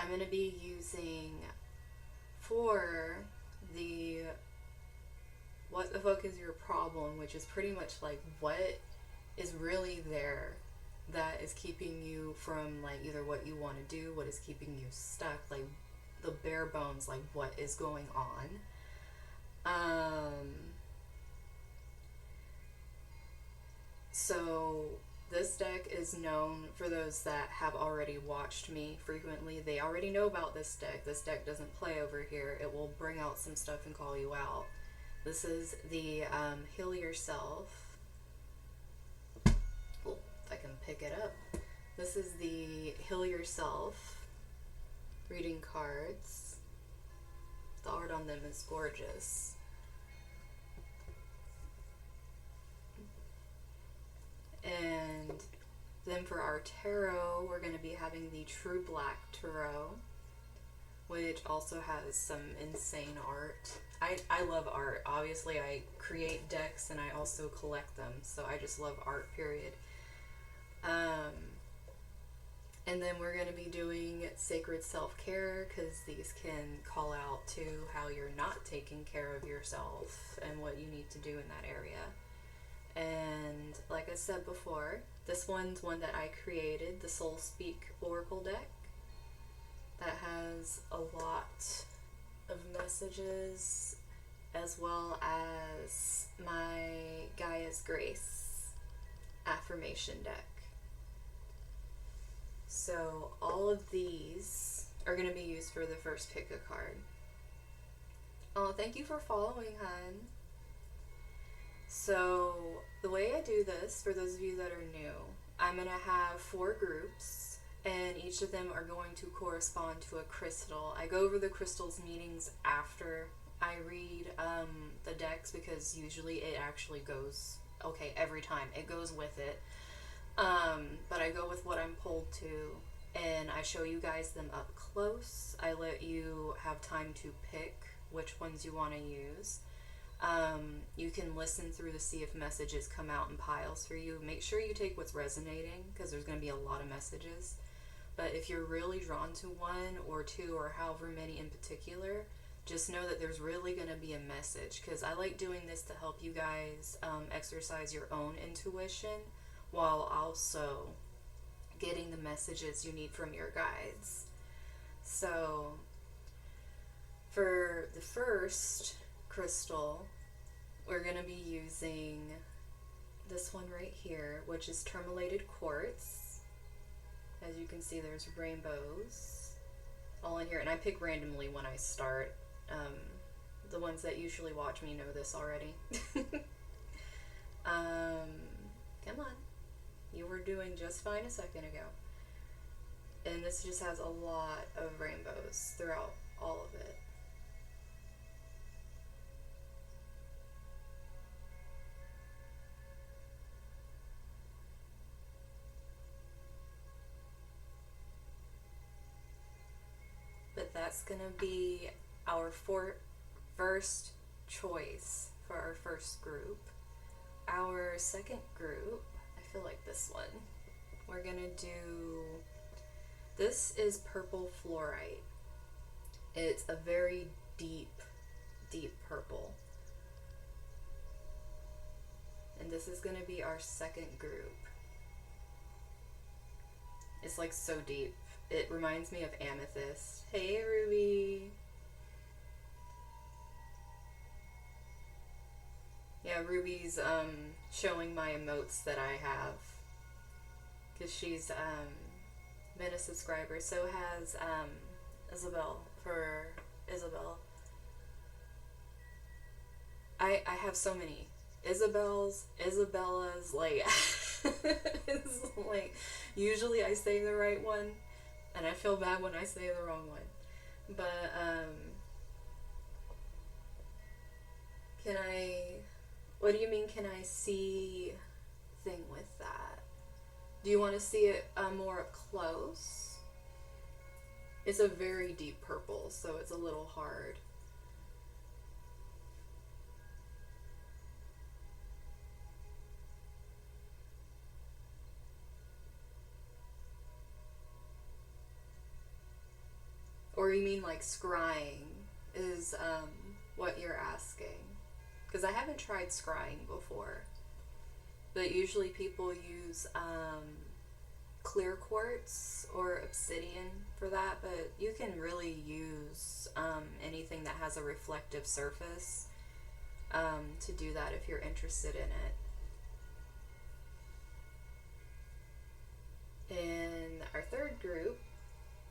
going to be using for the what the fuck is your problem, which is pretty much like what is really there that is keeping you from like either what you want to do, what is keeping you stuck, like the bare bones, like what is going on. So this deck is known for those that have already watched me frequently. They already know about this deck. This deck doesn't play over here. It will bring out some stuff and call you out. This is the Heal Yourself. Oh, if I can pick it up. This is the Heal Yourself reading cards. The art on them is gorgeous. And then for our tarot, we're going to be having the True Black Tarot, which also has some insane art. I love art. Obviously, I create decks and I also collect them, so I just love art, period. And then we're going to be doing Sacred Self-Care, because these can call out to how you're not taking care of yourself and what you need to do in that area. And like I said before, this one's one that I created, the Soul Speak Oracle deck, that has a lot of messages, as well as my Gaia's Grace affirmation deck. So all of these are going to be used for the first pick a card. Oh, thank you for following, hun. So the way I do this, for those of you that are new, I'm going to have 4 groups, and each of them are going to correspond to a crystal. I go over the crystals meanings after I read the decks, because usually it actually goes, okay, every time it goes with it. But I go with what I'm pulled to, and I show you guys them up close. I let you have time to pick which ones you want to use. You can listen through to see if messages come out in piles for you. Make sure you take what's resonating, because there's going to be a lot of messages. But if you're really drawn to 1 or 2 or however many in particular, just know that there's really going to be a message, because I like doing this to help you guys exercise your own intuition, while also getting the messages you need from your guides. So for the first crystal, we're going to be using this one right here, which is Tourmaline Quartz. As you can see, there's rainbows all in here, and I pick randomly when I start. The ones that usually watch me know this already. Come on. You were doing just fine a second ago. And this just has a lot of rainbows throughout all of it. But that's going to be our first choice for our first group. Our second group, I feel like this one, we're going to do, this is Purple Fluorite. It's a very deep, deep purple. And this is going to be our second group. It's like so deep. It reminds me of amethyst. Hey, Ruby. Yeah, Ruby's showing my emotes that I have, because she's been a subscriber. So has Isabel, for Isabel. I have so many Isabella's, like it's like usually I say the right one and I feel bad when I say the wrong one. But can I, what do you mean, can I see thing with that? Do you want to see it more up close? It's a very deep purple, so it's a little hard. Or you mean like scrying is what you're asking? Because I haven't tried scrying before. But usually people use clear quartz or obsidian for that, but you can really use anything that has a reflective surface to do that if you're interested in it. And our third group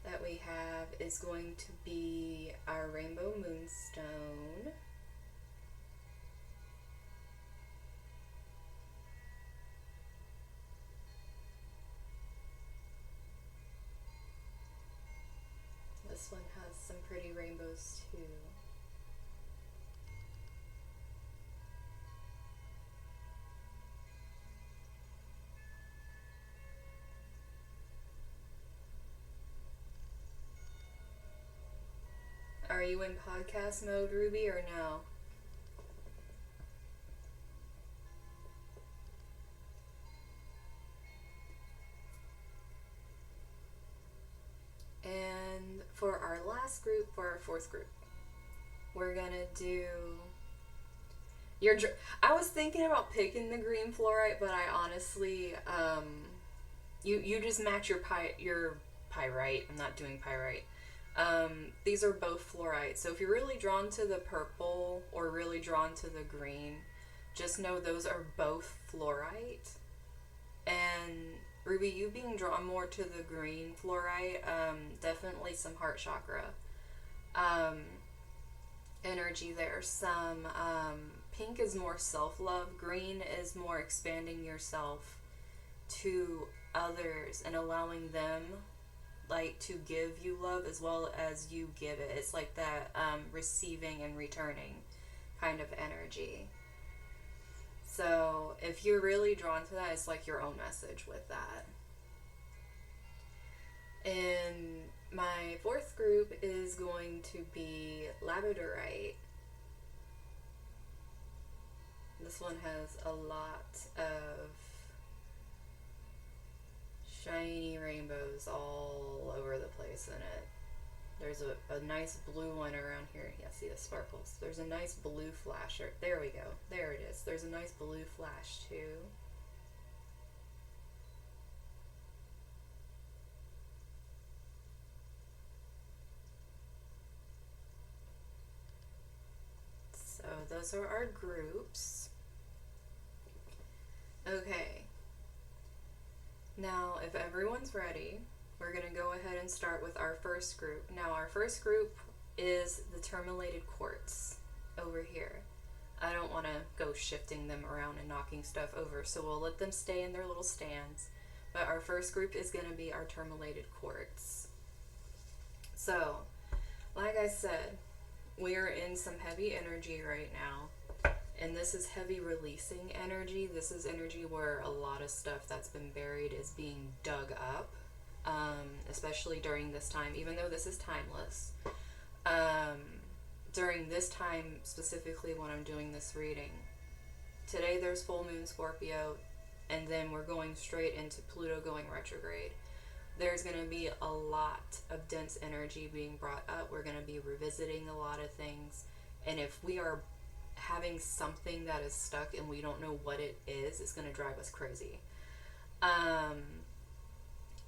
that we have is going to be our rainbow moonstone. This one has some pretty rainbows too. Are you in podcast mode, Ruby, or no? And for our last group, for our fourth group, we're gonna do I was thinking about picking the green fluorite, but I honestly, you just match your pyrite. I'm not doing pyrite. These are both fluorite. So if you're really drawn to the purple or really drawn to the green, just know those are both fluorite. And Ruby, you being drawn more to the green fluorite, definitely some heart chakra energy there. Some pink is more self-love. Green is more expanding yourself to others and allowing them like to give you love as well as you give it. It's like that receiving and returning kind of energy. So if you're really drawn to that, it's like your own message with that. And my fourth group is going to be Labradorite. This one has a lot of shiny rainbows all over the place in it. There's a nice blue one around here. Yeah, see the sparkles. There's a nice blue flasher. There we go. There it is. There's a nice blue flash too. So those are our groups. Okay. Now, if everyone's ready, we're going to go ahead and start with our first group. Now, our first group is the tourmaline quartz over here. I don't want to go shifting them around and knocking stuff over, so we'll let them stay in their little stands. But our first group is going to be our tourmaline quartz. So, like I said, we are in some heavy energy right now. And this is heavy releasing energy. This is energy where a lot of stuff that's been buried is being dug up, especially during this time, even though this is timeless. During this time, specifically when I'm doing this reading, today there's full moon Scorpio, and then we're going straight into Pluto going retrograde. There's going to be a lot of dense energy being brought up. We're going to be revisiting a lot of things. And if we are having something that is stuck and we don't know what it is, it's going to drive us crazy.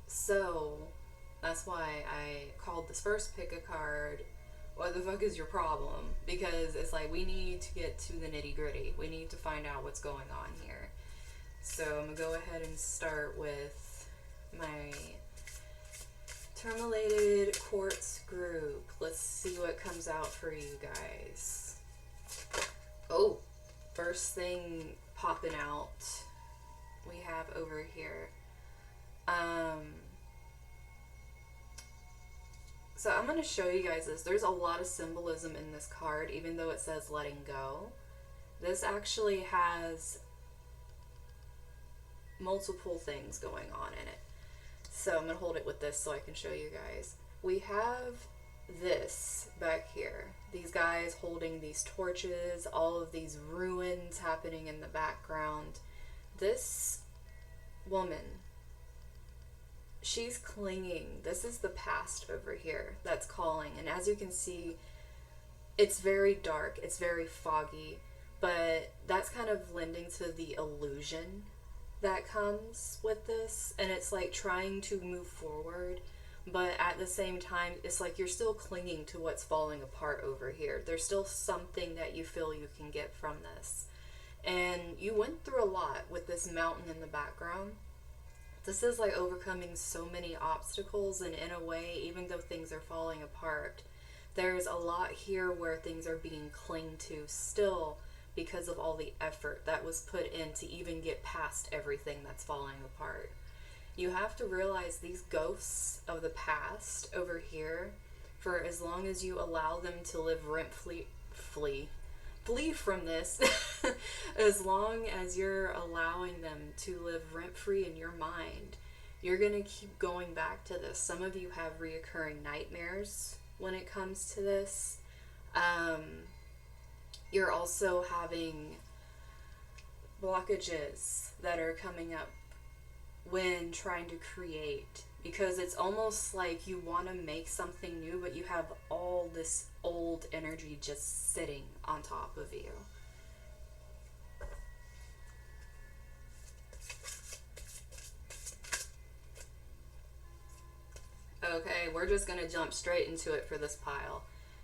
So that's why I called this first pick a card, what the fuck is your problem? Because it's like we need to get to the nitty gritty. We need to find out what's going on here. So I'm going to go ahead and start with my tourmaline quartz group. Let's see what comes out for you guys. Oh, first thing popping out we have over here. So I'm going to show you guys this. There's a lot of symbolism in this card, even though it says letting go. This actually has multiple things going on in it. So I'm going to hold it with this so I can show you guys. We have this back here. These guys holding these torches, all of these ruins happening in the background. This woman, she's clinging. This is the past over here that's calling And as you can see, it's very dark, it's very foggy, but that's kind of lending to the illusion that comes with this. And it's like trying to move forward, but at the same time, it's like you're still clinging to what's falling apart over here. There's still something that you feel you can get from this. And you went through a lot with this mountain in the background. This is like overcoming so many obstacles, and in a way, even though things are falling apart, there's a lot here where things are being clung to still because of all the effort that was put in to even get past everything that's falling apart. You have to realize these ghosts of the past over here, for as long as you allow them to live flee from this, as long as you're allowing them to live rent-free in your mind, you're going to keep going back to this. Some of you have reoccurring nightmares when it comes to this. You're also having blockages that are coming up when trying to create, because it's almost like you want to make something new, but you have all this old energy just sitting on top of you. Okay, we're just going to jump straight into it for this pile.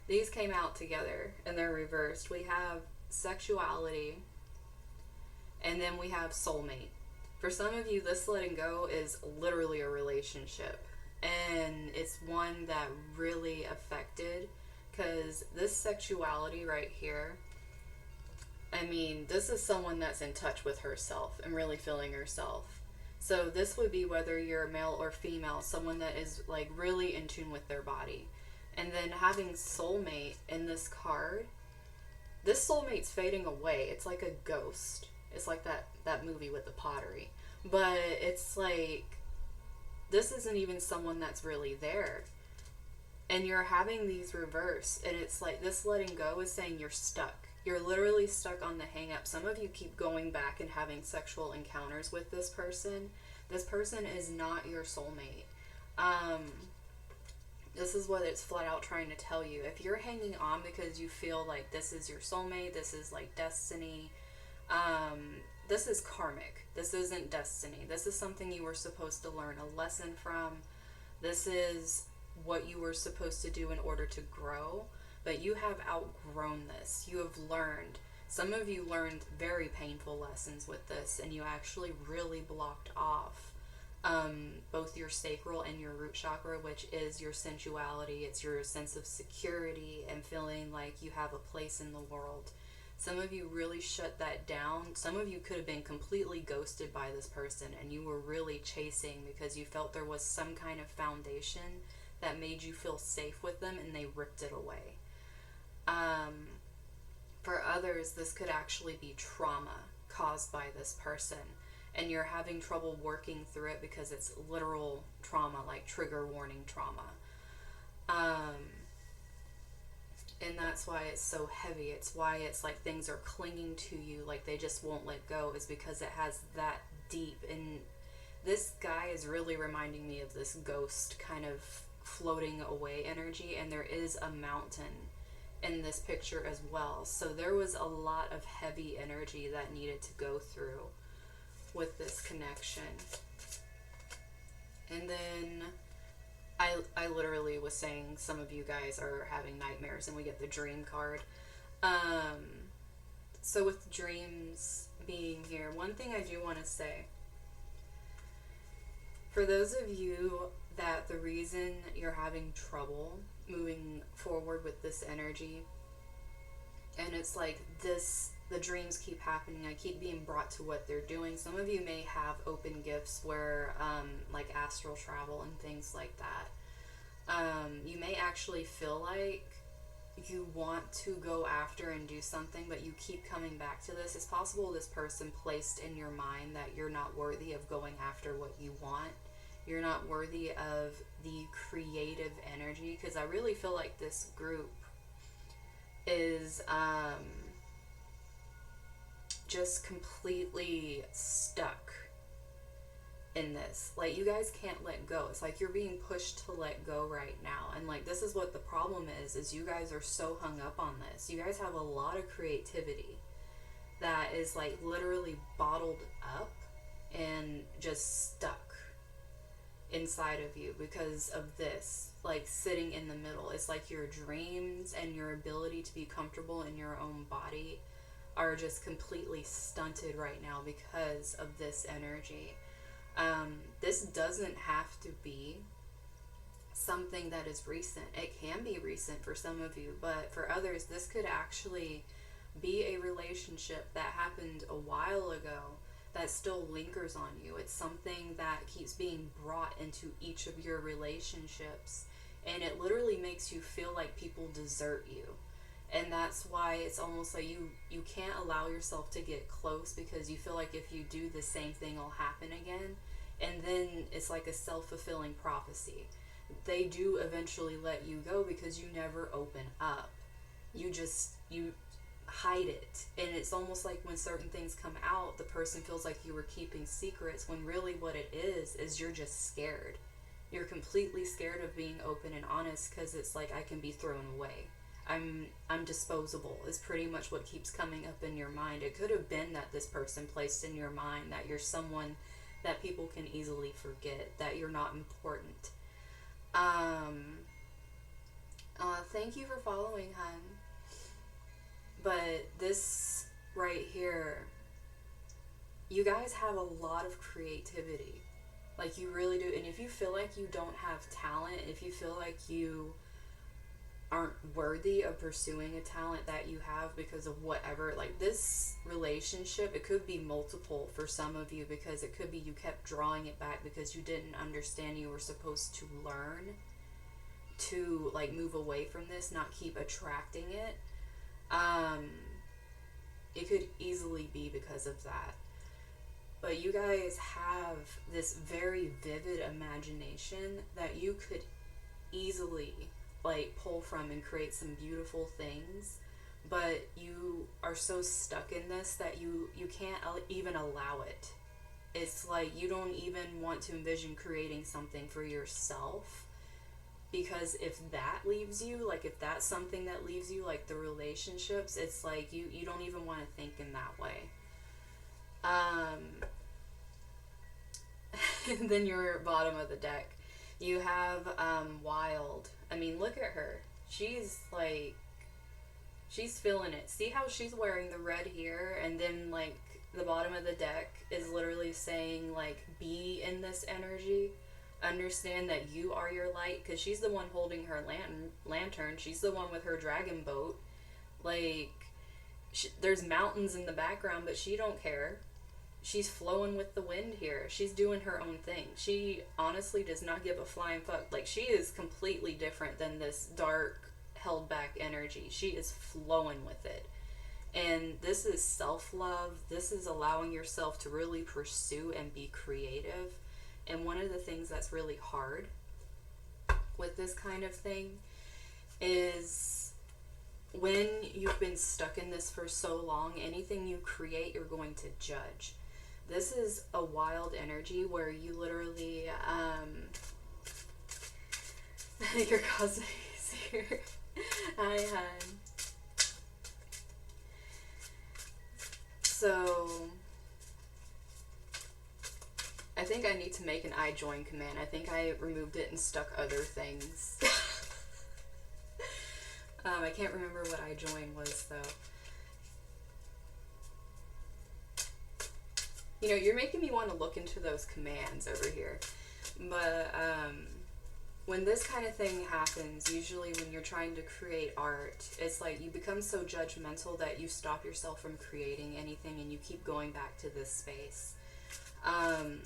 These came out together and they're reversed. We have sexuality, and then we have soulmate. For some of you, this letting go is literally a relationship, and it's one that really affected, because this sexuality right here, I mean, this is someone that's in touch with herself and really feeling herself. So this would be whether you're male or female, someone that is like really in tune with their body. And then having soulmate in this card, this soulmate's fading away. It's like a ghost. It's like that movie with the pottery. But it's like, this isn't even someone that's really there. And you're having these reverse, and it's like this letting go is saying you're stuck. You're literally stuck on the hang up. Some of you keep going back and having sexual encounters with this person. This person is not your soulmate. This is what it's flat out trying to tell you. If you're hanging on because you feel like this is your soulmate, this is like destiny, this is karmic. This isn't destiny. This is something you were supposed to learn a lesson from. This is what you were supposed to do in order to grow, but you have outgrown this. You have learned. Some of you learned very painful lessons with this, and you actually really blocked off both your sacral and your root chakra, which is your sensuality. It's your sense of security and feeling like you have a place in the world. Some of you really shut that down. Some of you could have been completely ghosted by this person, and you were really chasing because you felt there was some kind of foundation that made you feel safe with them, and they ripped it away. For others, this could actually be trauma caused by this person, and you're having trouble working through it because it's literal trauma, like trigger warning trauma. And that's why it's so heavy. It's why it's like things are clinging to you, like they just won't let go, is because it has that deep. And this guy is really reminding me of this ghost kind of floating away energy, and there is a mountain in this picture as well. So there was a lot of heavy energy that needed to go through with this connection. And then I literally was saying some of you guys are having nightmares, and we get the dream card. So with dreams being here, one thing I do want to say, for those of you that the reason you're having trouble moving forward with this energy, and it's like this, the dreams keep happening, I keep being brought to what they're doing. Some of you may have open gifts where like astral travel and things like that. You may actually feel like you want to go after and do something, but you keep coming back to this. It's possible this person placed in your mind that you're not worthy of going after what you want. You're not worthy of the creative energy, because I really feel like this group is just completely stuck in this. Like, you guys can't let go. It's like you're being pushed to let go right now. And like, this is what the problem is you guys are so hung up on this. You guys have a lot of creativity that is like literally bottled up and just stuck inside of you because of this, like, sitting in the middle. It's like your dreams and your ability to be comfortable in your own body are just completely stunted right now because of this energy. This doesn't have to be something that is recent. It can be recent for some of you, but for others, this could actually be a relationship that happened a while ago that still lingers on you. It's something that keeps being brought into each of your relationships, and it literally makes you feel like people desert you. And that's why it's almost like you can't allow yourself to get close, because you feel like if you do, the same thing will happen again. And then it's like a self-fulfilling prophecy. They do eventually let you go because you never open up. You hide it. And it's almost like when certain things come out, the person feels like you were keeping secrets, when really what it is you're just scared. You're completely scared of being open and honest, because it's like, I can be thrown away. I'm disposable is pretty much what keeps coming up in your mind. It could have been that this person placed in your mind that you're someone that people can easily forget, that you're not important. Thank you for following, hun. But this right here, you guys have a lot of creativity. Like, you really do. And if you feel like you don't have talent, if you feel like you aren't worthy of pursuing a talent that you have because of whatever, like, this relationship, it could be multiple for some of you, because it could be you kept drawing it back because you didn't understand you were supposed to learn to, like, move away from this, not keep attracting it. It could easily be because of that. But you guys have this very vivid imagination that you could easily, like, pull from and create some beautiful things, but you are so stuck in this that you can't even allow it. It's like you don't even want to envision creating something for yourself, because if that leaves you, like, if that's something that leaves you, like the relationships, it's like you don't even want to think in that way. And then your bottom of the deck, you have Wild. I mean, look at her. She's like, she's feeling it. See how she's wearing the red here, and then, like, the bottom of the deck is literally saying, like, be in this energy. Understand that you are your light, because she's the one holding her lantern. She's the one with her dragon boat. Like, there's mountains in the background, but she don't care. She's flowing with the wind here. She's doing her own thing. She honestly does not give a flying fuck. Like, she is completely different than this dark, held back energy. She is flowing with it. And this is self-love. This is allowing yourself to really pursue and be creative. And one of the things that's really hard with this kind of thing is when you've been stuck in this for so long, anything you create, you're going to judge. This is a wild energy where you literally, your cousin is here. Hi, hun. So, I think I need to make an I join command. I think I removed it and stuck other things. I can't remember what I join was, though. You know, you're making me want to look into those commands over here. But when this kind of thing happens, usually when you're trying to create art, it's like you become so judgmental that you stop yourself from creating anything, and you keep going back to this space. I'm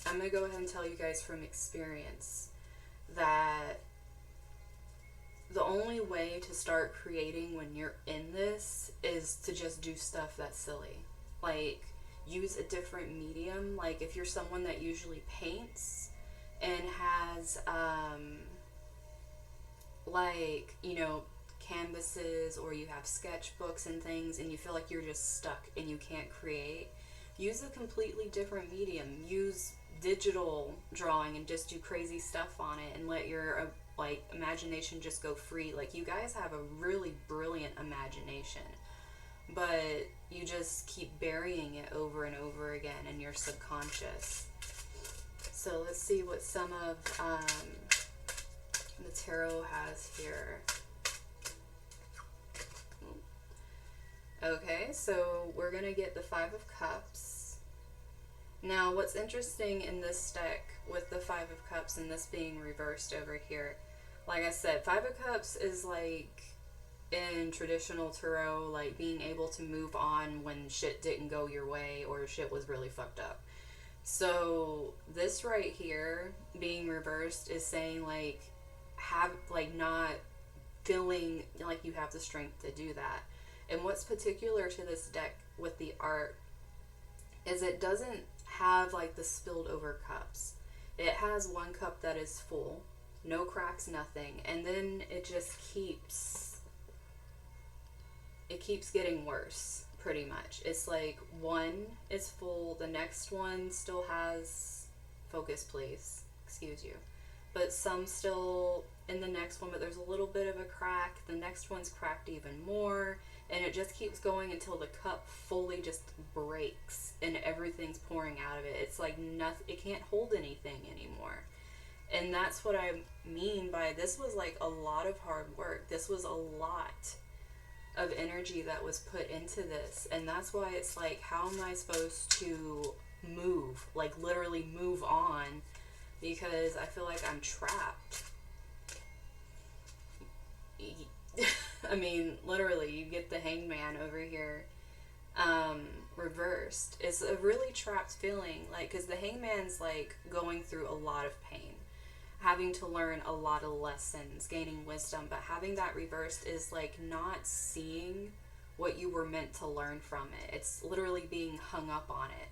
going to go ahead and tell you guys from experience that the only way to start creating when you're in this is to just do stuff that's silly. Like, use a different medium. Like, if you're someone that usually paints and has, like, you know, canvases, or you have sketchbooks and things, and you feel like you're just stuck and you can't create, use a completely different medium. Use digital drawing and just do crazy stuff on it and let your like imagination just go free. Like, you guys have a really brilliant imagination, but you just keep burying it over and over again in your subconscious. So let's see what some of the tarot has here. Okay, so we're going to get the Five of Cups. Now, what's interesting in this deck with the Five of Cups and this being reversed over here, like I said, Five of Cups is like in traditional tarot, like being able to move on when shit didn't go your way or shit was really fucked up. So this right here being reversed is saying like not feeling like you have the strength to do that. And what's particular to this deck with the art is it doesn't have like the spilled over cups. It has one cup that is full, no cracks, nothing, and then it just keeps getting worse, pretty much. It's like one is full, the next one still has, focus please, excuse you, but some still in the next one, but there's a little bit of a crack, the next one's cracked even more, and it just keeps going until the cup fully just breaks and everything's pouring out of it. It's like nothing, it can't hold anything anymore. And that's what I mean by this was like a lot of hard work. This was a lot of energy that was put into this, and that's why it's like, how am I supposed to move, like literally move on, because I feel like I'm trapped. I mean, literally, you get the Hangman over here reversed. It's a really trapped feeling, like, because the Hangman's like going through a lot of pain, having to learn a lot of lessons, gaining wisdom, but having that reversed is like not seeing what you were meant to learn from it. It's literally being hung up on it.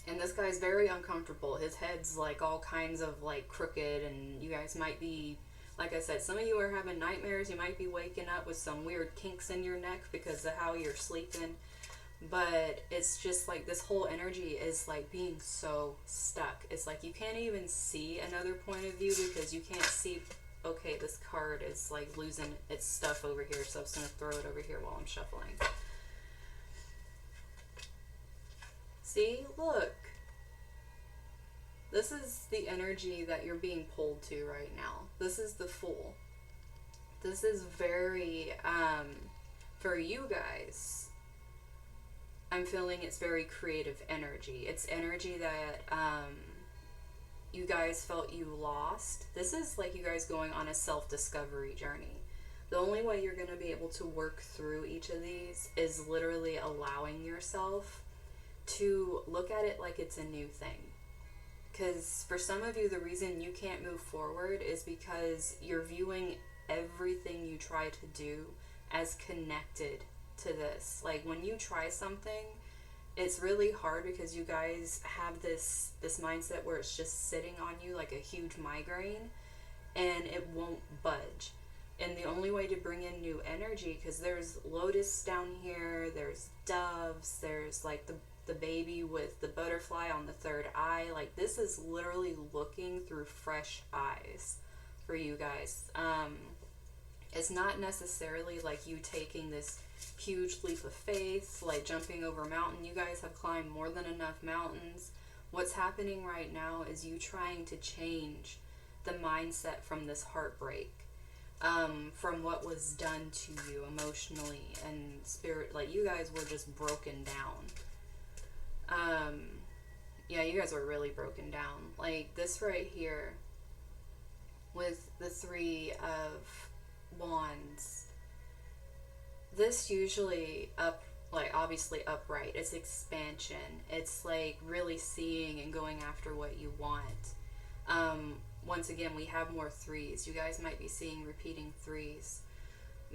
And this guy's very uncomfortable. His head's like all kinds of like crooked, and you guys might be, like I said, some of you are having nightmares. You might be waking up with some weird kinks in your neck because of how you're sleeping. But it's just like this whole energy is like being so stuck. It's like you can't even see another point of view because you can't see, okay, this card is like losing its stuff over here, so I'm just going to throw it over here while I'm shuffling. See, look. This is the energy that you're being pulled to right now. This is the Fool. This is very, for you guys, I'm feeling it's very creative energy. It's energy that you guys felt you lost. This is like you guys going on a self-discovery journey. The only way you're going to be able to work through each of these is literally allowing yourself to look at it like it's a new thing. Because for some of you, the reason you can't move forward is because you're viewing everything you try to do as connected to this. Like when you try something, it's really hard because you guys have this mindset where it's just sitting on you like a huge migraine and it won't budge. And the only way to bring in new energy, because there's lotus down here, there's doves, there's like the baby with the butterfly on the third eye. Like this is literally looking through fresh eyes for you guys. It's not necessarily like you taking this huge leap of faith, like jumping over a mountain. You guys have climbed more than enough mountains. What's happening right now is you trying to change the mindset from this heartbreak, from what was done to you emotionally and spirit. Like you guys were just broken down. Yeah, you guys were really broken down. Like this right here with the Three of Wands, this usually obviously upright. It's expansion. It's like really seeing and going after what you want. Once again, we have more threes. You guys might be seeing repeating threes.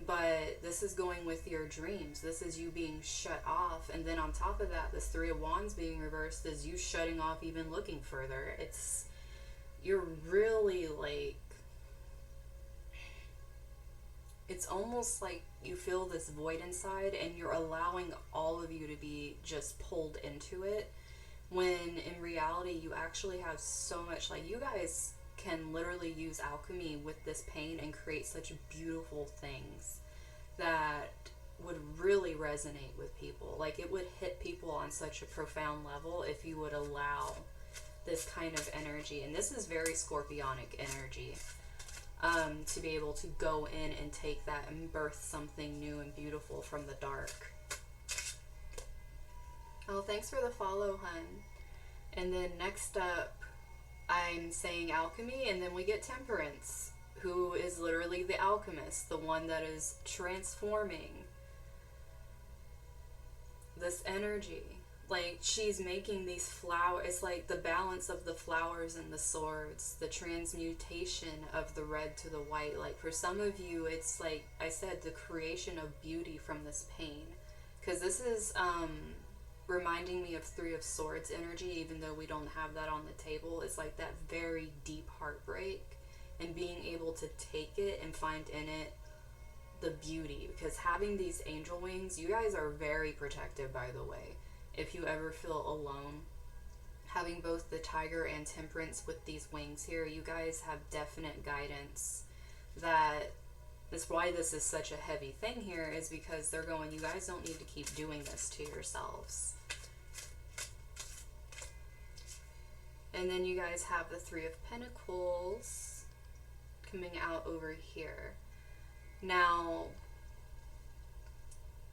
But this is going with your dreams. This is you being shut off. And then on top of that, this Three of Wands being reversed is you shutting off even looking further. You're really like, it's almost like you feel this void inside and you're allowing all of you to be just pulled into it when in reality you actually have so much, like, you guys can literally use alchemy with this paint and create such beautiful things that would really resonate with people. Like, it would hit people on such a profound level if you would allow this kind of energy. And this is very scorpionic energy, to be able to go in and take that and birth something new and beautiful from the dark. Oh, thanks for the follow, hun. And then next up, I'm saying alchemy, and then we get temperance, who is literally the alchemist, the one that is transforming this energy. Like, she's making these flowers. It's like the balance of the flowers and the swords, the transmutation of the red to the white. Like, for some of you, it's like I said, the creation of beauty from this pain. Because this is reminding me of Three of Swords energy, even though we don't have that on the table. It's like that very deep heartbreak, and being able to take it and find in it the beauty. Because having these angel wings, you guys are very protective, by the way. If you ever feel alone, having both the tiger and temperance with these wings here, you guys have definite guidance. That's why this is such a heavy thing here, is because they're going, you guys don't need to keep doing this to yourselves. And then you guys have the Three of Pentacles coming out over here. Now,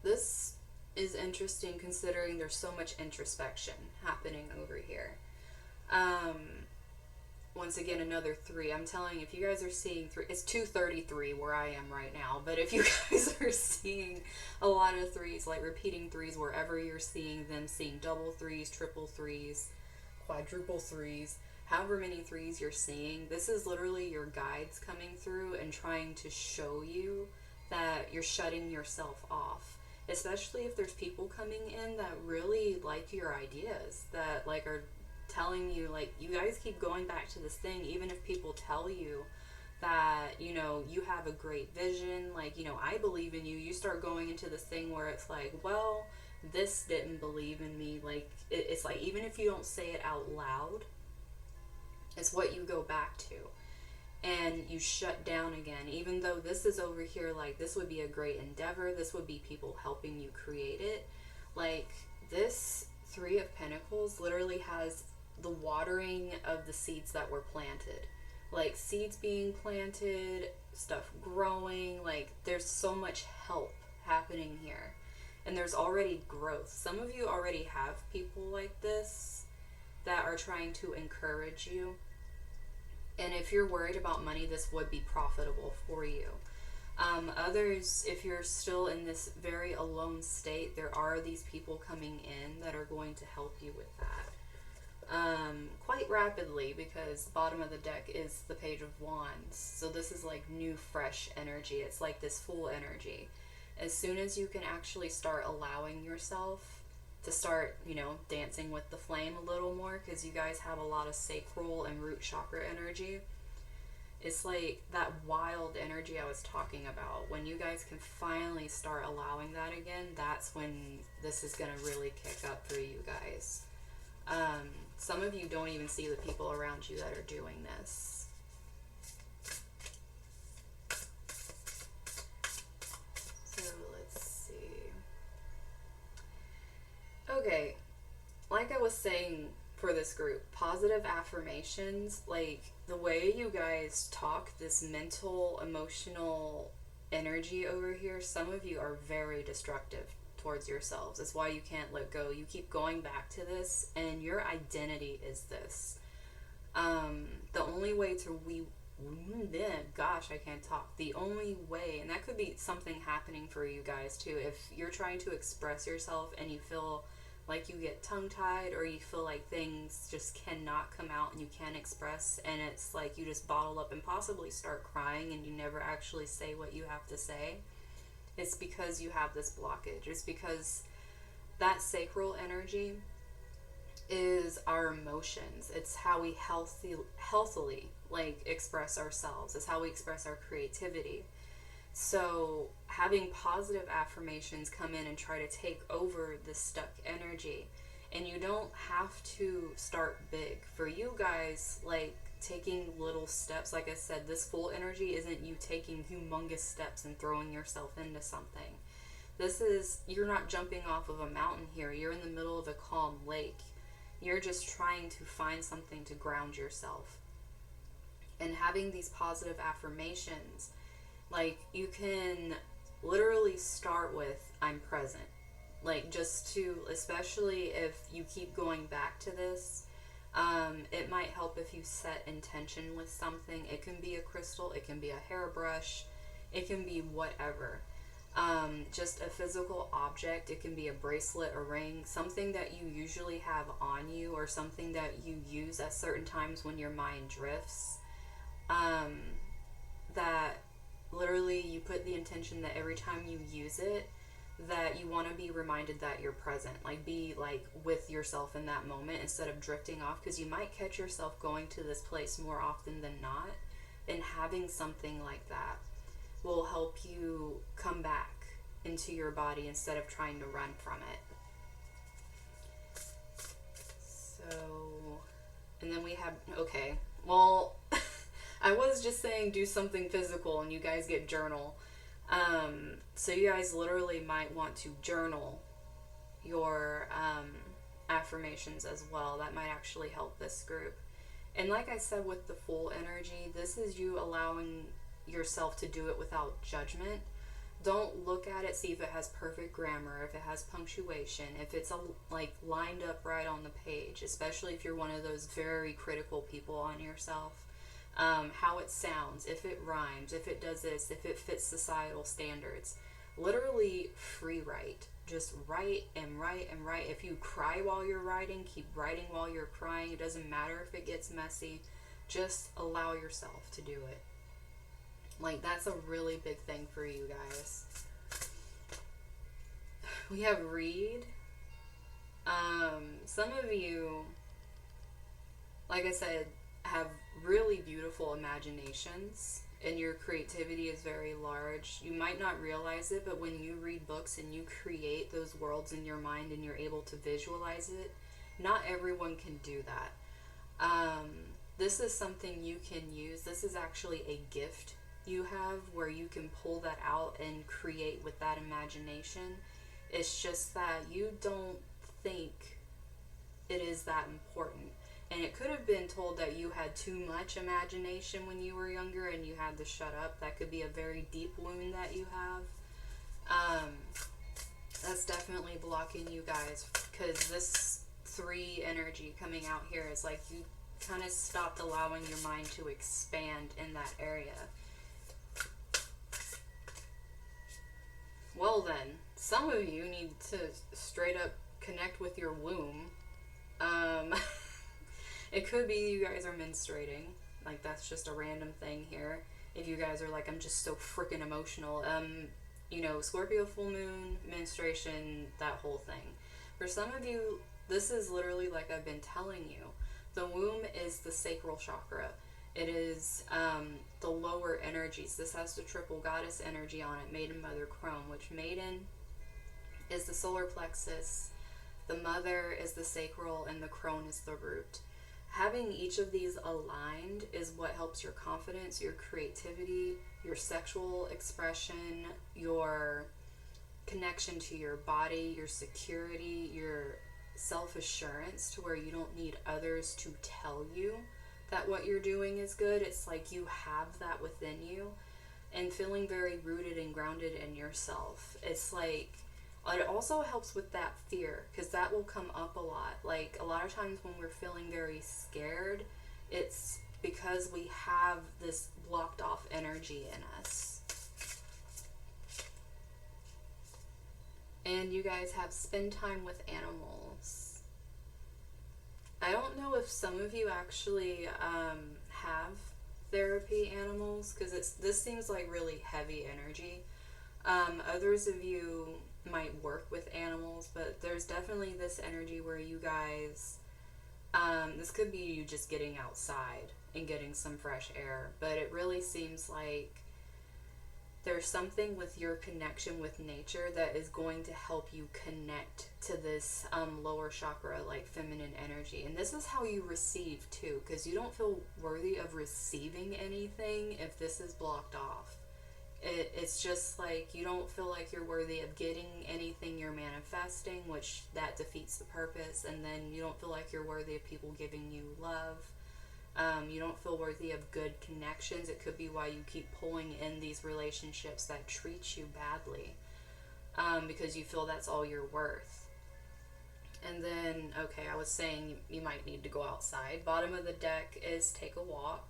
this is interesting considering there's so much introspection happening over here. Once again, another 3. I'm telling you, if you guys are seeing 3, it's 233 where I am right now, but if you guys are seeing a lot of 3s, like repeating 3s wherever you're seeing them, seeing double 3s, triple 3s, quadruple 3s, however many 3s you're seeing, this is literally your guides coming through and trying to show you that you're shutting yourself off. Especially if there's people coming in that really like your ideas, that like are telling you, like, you guys keep going back to this thing, even if people tell you that, you know, you have a great vision, like, you know, I believe in you, you start going into this thing where it's like, well, this didn't believe in me. Like, it's like, even if you don't say it out loud, it's what you go back to. And you shut down again, even though this is over here, like, this would be a great endeavor, this would be people helping you create it. Like, this Three of Pentacles literally has the watering of the seeds that were planted. Like, seeds being planted, stuff growing, like, there's so much help happening here. And there's already growth. Some of you already have people like this that are trying to encourage you. And if you're worried about money, this would be profitable for you. Others, if you're still in this very alone state, there are these people coming in that are going to help you with that. Quite rapidly, because the bottom of the deck is the Page of Wands. So this is like new, fresh energy. It's like this full energy. As soon as you can actually start allowing yourself to start, you know, dancing with the flame a little more, because you guys have a lot of sacral and root chakra energy. It's like that wild energy I was talking about. When you guys can finally start allowing that again, that's when this is going to really kick up for you guys. Some of you don't even see the people around you that are doing this. So let's see. Okay, like I was saying for this group, positive affirmations, like the way you guys talk, this mental, emotional energy over here, some of you are very destructive towards yourselves. It's why you can't let go. You keep going back to this, and your identity is this. The only way to gosh, I can't talk. The only way, and that could be something happening for you guys too, if you're trying to express yourself and you feel like you get tongue-tied, or you feel like things just cannot come out and you can't express, and it's like you just bottle up and possibly start crying and you never actually say what you have to say. It's because you have this blockage. It's because that sacral energy is our emotions. It's how we healthily like express ourselves. It's how we express our creativity. So having positive affirmations come in and try to take over this stuck energy, And you don't have to start big. For you guys, like taking little steps, like I said, this full energy isn't you taking humongous steps and throwing yourself into something. This is, you're not jumping off of a mountain here. You're in the middle of a calm lake. You're just trying to find something to ground yourself. And having these positive affirmations, like you can literally start with, I'm present. Like just to, especially if you keep going back to this, it might help if you set intention with something. It can be a crystal, it can be a hairbrush, it can be whatever. Just a physical object. It can be a bracelet, a ring, something that you usually have on you, or something that you use at certain times when your mind drifts. That literally you put the intention that every time you use it, that you want to be reminded that you're present, like be like with yourself in that moment instead of drifting off, because you might catch yourself going to this place more often than not, and having something like that will help you come back into your body instead of trying to run from it. So, and then we have, okay, well, I was just saying do something physical and you guys get journal. So you guys literally might want to journal your affirmations as well. That might actually help this group. And like I said, with the full energy, this is you allowing yourself to do it without judgment. Don't look at it, see if it has perfect grammar, if it has punctuation, if it's like lined up right on the page, especially if you're one of those very critical people on yourself. How it sounds, if it rhymes, if it does this, if it fits societal standards. Literally free write. Just write and write and write. If you cry while you're writing, keep writing while you're crying. It doesn't matter if it gets messy. Just allow yourself to do it. Like, that's a really big thing for you guys. We have read. Some of you, like I said, have really beautiful imaginations, and your creativity is very large. You might not realize it, but when you read books and you create those worlds in your mind and you're able to visualize it, not everyone can do that. This is something you can use. This is actually a gift you have where you can pull that out and create with that imagination. It's just that you don't think it is that important. And it could have been told that you had too much imagination when you were younger and you had to shut up. That could be a very deep wound that you have. That's definitely blocking you guys, because this 3 energy coming out here is like you kind of stopped allowing your mind to expand in that area. Well then, some of you need to straight up connect with your womb. It could be you guys are menstruating. Like, that's just a random thing here. If you guys are like, I'm just so freaking emotional. Scorpio full moon, menstruation, that whole thing. For some of you, this is literally like I've been telling you. The womb is the sacral chakra. It is the lower energies. This has the triple goddess energy on it, Maiden, Mother, Crone, which Maiden is the solar plexus, the Mother is the sacral, and the Crone is the root. Having each of these aligned is what helps your confidence, your creativity, your sexual expression, your connection to your body, your security, your self-assurance, to where you don't need others to tell you that what you're doing is good. It's like you have that within you, and feeling very rooted and grounded in yourself. It's like, it also helps with that fear, because that will come up a lot. Like, a lot of times when we're feeling very scared, it's because we have this blocked off energy in us. And you guys have spend time with animals. I don't know if some of you actually have therapy animals, because this seems like really heavy energy. Others of you might work with animals, but there's definitely this energy where you guys, this could be you just getting outside and getting some fresh air, but it really seems like There's something with your connection with nature that is going to help you connect to this lower chakra, like feminine energy. And this is how you receive too, because you don't feel worthy of receiving anything if this is blocked off. It's just like you don't feel like you're worthy of getting anything you're manifesting, which that defeats the purpose. And then you don't feel like you're worthy of people giving you love. You don't feel worthy of good connections. It could be why you keep pulling in these relationships that treat you badly, because you feel that's all you're worth. And then, okay, I was saying you might need to go outside. Bottom of the deck is take a walk.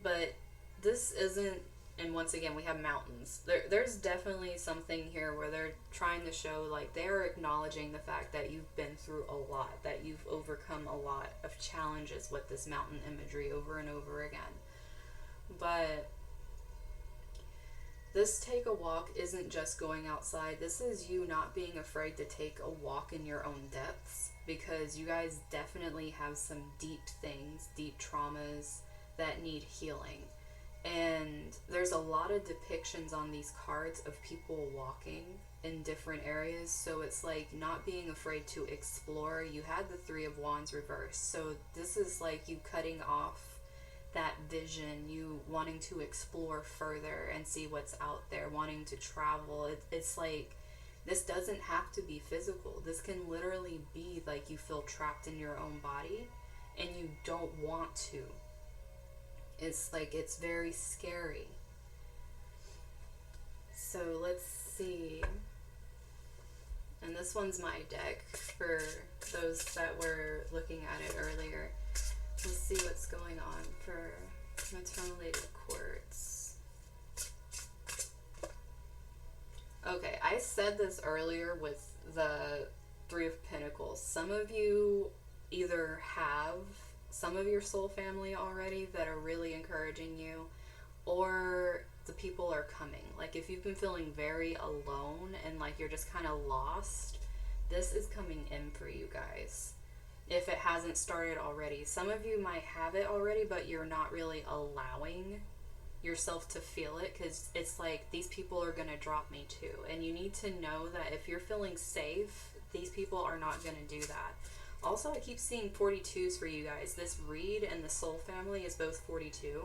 But this isn't, and once again, we have mountains. There's definitely something here where they're trying to show, like, they're acknowledging the fact that you've been through a lot, that you've overcome a lot of challenges with this mountain imagery over and over again. But this take a walk isn't just going outside. This is you not being afraid to take a walk in your own depths, because you guys definitely have some deep things, deep traumas that need healing. And there's a lot of depictions on these cards of people walking in different areas, so it's like not being afraid to explore. You had the Three of Wands reversed, so this is like you cutting off that vision, you wanting to explore further and see what's out there, wanting to travel. It's like this doesn't have to be physical. This can literally be like you feel trapped in your own body and you don't want to. It's like, it's very scary. So let's see. And this one's my deck for those that were looking at it earlier. Let's see what's going on for maternal related quartz. Okay, I said this earlier with the Three of Pentacles. Some of you either have some of your soul family already that are really encouraging you, or the people are coming. Like if you've been feeling very alone and like you're just kind of lost, this is coming in for you guys. If it hasn't started already. Some of you might have it already, but you're not really allowing yourself to feel it, because it's like these people are going to drop me too. And you need to know that if you're feeling safe, these people are not going to do that. Also, I keep seeing 42s for you guys. This read and the soul family is both 42.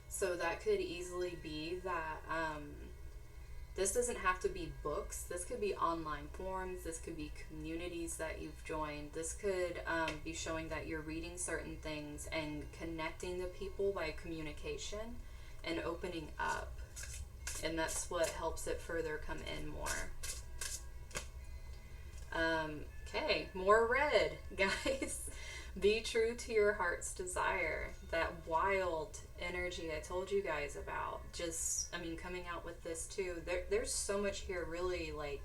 So that could easily be that this doesn't have to be books. This could be online forums. This could be communities that you've joined. This could be showing that you're reading certain things and connecting to people by communication and opening up. And that's what helps it further come in more. Okay, more red, guys. Be true to your heart's desire. That wild energy I told you guys about. Just, I mean, coming out with this too. There's so much here really like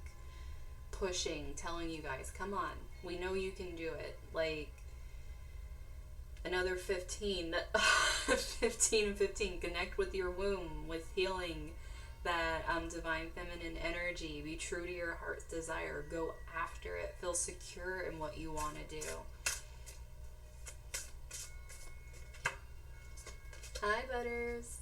pushing, telling you guys, come on, we know you can do it. Like another 15, 15 and 15, connect with your womb, with healing that divine feminine energy. Be true to your heart's desire. Go after it. Feel secure in what you want to do. Hi, Butters.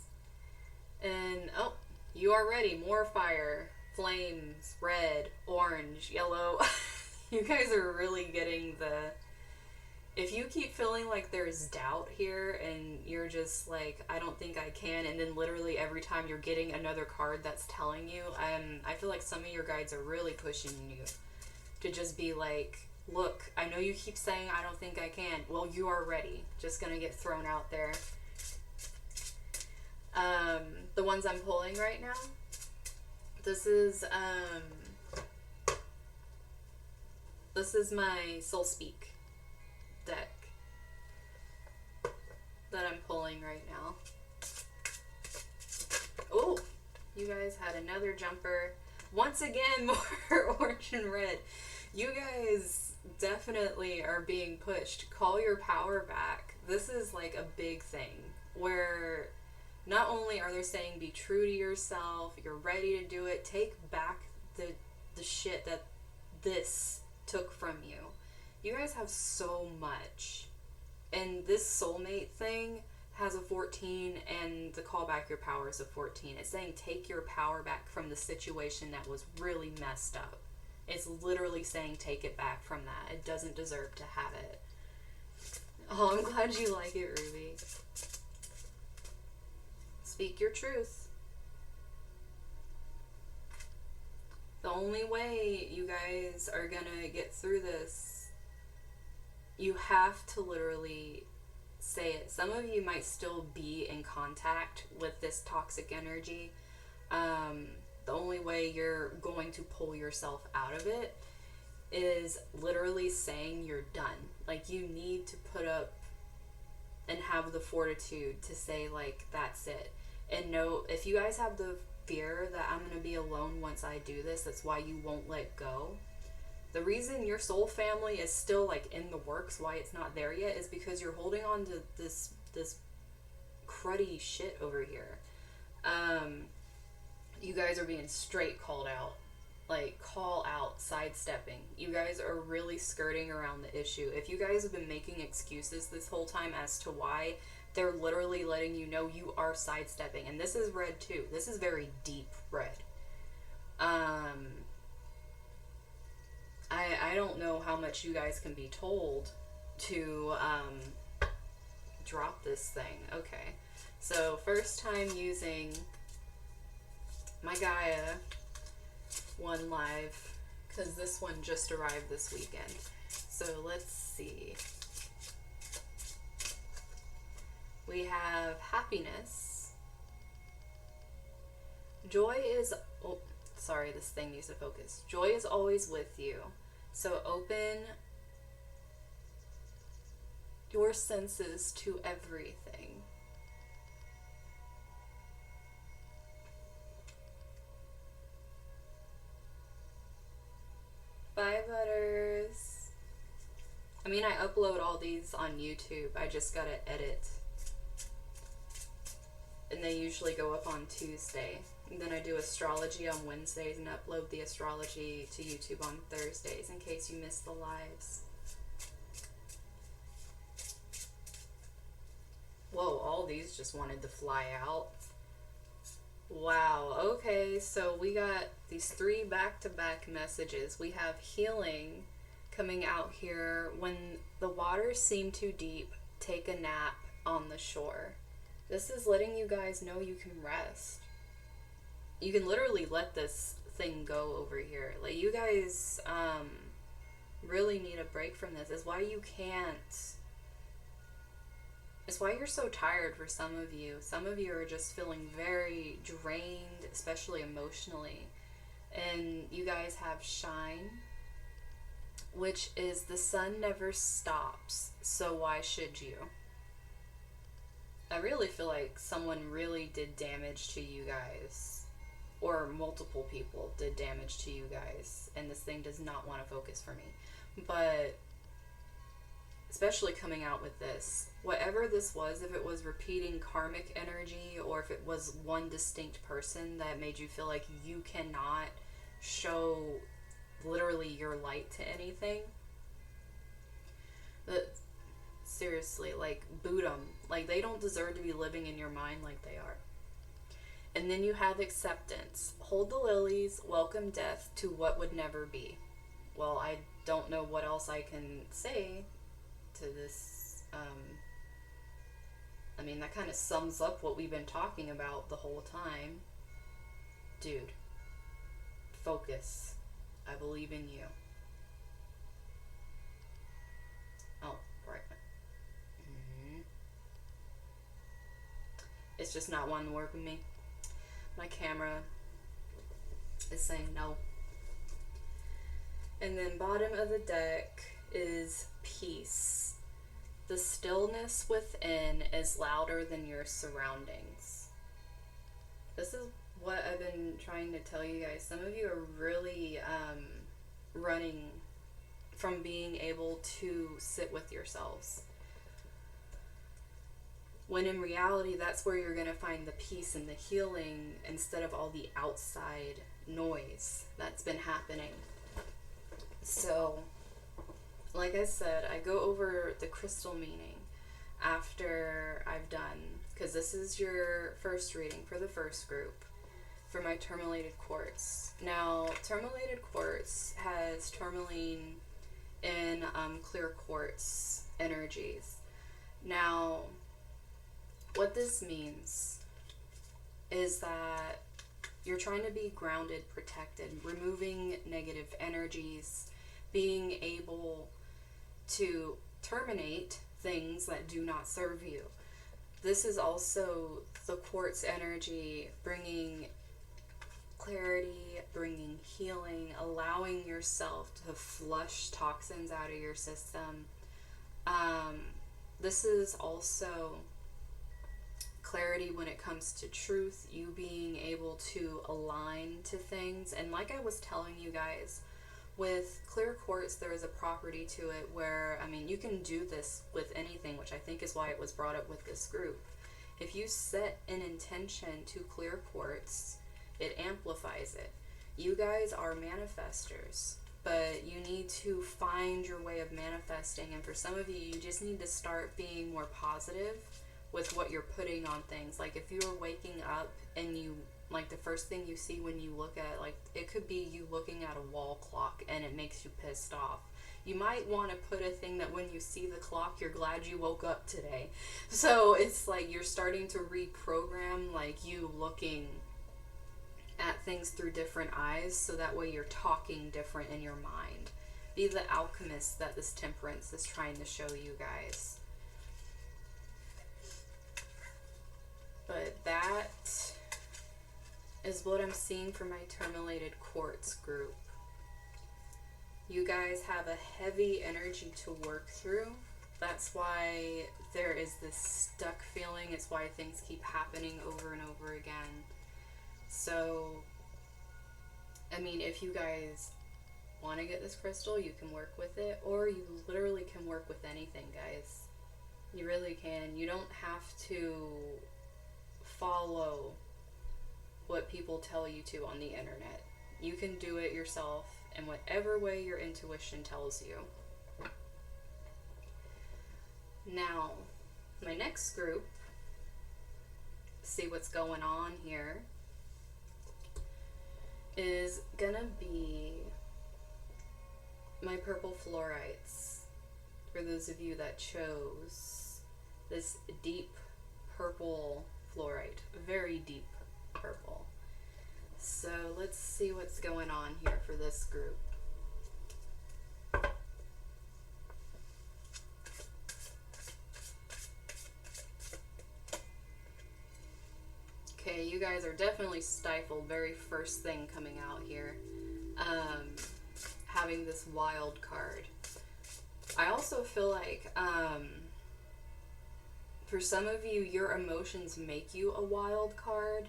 And, oh, you are ready. More fire. Flames. Red. Orange. Yellow. You guys are really getting the... If you keep feeling like there's doubt here and you're just like, I don't think I can, and then literally every time you're getting another card that's telling you, I feel like some of your guides are really pushing you to just be like, look, I know you keep saying I don't think I can. Well, you are ready. Just gonna get thrown out there. The ones I'm pulling right now, this is my Soul Speak deck that I'm pulling right now. Oh, you guys had another jumper. Once again, more orange and red. You guys definitely are being pushed. Call your power back. This is like a big thing where not only are they saying be true to yourself, you're ready to do it, take back the shit that this took from you. You guys have so much. And this soulmate thing has a 14 and the call back your power is a 14. It's saying take your power back from the situation that was really messed up. It's literally saying take it back from that. It doesn't deserve to have it. Oh, I'm glad you like it, Ruby. Speak your truth. The only way you guys are gonna get through this, you have to literally say it. Some of you might still be in contact with this toxic energy. The only way you're going to pull yourself out of it is literally saying you're done. Like, you need to put up and have the fortitude to say, like, that's it. And know, if you guys have the fear that I'm going to be alone once I do this, that's why you won't let go. The reason your soul family is still, like, in the works, why it's not there yet, is because you're holding on to this cruddy shit over here. You guys are being straight called out. Like, call out, sidestepping. You guys are really skirting around the issue. If you guys have been making excuses this whole time as to why, they're literally letting you know you are sidestepping. And this is red too. This is very deep red. I don't know how much you guys can be told to drop this thing. Okay. So, first time using my Gaia one live, because this one just arrived this weekend. So let's see. We have happiness. Joy is, oh, sorry, this thing needs to focus. Joy is always with you. So open your senses to everything. Bye, Butters. I mean, I upload all these on YouTube. I just gotta edit. And they usually go up on Tuesday. And then I do astrology on Wednesdays and upload the astrology to YouTube on Thursdays in case you missed the lives. Whoa, all these just wanted to fly out. Wow, okay, so we got these 3 back-to-back messages. We have healing coming out here. When the waters seem too deep, take a nap on the shore. This is letting you guys know you can rest. You can literally let this thing go over here. Like, you guys really need a break from this. It's why you can't. It's why you're so tired for some of you. Some of you are just feeling very drained, especially emotionally. And you guys have shine, which is the sun never stops, so why should you? I really feel like someone really did damage to you guys, or multiple people did damage to you guys, and this thing does not want to focus for me. But especially coming out with this, whatever this was, if it was repeating karmic energy, or if it was one distinct person that made you feel like you cannot show literally your light to anything, but seriously, like, boot them. Like, they don't deserve to be living in your mind like they are. And then you have acceptance. Hold the lilies, welcome death to what would never be. Well, I don't know what else I can say to this. I mean, that kind of sums up what we've been talking about the whole time. Dude, focus. I believe in you. Oh, right. It's just not wanting to work with me. My camera is saying no. And then bottom of the deck is peace. The stillness within is louder than your surroundings. This is what I've been trying to tell you guys. Some of you are really running from being able to sit with yourselves, when in reality that's where you're going to find the peace and the healing, instead of all the outside noise that's been happening. So, like I said, I go over the crystal meaning. after I've done, because this is your first reading for the first group, for my tourmalated quartz. Now, tourmalated quartz has tourmaline in clear quartz energies. Now, what this means is that you're trying to be grounded, protected, removing negative energies, being able to terminate things that do not serve you. This is also the quartz energy, bringing clarity, bringing healing, allowing yourself to flush toxins out of your system. This is also clarity when it comes to truth, you being able to align to things. And like I was telling you guys, with clear quartz, there is a property to it where, I mean, you can do this with anything, which I think is why it was brought up with this group. If you set an intention to clear quartz, it amplifies it. You guys are manifestors, but you need to find your way of manifesting. And for some of you, you just need to start being more positive with what you're putting on things. Like if you're waking up and you, like the first thing you see when you look at, like it could be you looking at a wall clock and it makes you pissed off. You might want to put a thing that when you see the clock, you're glad you woke up today. So it's like you're starting to reprogram, like you looking at things through different eyes, so that way you're talking different in your mind. Be the alchemist that this temperance is trying to show you guys. But that is what I'm seeing for my tourmalated quartz group. You guys have a heavy energy to work through. That's why there is this stuck feeling. It's why things keep happening over and over again. So, I mean, if you guys want to get this crystal, you can work with it, or you literally can work with anything, guys. You really can. You don't have to follow what people tell you to on the internet. You can do it yourself in whatever way your intuition tells you. Now, my next group, see what's going on here, is gonna be my purple fluorites. For those of you that chose this deep purple fluorite, very deep purple. So let's see what's going on here for this group. Okay, you guys are definitely stifled, very first thing coming out here. Having this wild card. I also feel like, for some of you, your emotions make you a wild card.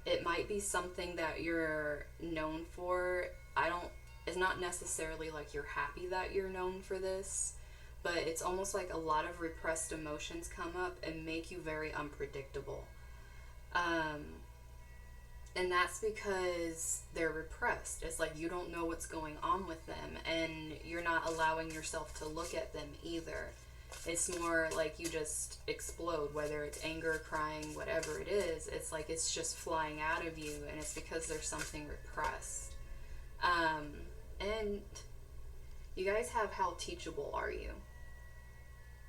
It might be something that you're known for. It's not necessarily like you're happy that you're known for this, but it's almost like a lot of repressed emotions come up and make you very unpredictable. And that's because they're repressed. It's like you don't know what's going on with them, and you're not allowing yourself to look at them either. It's more like you just explode, whether it's anger, crying, whatever it is. It's like it's just flying out of you, and it's because there's something repressed. And you guys have how teachable are you?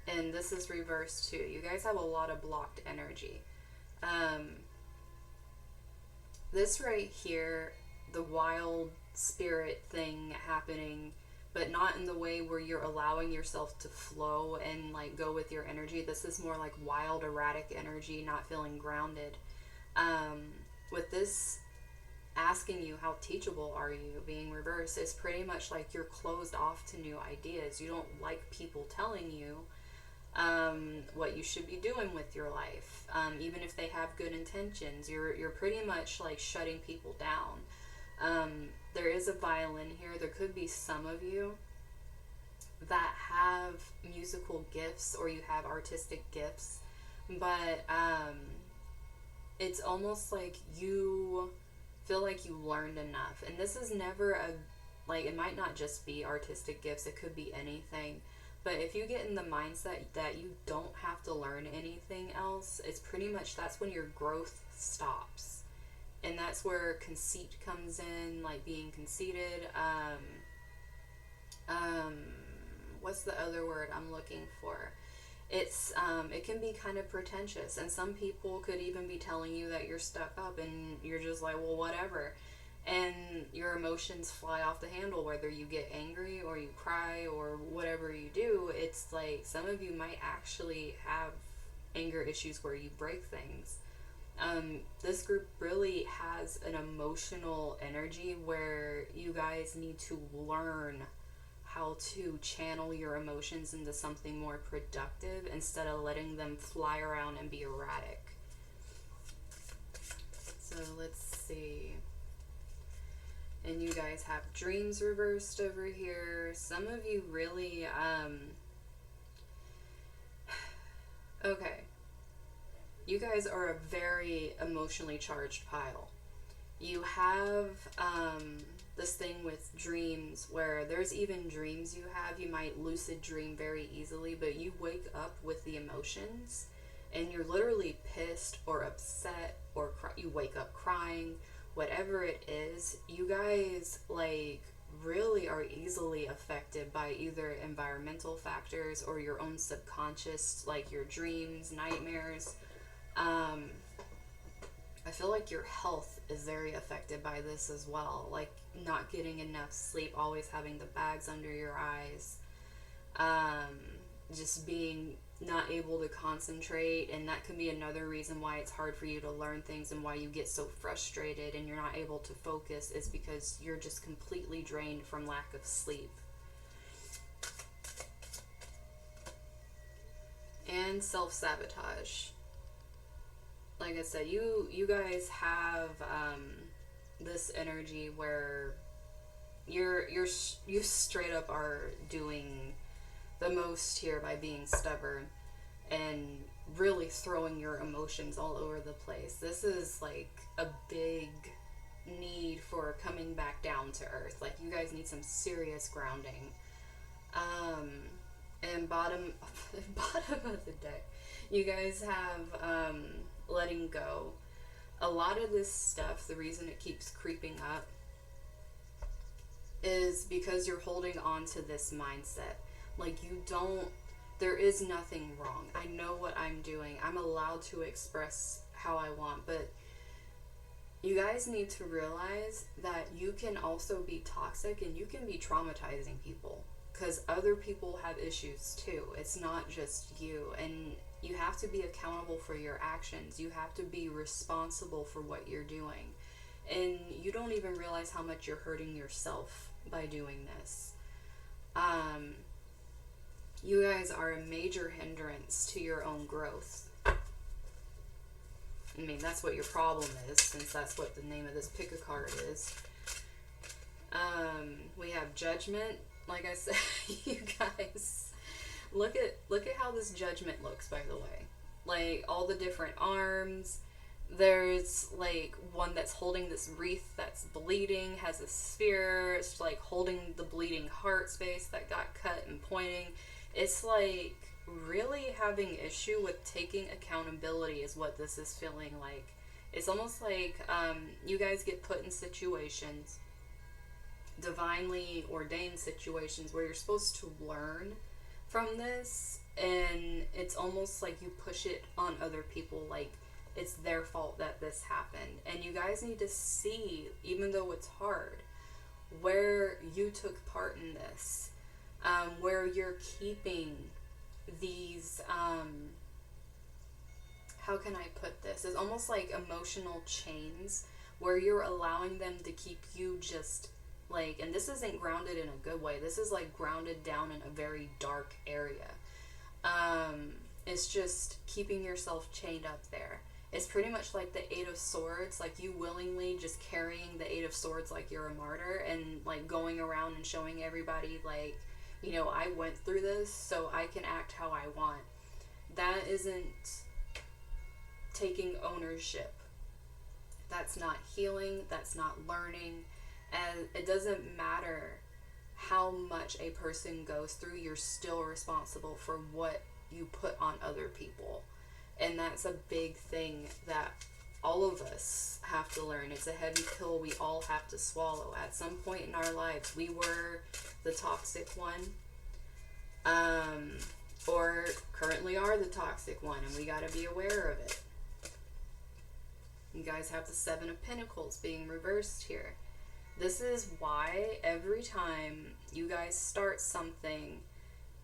And this is reversed too. You guys have a lot of blocked energy. This right here, the wild spirit thing happening, but not in the way where you're allowing yourself to flow and like go with your energy. This is more like wild, erratic energy, not feeling grounded. With this asking you how teachable are you being reversed, is pretty much like you're closed off to new ideas. You don't like people telling you what you should be doing with your life, even if they have good intentions. You're pretty much like shutting people down. There is a violin here. There could be some of you that have musical gifts, or you have artistic gifts, but it's almost like you feel like you learned enough. And this is never a, like, it might not just be artistic gifts, it could be anything. But if you get in the mindset that you don't have to learn anything else, it's pretty much that's when your growth stops. And that's where conceit comes in, like being conceited. What's the other word I'm looking for? It can be kind of pretentious, and some people could even be telling you that you're stuck up, and you're just like, well, whatever. And your emotions fly off the handle, whether you get angry or you cry or whatever you do. It's like some of you might actually have anger issues where you break things. This group really has an emotional energy where you guys need to learn how to channel your emotions into something more productive instead of letting them fly around and be erratic. So let's see. And you guys have dreams reversed over here. Some of you really, okay. You guys are a very emotionally charged pile. You have, this thing with dreams where there's even dreams you might lucid dream very easily, but you wake up with the emotions and you're literally pissed or upset or you wake up crying, whatever it is. You guys like really are easily affected by either environmental factors or your own subconscious, like your dreams, nightmares. I feel like your health is very affected by this as well, like not getting enough sleep, always having the bags under your eyes, just being not able to concentrate, and that can be another reason why it's hard for you to learn things and why you get so frustrated and you're not able to focus, is because you're just completely drained from lack of sleep. And self-sabotage. Like I said, you guys have this energy where you straight up are doing the most here by being stubborn and really throwing your emotions all over the place. This is like a big need for coming back down to earth. Like you guys need some serious grounding. And bottom of the deck, you guys have letting go. A lot of this stuff, the reason it keeps creeping up is because you're holding on to this mindset. Like there is nothing wrong. I know what I'm doing. I'm allowed to express how I want, but you guys need to realize that you can also be toxic and you can be traumatizing people, because other people have issues too. It's not just you, and you have to be accountable for your actions. You have to be responsible for what you're doing, and you don't even realize how much you're hurting yourself by doing this. You guys are a major hindrance to your own growth. I mean, that's what your problem is, since that's what the name of this pickacard is. We have judgment. Like I said, you guys, look at how this judgment looks, by the way. Like, all the different arms. There's, like, one that's holding this wreath that's bleeding, has a sphere. It's, like, holding the bleeding heart space that got cut and pointing. It's, like, really having issue with taking accountability is what this is feeling like. It's almost like you guys get put in situations, divinely ordained situations, where you're supposed to learn from this, and it's almost like you push it on other people, like it's their fault that this happened. And you guys need to see, even though it's hard, where you took part in this, where you're keeping these, how can I put this? It's almost like emotional chains where you're allowing them to keep you just like, and this isn't grounded in a good way. This is like grounded down in a very dark area. It's just keeping yourself chained up there. It's pretty much like the Eight of Swords, like you willingly just carrying the Eight of Swords like you're a martyr, and like going around and showing everybody, like, you know, I went through this, so I can act how I want. That isn't taking ownership. That's not healing. That's not learning. And it doesn't matter how much a person goes through, you're still responsible for what you put on other people. And that's a big thing that all of us have to learn. It's a heavy pill we all have to swallow. At some point in our lives, we were the toxic one, or currently are the toxic one, and we got to be aware of it. You guys have the Seven of Pentacles being reversed here. This is why every time you guys start something,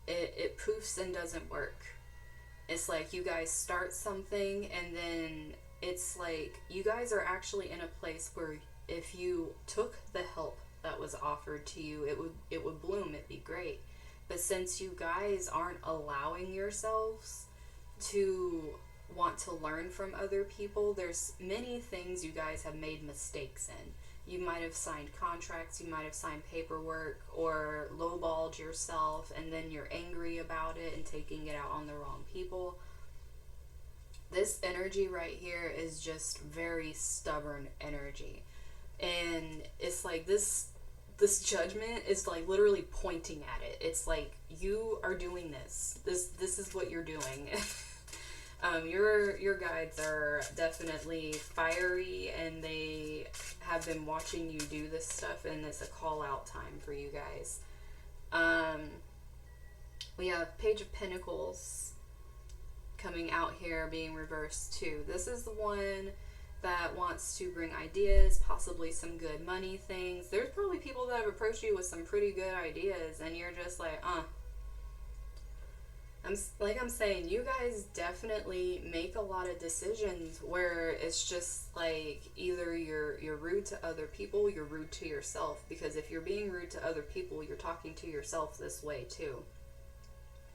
it poofs and doesn't work. It's like you guys start something and then it's like you guys are actually in a place where if you took the help that was offered to you, it would bloom, it'd be great. But since you guys aren't allowing yourselves to want to learn from other people, there's many things you guys have made mistakes in. You might have signed contracts, you might have signed paperwork, or lowballed yourself, and then you're angry about it and taking it out on the wrong people. This energy right here is just very stubborn energy. And it's like this judgment is like literally pointing at it. It's like, you are doing this. This is what you're doing. Your guides are definitely fiery, and they have been watching you do this stuff, and it's a call out time for you guys. We have Page of Pentacles coming out here being reversed too. This is the one that wants to bring ideas, possibly some good money things. There's probably people that have approached you with some pretty good ideas, and you're just like, I'm saying, you guys definitely make a lot of decisions where it's just like either you're rude to other people, you're rude to yourself. Because if you're being rude to other people, you're talking to yourself this way too.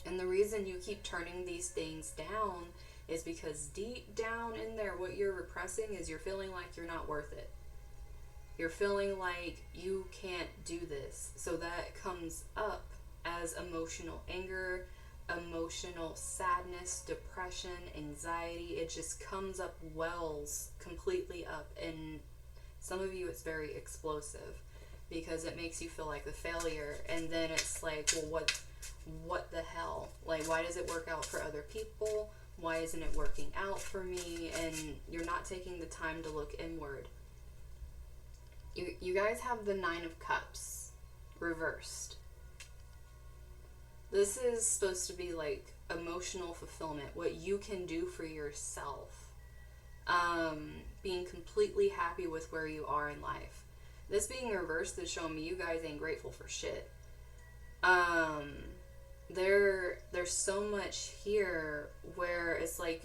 And the reason you keep turning these things down is because deep down in there, what you're repressing is you're feeling like you're not worth it. You're feeling like you can't do this. So that comes up as emotional anger, emotional sadness, depression, anxiety. It just comes up, wells completely up. And some of you, it's very explosive because it makes you feel like a failure. And then it's like, well, what the hell? Like, why does it work out for other people? Why isn't it working out for me? And you're not taking the time to look inward. You guys have the Nine of Cups reversed. This is supposed to be like emotional fulfillment, what you can do for yourself. Being completely happy with where you are in life. This being reversed is showing me you guys ain't grateful for shit. There's so much here where it's like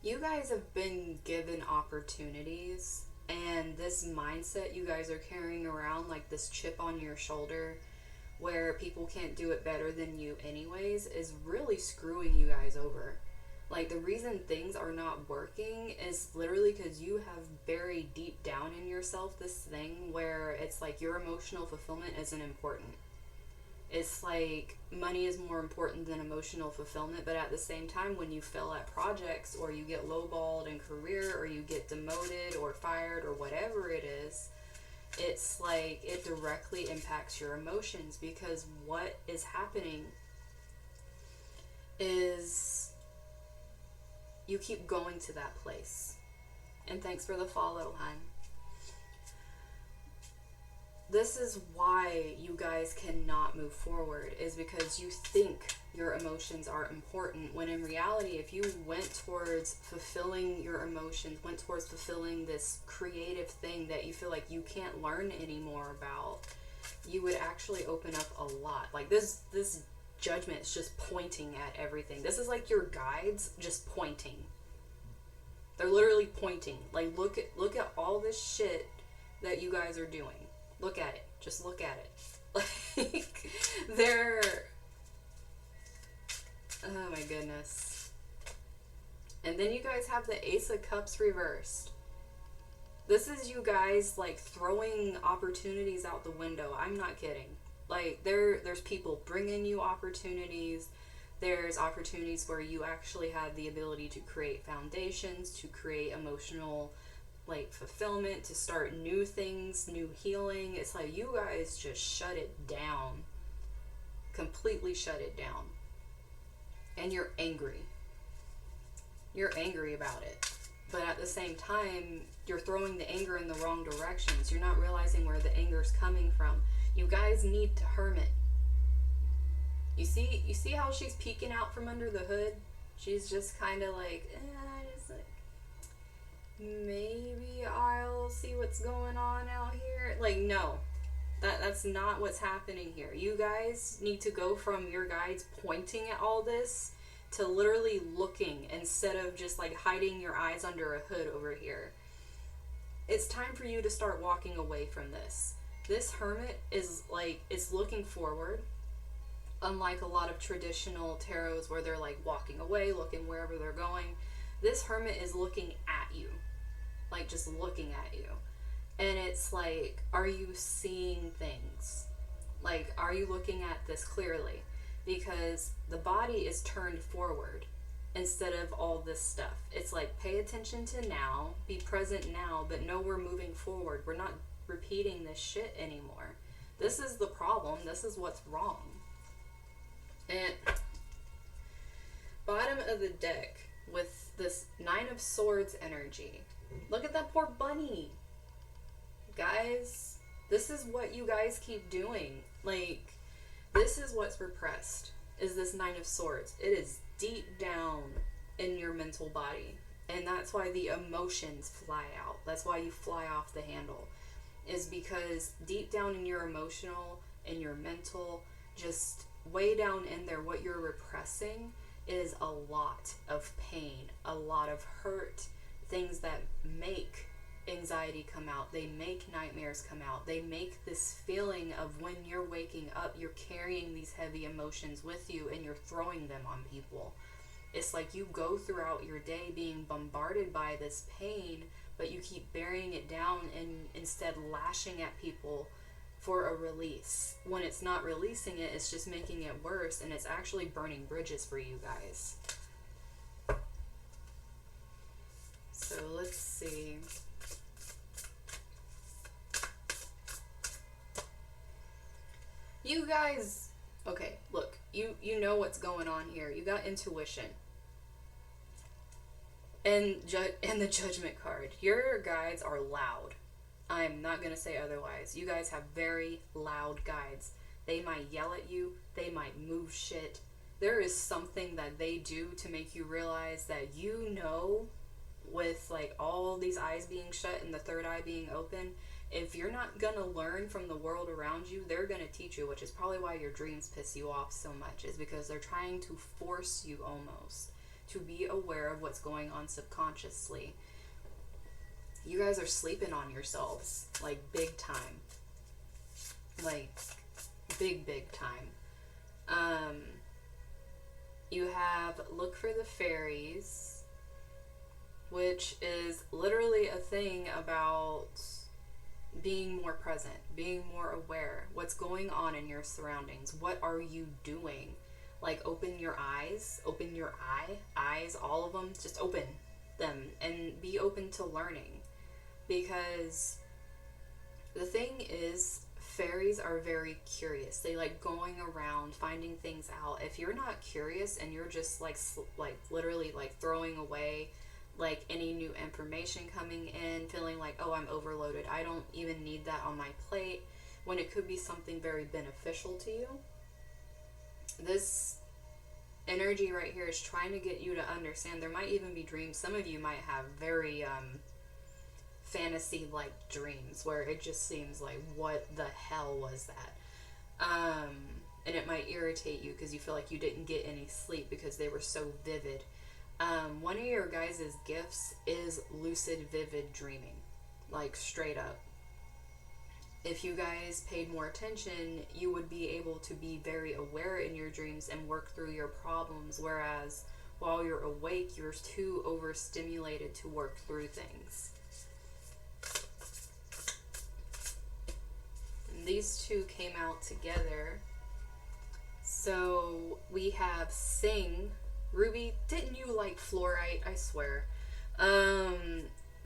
you guys have been given opportunities, and this mindset you guys are carrying around, like this chip on your shoulder where people can't do it better than you anyways, is really screwing you guys over. Like, the reason things are not working is literally because you have buried deep down in yourself this thing where it's like your emotional fulfillment isn't important. It's like money is more important than emotional fulfillment, but at the same time, when you fail at projects, or you get lowballed in career, or you get demoted or fired or whatever it is, it's like it directly impacts your emotions, because what is happening is you keep going to that place. And thanks for the follow, hun. This is why you guys cannot move forward, is because you think your emotions are important, when in reality, if you went towards fulfilling your emotions, went towards fulfilling this creative thing that you feel like you can't learn anymore about, you would actually open up a lot. Like this judgment is just pointing at everything. This is like your guides just pointing. They're literally pointing. Like, look at all this shit that you guys are doing. Look at it. Just look at it. Like, they're... Oh my goodness. And then you guys have the Ace of Cups reversed. This is you guys, like, throwing opportunities out the window. I'm not kidding. Like, there's people bringing you opportunities. There's opportunities where you actually have the ability to create foundations, to create emotional, like fulfillment, to start new things, new healing. It's like you guys just shut it down, completely shut it down, and you're angry. You're angry about it, but at the same time you're throwing the anger in the wrong directions. You're not realizing where the anger's coming from. You guys need to hermit. You see how she's peeking out from under the hood? She's just kind of like, just like, maybe I'll see what's going on out here. Like, no, that's not what's happening here. You guys need to go from your guides pointing at all this to literally looking, instead of just like hiding your eyes under a hood over here. It's time for you to start walking away from this. This hermit is like, it's looking forward. Unlike a lot of traditional tarots where they're like walking away, looking wherever they're going, this hermit is looking at you. Like, just looking at you. And it's like, are you seeing things? Like, are you looking at this clearly? Because the body is turned forward instead of all this stuff. It's like, pay attention to now, be present now, but no, we're moving forward. We're not repeating this shit anymore. This is the problem. This is what's wrong. And bottom of the deck with this 9 of Swords energy. Look at that poor bunny. Guys, this is what you guys keep doing. Like, this is what's repressed, is this 9 of Swords. It is deep down in your mental body. And that's why the emotions fly out. That's why you fly off the handle. Is because deep down in your emotional, in your mental, just way down in there, what you're repressing is a lot of pain, a lot of hurt, things that make anxiety come out. They make nightmares come out. They make this feeling of when you're waking up, you're carrying these heavy emotions with you and you're throwing them on people. It's like you go throughout your day being bombarded by this pain, but you keep burying it down and instead lashing at people for a release. When it's not releasing it, it's just making it worse, and it's actually burning bridges for you guys. So let's see. You guys, okay, look, you know what's going on here. You got intuition. And the Judgment card. Your guides are loud. I'm not going to say otherwise. You guys have very loud guides. They might yell at you. They might move shit. There is something that they do to make you realize that, you know, with like all these eyes being shut and the third eye being open, if you're not going to learn from the world around you, they're going to teach you, which is probably why your dreams piss you off so much, is because they're trying to force you almost to be aware of what's going on subconsciously. You guys are sleeping on yourselves, like big time. Like big time. You have look for the fairies, which is literally a thing about being more present, being more aware. What's going on in your surroundings? What are you doing? Like, open your eyes, open your eyes, all of them, just open them and be open to learning. Because the thing is, fairies are very curious. They like going around, finding things out. If you're not curious and you're just like literally like throwing away like any new information coming in, feeling like, oh, I'm overloaded, I don't even need that on my plate, when it could be something very beneficial to you. This energy right here is trying to get you to understand. There might even be dreams. Some of you might have very fantasy like dreams where it just seems like, what the hell was that? And it might irritate you because you feel like you didn't get any sleep because they were so vivid. One of your guys' gifts is lucid vivid dreaming, like straight up. If you guys paid more attention, you would be able to be very aware in your dreams and work through your problems, whereas while you're awake, you're too overstimulated to work through things. And these two came out together. So we have Sing. Ruby, didn't you like Fluorite? I swear.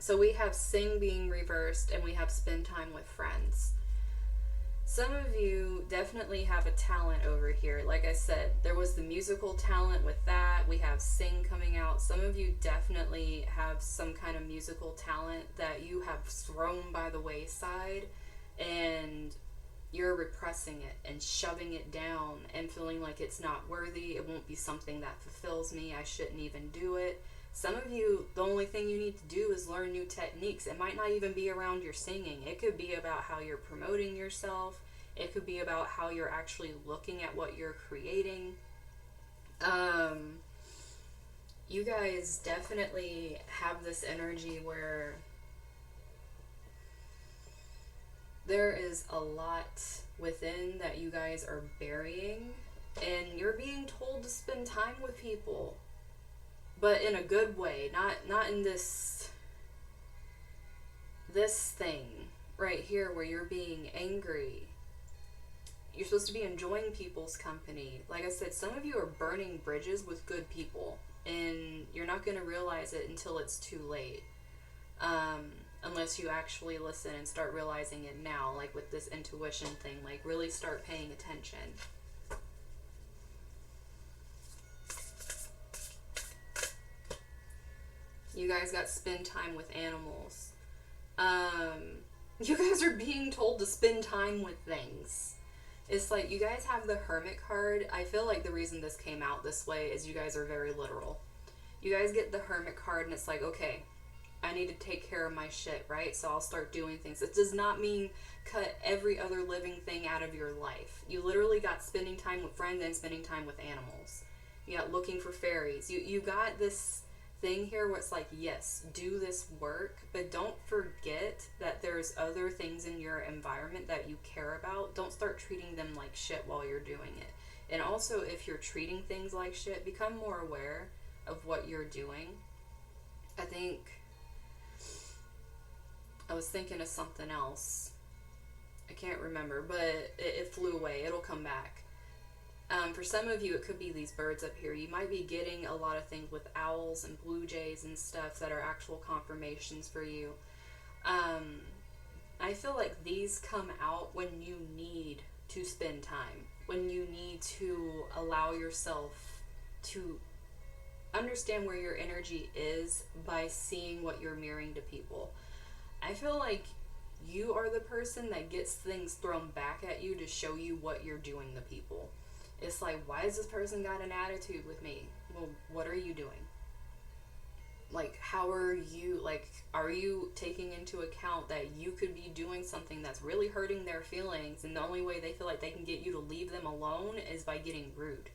So we have sing being reversed, and we have spend time with friends. Some of you definitely have a talent over here. Like I said, there was the musical talent with that. We have sing coming out. Some of you definitely have some kind of musical talent that you have thrown by the wayside, and you're repressing it and shoving it down and feeling like it's not worthy. It won't be something that fulfills me. I shouldn't even do it. Some of you, the only thing you need to do is learn new techniques. It might not even be around your singing. It could be about how you're promoting yourself. It could be about how you're actually looking at what you're creating. You guys definitely have this energy where there is a lot within that you guys are burying, and you're being told to spend time with people, but in a good way, not in this thing right here where you're being angry. You're supposed to be enjoying people's company. Like I said, some of you are burning bridges with good people, and you're not going to realize it until it's too late. Unless you actually listen and start realizing it now, like with this intuition thing, like really start paying attention. You guys got spend time with animals. You guys are being told to spend time with things. It's like you guys have the Hermit card. I feel like the reason this came out this way is you guys are very literal. You guys get the Hermit card and it's like, okay, I need to take care of my shit, right? So I'll start doing things. It does not mean cut every other living thing out of your life. You literally got spending time with friends and spending time with animals. You got looking for fairies. You got this thing here where it's like, yes, do this work, but don't forget that there's other things in your environment that you care about. Don't start treating them like shit while you're doing it. And also, if you're treating things like shit, become more aware of what you're doing. I was thinking of something else. I can't remember, but it flew away. It'll come back. For some of you, it could be these birds up here. You might be getting a lot of things with owls and blue jays and stuff that are actual confirmations for you. I feel like these come out when you need to spend time, when you need to allow yourself to understand where your energy is by seeing what you're mirroring to people. I feel like you are the person that gets things thrown back at you to show you what you're doing to people. It's like, why has this person got an attitude with me? Well, what are you doing? Like, how are you, like, are you taking into account that you could be doing something that's really hurting their feelings, and the only way they feel like they can get you to leave them alone is by getting rude?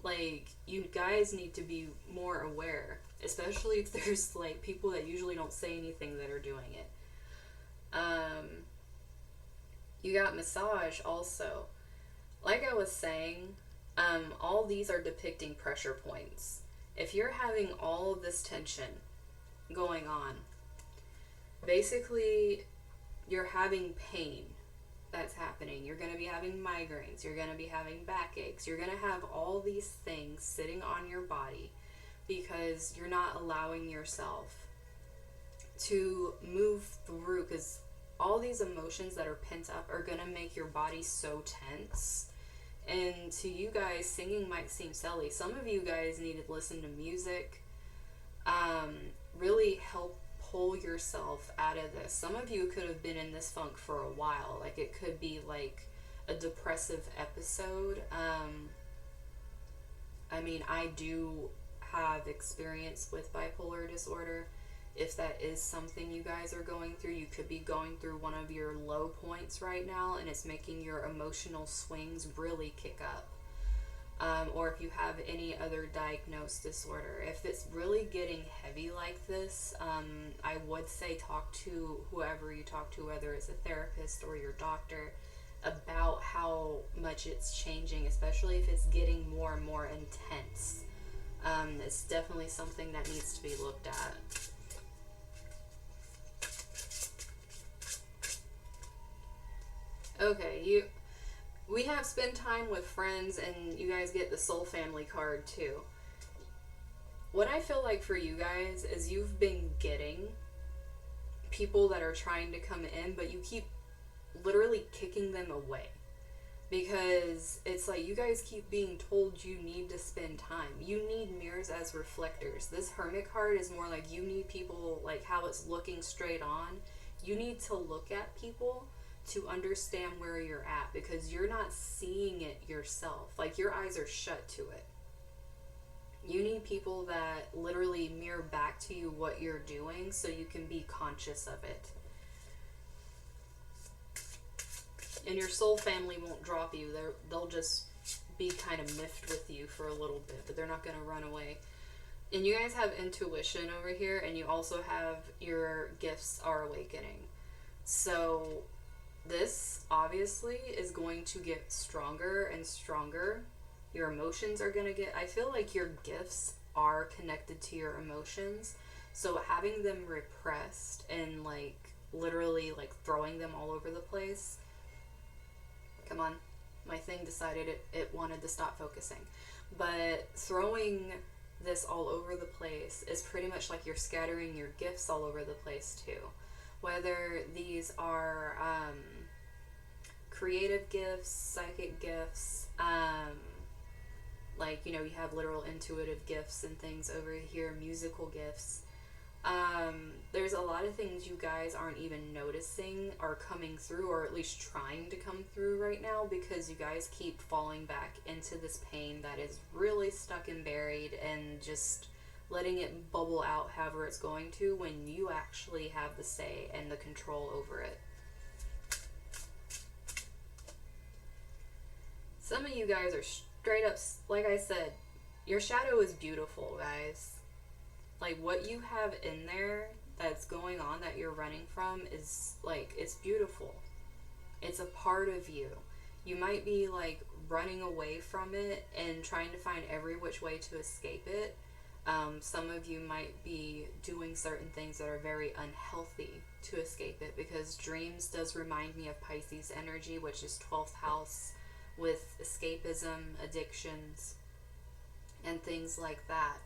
Like, you guys need to be more aware, especially if there's, like, people that usually don't say anything that are doing it. You got massage also. Like I was saying, all these are depicting pressure points. If you're having all of this tension going on, basically you're having pain that's happening. You're going to be having migraines. You're going to be having backaches. You're going to have all these things sitting on your body because you're not allowing yourself to move through, because all these emotions that are pent up are going to make your body so tense. And to you guys, singing might seem silly. Some of you guys need to listen to music, really help pull yourself out of this. Some of you could have been in this funk for a while. Like, it could be like a depressive episode. I mean, I do have experience with bipolar disorder. If that is something you guys are going through, you could be going through one of your low points right now, and it's making your emotional swings really kick up. Or if you have any other diagnosed disorder. If it's really getting heavy like this, I would say talk to whoever you talk to, whether it's a therapist or your doctor, about how much it's changing, especially if it's getting more and more intense. It's definitely something that needs to be looked at. Okay, we have spend time with friends, and you guys get the soul family card too. What I feel like for you guys is you've been getting people that are trying to come in, but you keep literally kicking them away. Because it's like you guys keep being told you need to spend time. You need mirrors as reflectors. This Hermit card is more like you need people, like how it's looking straight on. You need to look at people to understand where you're at, because you're not seeing it yourself. Like your eyes are shut to it. You need people that literally mirror back to you what you're doing so you can be conscious of it. And your soul family won't drop you. They'll just be kind of miffed with you for a little bit, but they're not going to run away. And you guys have intuition over here, and you also have your gifts are awakening. So this obviously is going to get stronger and stronger. Your emotions are going to get, I feel like your gifts are connected to your emotions. So having them repressed and like literally like throwing them all over the place. Come on, my thing decided it wanted to stop focusing. But throwing this all over the place is pretty much like you're scattering your gifts all over the place too. Whether these are creative gifts, psychic gifts, like, you know, you have literal intuitive gifts and things over here, musical gifts. There's a lot of things you guys aren't even noticing are coming through, or at least trying to come through right now, because you guys keep falling back into this pain that is really stuck and buried, and just letting it bubble out however it's going to, when you actually have the say and the control over it. Some of you guys are straight up, like I said, your shadow is beautiful, guys. Like what you have in there that's going on that you're running from is like, it's beautiful. It's a part of you. You might be like running away from it and trying to find every which way to escape it. Some of you might be doing certain things that are very unhealthy to escape it, because dreams does remind me of Pisces energy, which is 12th house, with escapism, addictions, and things like that.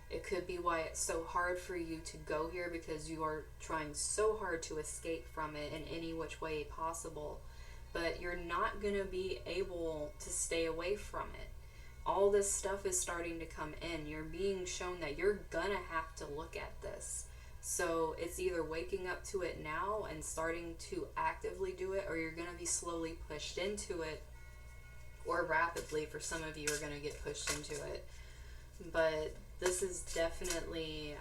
It could be why it's so hard for you to go here, because you are trying so hard to escape from it in any which way possible. But you're not going to be able to stay away from it. All this stuff is starting to come in. You're being shown that you're going to have to look at this. So it's either waking up to it now and starting to actively do it, or you're going to be slowly pushed into it, or rapidly for some of you are going to get pushed into it. But this is definitely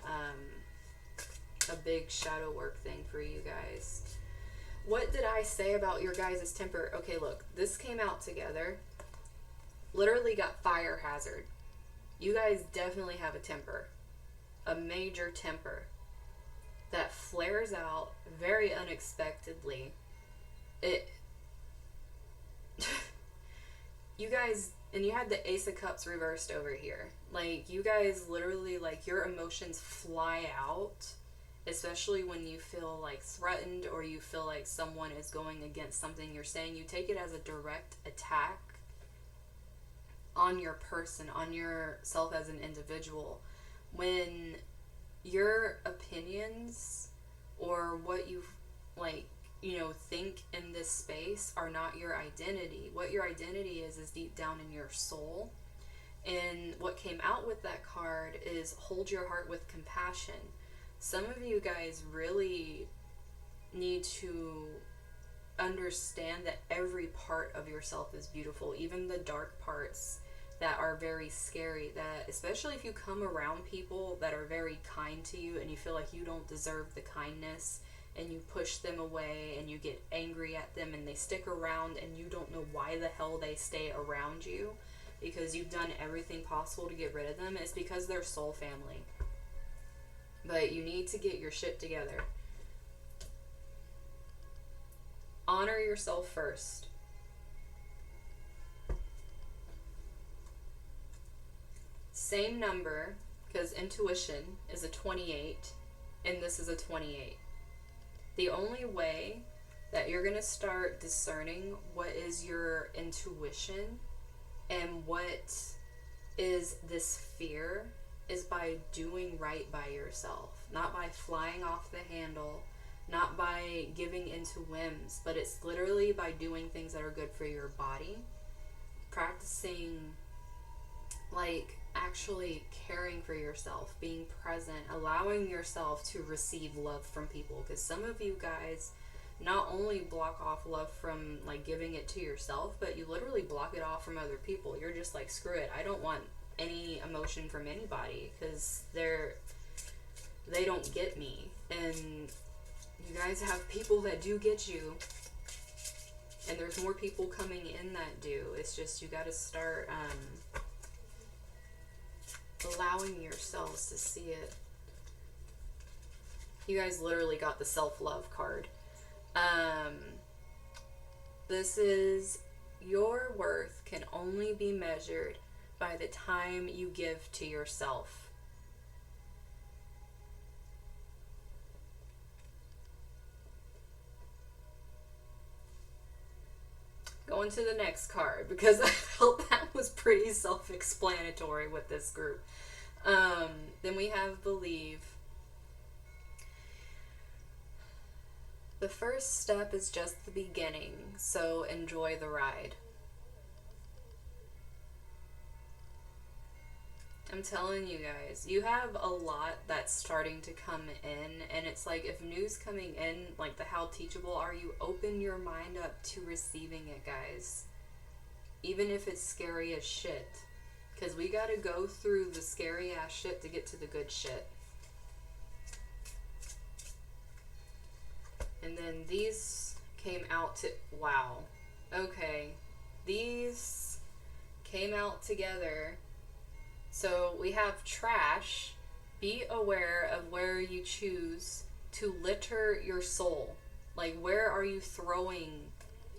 a big shadow work thing for you guys. What did I say about your guys' temper? Okay, look, this came out together. Literally got fire hazard. You guys definitely have a temper. A major temper that flares out very unexpectedly. You guys, and you had the Ace of Cups reversed over here. Like, you guys literally, like, your emotions fly out, especially when you feel, like, threatened, or you feel like someone is going against something you're saying. You take it as a direct attack on your person, on yourself as an individual. When your opinions or what you, like, you know, think in this space are not your identity. What your identity is deep down in your soul. And what came out with that card is hold your heart with compassion. Some of you guys really need to understand that every part of yourself is beautiful, even the dark parts that are very scary, that especially if you come around people that are very kind to you and you feel like you don't deserve the kindness, and you push them away and you get angry at them and they stick around and you don't know why the hell they stay around you, because you've done everything possible to get rid of them. It's because they're soul family. But you need to get your shit together. Honor yourself first. Same number, because intuition is a 28 and this is a 28. The only way that you're going to start discerning what is your intuition and what is this fear is by doing right by yourself, not by flying off the handle, not by giving into whims, but it's literally by doing things that are good for your body, practicing like actually caring for yourself, being present, allowing yourself to receive love from people. Because some of you guys not only block off love from like giving it to yourself, but you literally block it off from other people. You're just like, screw it, I don't want any emotion from anybody because they don't get me. And you guys have people that do get you, and there's more people coming in that do. It's just you got to start allowing yourselves to see it. You guys literally got the self-love card. This is, your worth can only be measured by the time you give to yourself. Going to the next card, because I felt that was pretty self-explanatory with this group. Then we have believe. The first step is just the beginning, so enjoy the ride. I'm telling you guys, you have a lot that's starting to come in, and it's like, if news coming in, like the how teachable are you, open your mind up to receiving it, guys. Even if it's scary as shit. Because we gotta go through the scary ass shit to get to the good shit. And then these came out to, wow. Okay. These came out together. So we have trash. Be aware of where you choose to litter your soul. Like, where are you throwing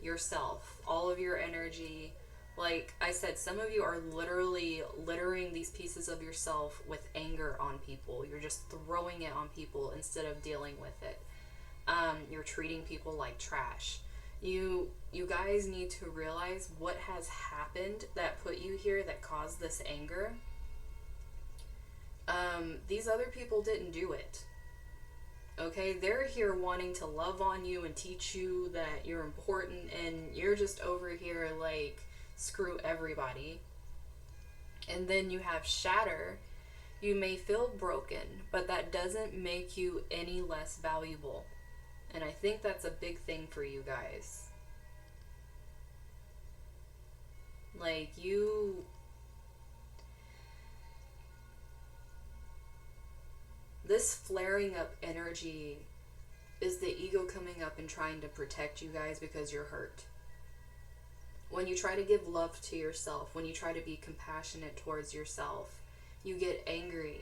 yourself? All of your energy. Like I said, some of you are literally littering these pieces of yourself with anger on people. You're just throwing it on people instead of dealing with it. You're treating people like trash. You guys need to realize what has happened that put you here, that caused this anger. These other people didn't do it. Okay, they're here wanting to love on you and teach you that you're important, and you're just over here like, screw everybody. And then you have shatter. You may feel broken, but that doesn't make you any less valuable. And I think that's a big thing for you guys. Like, this flaring up energy is the ego coming up and trying to protect you guys because you're hurt. When you try to give love to yourself, when you try to be compassionate towards yourself, you get angry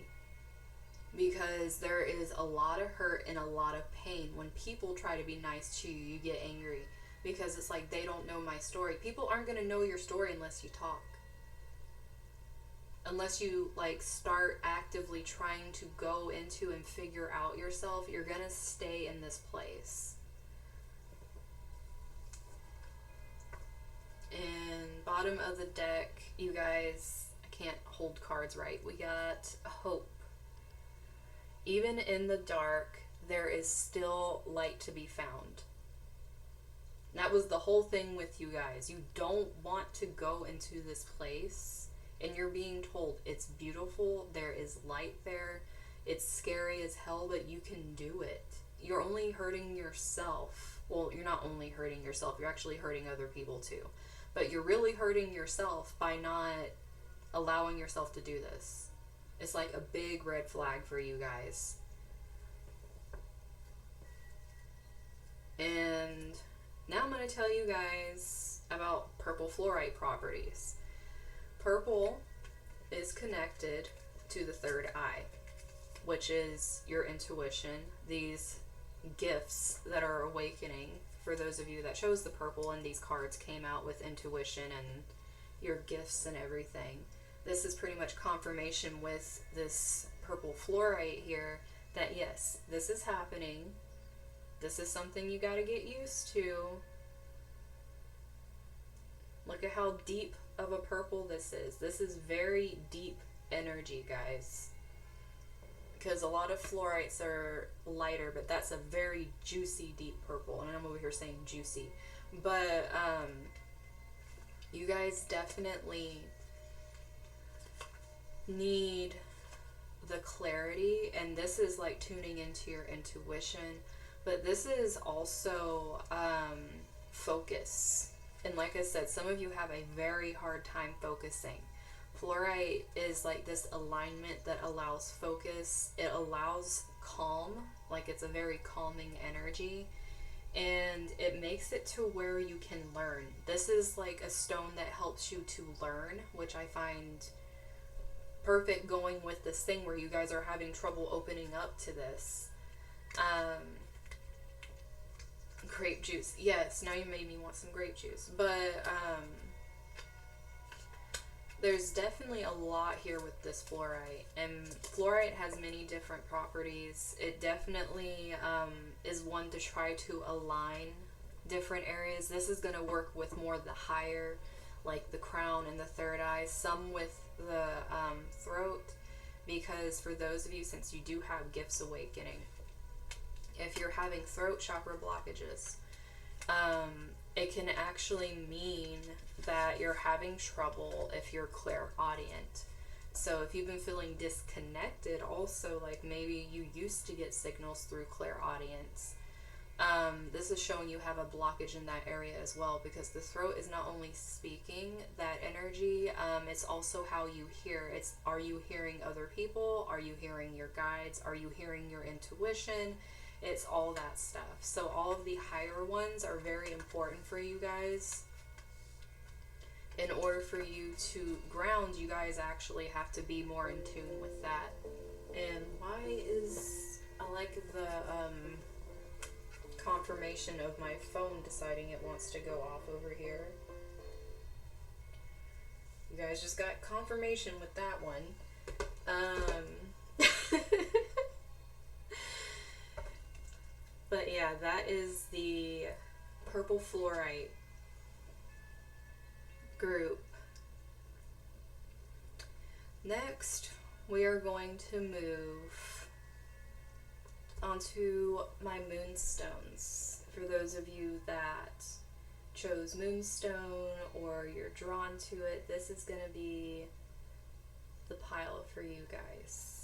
because there is a lot of hurt and a lot of pain. When people try to be nice to you, you get angry because it's like, they don't know my story. People aren't going to know your story unless you talk. Unless you like start actively trying to go into and figure out yourself, you're going to stay in this place. And bottom of the deck, you guys, I can't hold cards right. We got hope. Even in the dark, there is still light to be found. That was the whole thing with you guys. You don't want to go into this place, and you're being told it's beautiful, there is light there, it's scary as hell, but you can do it. You're only hurting yourself. Well, you're not only hurting yourself, you're actually hurting other people too. But you're really hurting yourself by not allowing yourself to do this. It's like a big red flag for you guys. And now I'm going to tell you guys about purple fluorite properties. Purple is connected to the third eye, which is your intuition, these gifts that are awakening. For those of you that chose the purple and these cards came out with intuition and your gifts and everything, this is pretty much confirmation with this purple fluorite here that yes, this is happening. This is something you got to get used to. Look at how deep of a purple this is. This is very deep energy, guys. because a lot of fluorites are lighter, but that's a very juicy deep purple, and I'm over here saying juicy. But you guys definitely need the clarity, and this is like tuning into your intuition, but this is also focus. And like I said, some of you have a very hard time focusing. Fluorite is like this alignment that allows focus. It allows calm, like it's a very calming energy, and it makes it to where you can learn. This is like a stone that helps you to learn, which I find perfect going with this thing where you guys are having trouble opening up to this. Grape juice. Yes, now you made me want some grape juice. But there's definitely a lot here with this fluorite, and fluorite has many different properties. It definitely is one to try to align different areas. This is going to work with more the higher, like the crown and the third eye, some with the throat, because for those of you, since you do have gifts awakening, if you're having throat chakra blockages, it can actually mean that you're having trouble if you're clairaudient. So if you've been feeling disconnected, also, like maybe you used to get signals through clairaudience, this is showing you have a blockage in that area as well, because the throat is not only speaking that energy, it's also how you hear. It's, are you hearing other people? Are you hearing your guides? Are you hearing your intuition? It's all that stuff. So all of the higher ones are very important for you guys. In order for you to ground, you guys actually have to be more in tune with that. And why is, I like the confirmation of my phone deciding it wants to go off over here. You guys just got confirmation with that one. But yeah, that is the purple fluorite group. Next, we are going to move onto my moonstones. For those of you that chose Moonstone or you're drawn to it, this is going to be the pile for you guys.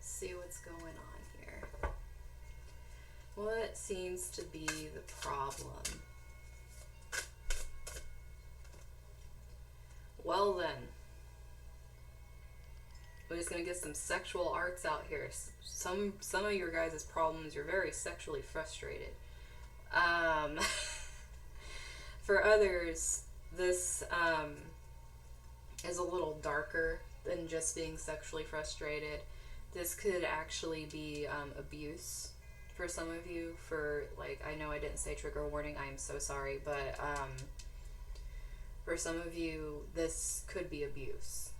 See what's going on here. What seems to be the problem? Well then, we're just gonna get some sexual arts out here. Some of your guys' problems, you're very sexually frustrated. For others, this is a little darker than just being sexually frustrated. This could actually be abuse for some of you. For, like, I know I didn't say trigger warning, I am so sorry, but for some of you, this could be abuse.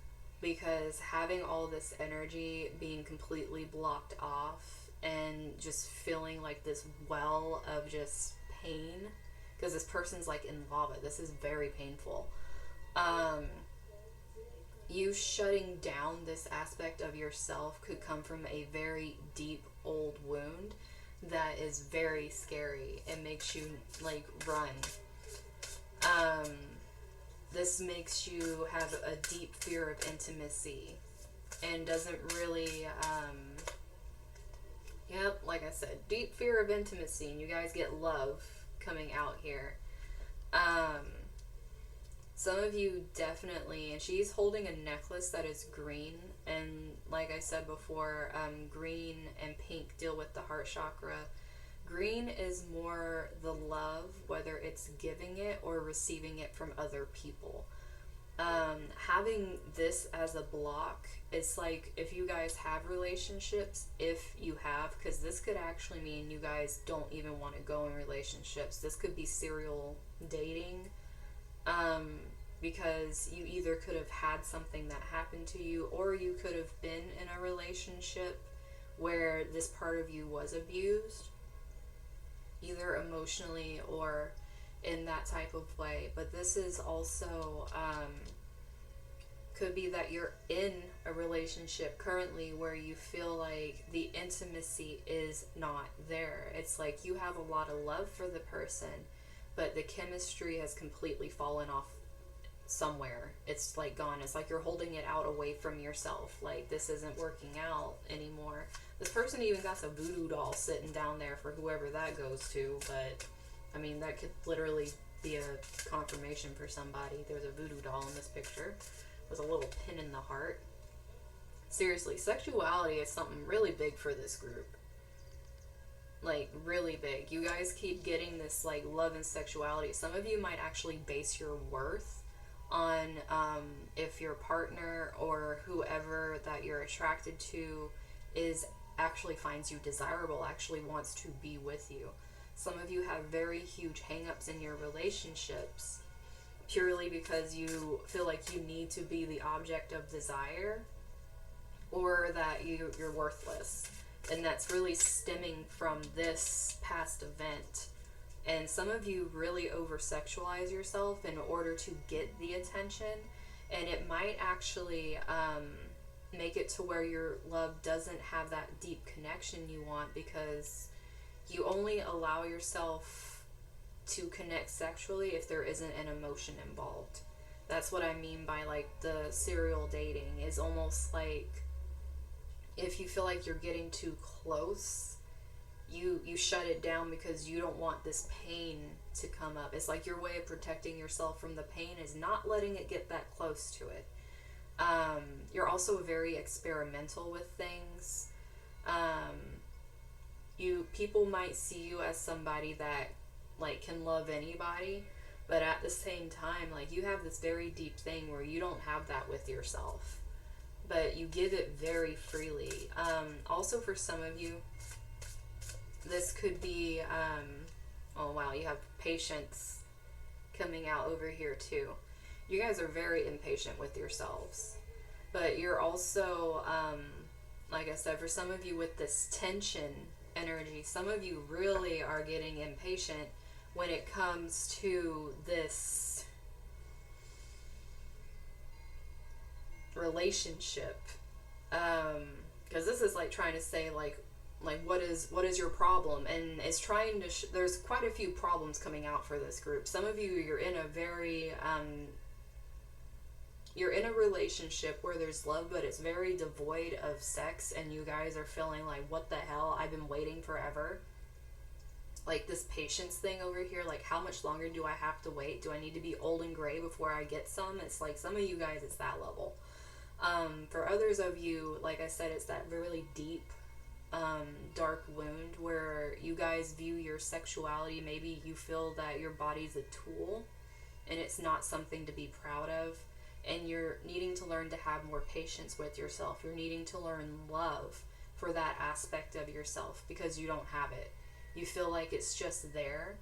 Because having all this energy being completely blocked off and just feeling like this well of just pain, because this person's like in lava, this is very painful. You shutting down this aspect of yourself could come from a very deep old wound that is very scary. It makes you like run. This makes you have a deep fear of intimacy and doesn't really, yep, like I said, deep fear of intimacy, and you guys get love coming out here. Some of you definitely, and she's holding a necklace that is green, and like I said before, green and pink deal with the heart chakra. Green is more the love, whether it's giving it or receiving it from other people. Having this as a block, it's like if you guys have relationships, if you have, because this could actually mean you guys don't even want to go in relationships. This could be serial dating. Because you either could have had something that happened to you, or you could have been in a relationship where this part of you was abused, either emotionally or in that type of way. But this is also could be that you're in a relationship currently where you feel like the intimacy is not there. It's like you have a lot of love for the person, but the chemistry has completely fallen off somewhere. It's like gone. It's like you're holding it out away from yourself. Like, this isn't working out anymore. This person even got a voodoo doll sitting down there for whoever that goes to, but I mean, that could literally be a confirmation for somebody. There's a voodoo doll in this picture with a little pin in the heart. Seriously, sexuality is something really big for this group. Like, really big. You guys keep getting this, like, love and sexuality. Some of you might actually base your worth on if your partner or whoever that you're attracted to is actually finds you desirable, actually wants to be with you. Some of you have very huge hang-ups in your relationships purely because you feel like you need to be the object of desire, or that you're worthless. And that's really stemming from this past event. And some of you really over-sexualize yourself in order to get the attention. And it might actually make it to where your love doesn't have that deep connection you want, because you only allow yourself to connect sexually if there isn't an emotion involved. That's what I mean by, like, the serial dating is almost like if you feel like you're getting too close, you shut it down because you don't want this pain to come up. It's like your way of protecting yourself from the pain is not letting it get that close to it. You're also very experimental with things. People might see you as somebody that, like, can love anybody, but at the same time, like, you have this very deep thing where you don't have that with yourself, but you give it very freely. Also, for some of you, this could be, oh wow, you have patience coming out over here too. You guys are very impatient with yourselves, but you're also, like I said, for some of you with this tension energy, some of you really are getting impatient when it comes to this relationship, because this is like trying to say like what is your problem, and it's trying to there's quite a few problems coming out for this group. Some of you, you're in a very you're in a relationship where there's love, but it's very devoid of sex, and you guys are feeling like, what the hell, I've been waiting forever. Like this patience thing over here, like, how much longer do I have to wait? Do I need to be old and gray before I get some? It's like some of you guys, it's that level. For others of you, like I said, it's that really deep, dark wound where you guys view your sexuality, maybe you feel that your body's a tool and it's not something to be proud of, and you're needing to learn to have more patience with yourself. You're needing to learn love for that aspect of yourself because you don't have it. You feel like it's just there.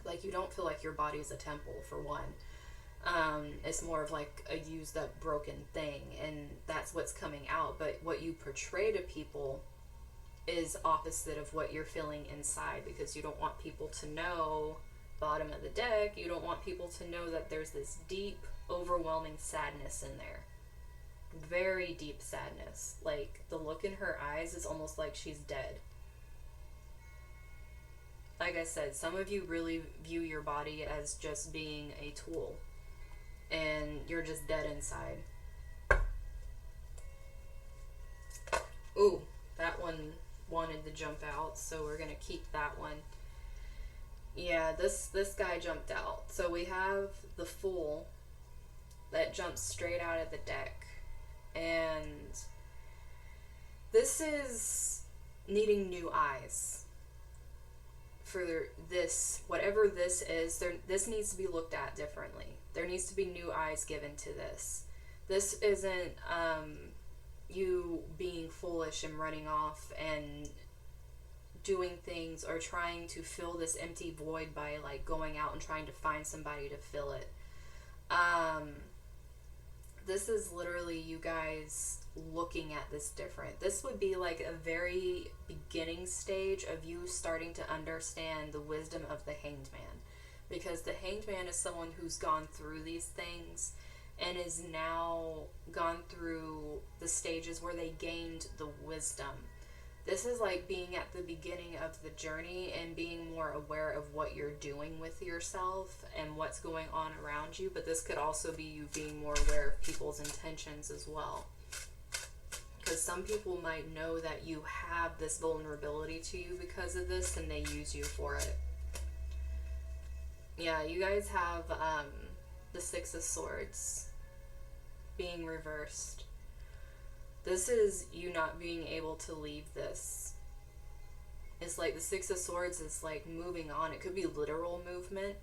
Like, you don't feel like your body's a temple, for one. It's more of like a used up, broken thing, and that's what's coming out. But what you portray to people is opposite of what you're feeling inside, because you don't want people to know, bottom of the deck, you don't want people to know that there's this deep, overwhelming sadness in there. Very deep sadness. Like, the look in her eyes is almost like she's dead. Like I said, some of you really view your body as just being a tool, and you're just dead inside. Ooh, that one wanted to jump out, so we're gonna keep that one. Yeah, this guy jumped out. So we have the Fool that jumps straight out of the deck, and this is needing new eyes for this, whatever this is. This needs to be looked at differently. There needs to be new eyes given to this. This isn't you being foolish and running off and doing things or trying to fill this empty void by like going out and trying to find somebody to fill it. This is literally you guys looking at this different. This would be like a very beginning stage of you starting to understand the wisdom of the Hanged Man. because the Hanged Man is someone who's gone through these things and is now gone through the stages where they gained the wisdom. This is like being at the beginning of the journey and being more aware of what you're doing with yourself and what's going on around you, but this could also be you being more aware of people's intentions as well. Because some people might know that you have this vulnerability to you because of this, and they use you for it. Yeah, you guys have the Six of Swords being reversed. This is you not being able to leave this. It's like the Six of Swords is like moving on. It could be literal movement,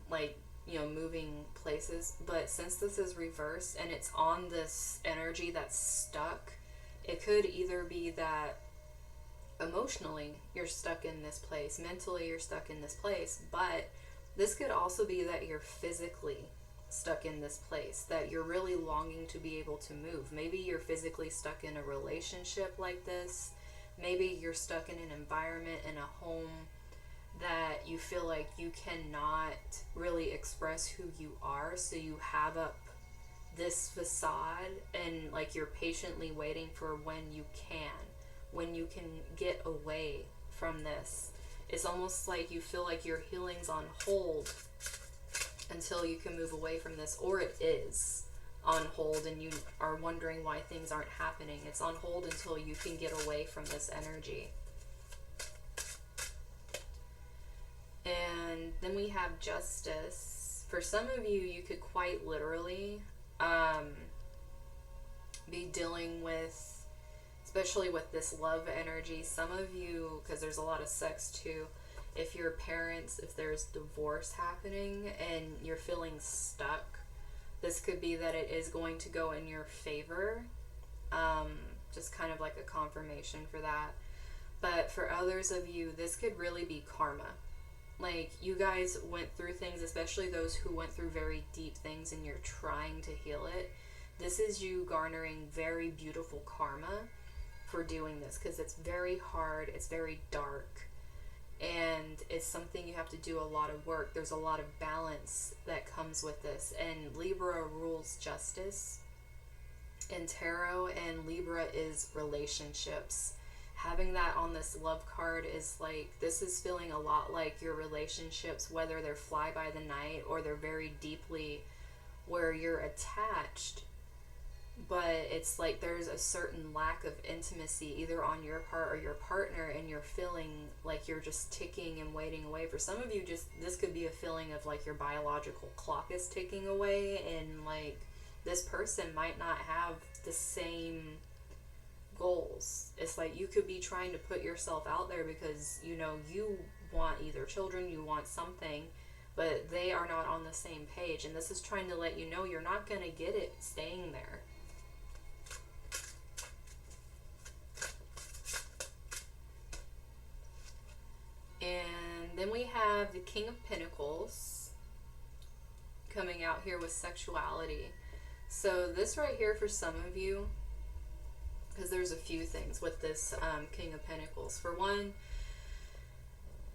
like, you know, moving places. But since this is reversed and it's on this energy that's stuck, it could either be that emotionally you're stuck in this place, mentally you're stuck in this place, but this could also be that you're physically stuck in this place, that you're really longing to be able to move. Maybe you're physically stuck in a relationship like this. Maybe you're stuck in an environment, in a home, that you feel like you cannot really express who you are, so you have up this facade and like you're patiently waiting for when you can get away from this. It's almost like you feel like your healing's on hold until you can move away from this, or it is on hold and you are wondering why things aren't happening. It's on hold until you can get away from this energy. And then we have Justice. For some of you, you could quite literally be dealing with, especially with this love energy, some of you, because there's a lot of sex too, if your parents, if there's divorce happening and you're feeling stuck, this could be that it is going to go in your favor. Just kind of like a confirmation for that. But for others of you, this could really be karma. Like, you guys went through things, especially those who went through very deep things and you're trying to heal it. This is you garnering very beautiful karma for doing this, because it's very hard, it's very dark, and it's something you have to do a lot of work. There's a lot of balance that comes with this, and Libra rules justice in tarot, and Libra is relationships. Having that on this love card is like, this is feeling a lot like your relationships, whether they're fly by the night or they're very deeply where you're attached, but it's like there's a certain lack of intimacy either on your part or your partner, and you're feeling like you're just ticking and waiting away. For some of you, just this could be a feeling of like your biological clock is ticking away, and like this person might not have the same goals. It's like you could be trying to put yourself out there because, you know, you want either children, you want something, but they are not on the same page, and this is trying to let you know you're not going to get it staying there. And then we have the King of Pentacles coming out here with sexuality. So this right here for some of you, because there's a few things with this King of Pentacles. For one,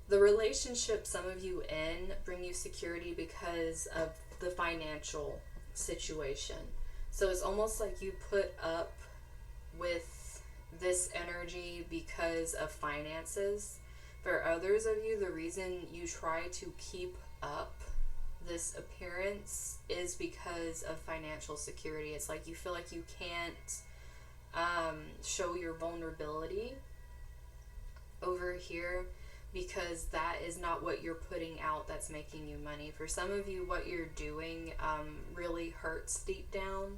the relationship some of you in bring you security because of the financial situation. So it's almost like you put up with this energy because of finances. For others of you, the reason you try to keep up this appearance is because of financial security. It's like you feel like you can't show your vulnerability over here because that is not what you're putting out that's making you money. For some of you, what you're doing really hurts deep down,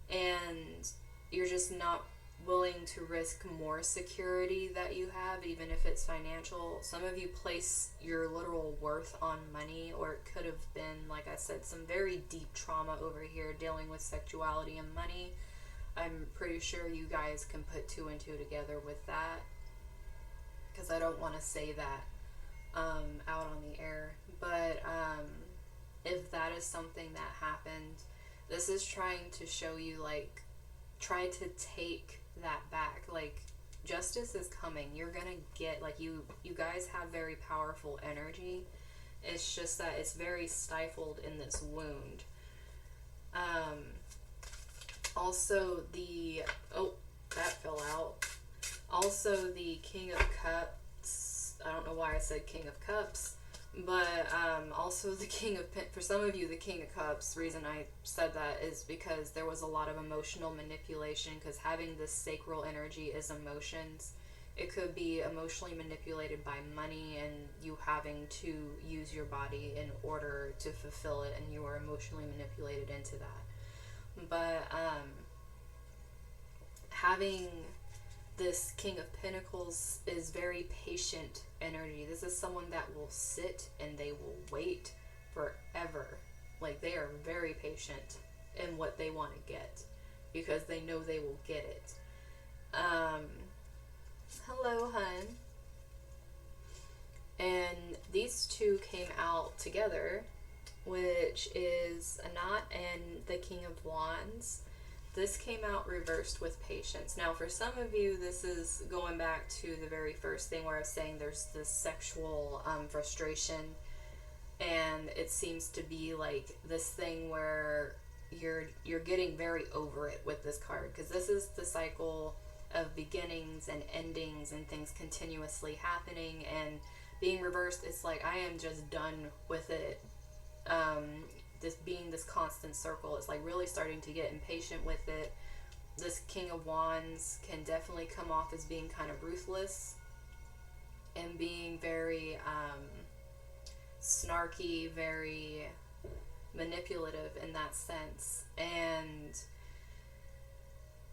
and you're just not willing to risk more security that you have, even if it's financial. Some of you place your literal worth on money, or it could have been, like I said, some very deep trauma over here dealing with sexuality and money. I'm pretty sure you guys can put two and two together with that, because I don't want to say that out on the air. But if that is something that happened, this is trying to show you, like, try to take that back. Like, justice is coming. You're gonna get, like, you guys have very powerful energy, It's just that it's very stifled in this wound. Also the, oh, that fell out. Also the King of Cups. I don't know why I said King of Cups, but also the King of for some of you, the King of Cups. Reason I said that is because there was a lot of emotional manipulation, because having this sacral energy is emotions. It could be emotionally manipulated by money and you having to use your body in order to fulfill it, and you are emotionally manipulated into that. But having this King of Pentacles is very patient energy. This is someone that will sit and they will wait forever. Like, they are very patient in what they want to get because they know they will get it. Hello, hun. And these two came out together, which is a knot and the King of Wands. This came out reversed with patience. Now, for some of you, this is going back to the very first thing where I was saying there's this sexual frustration, and it seems to be like this thing where you're getting very over it with this card, because this is the cycle of beginnings and endings and things continuously happening, and being reversed, it's like I am just done with it. This being this constant circle, it's like really starting to get impatient with it. This King of Wands can definitely come off as being kind of ruthless and being very snarky, very manipulative in that sense. And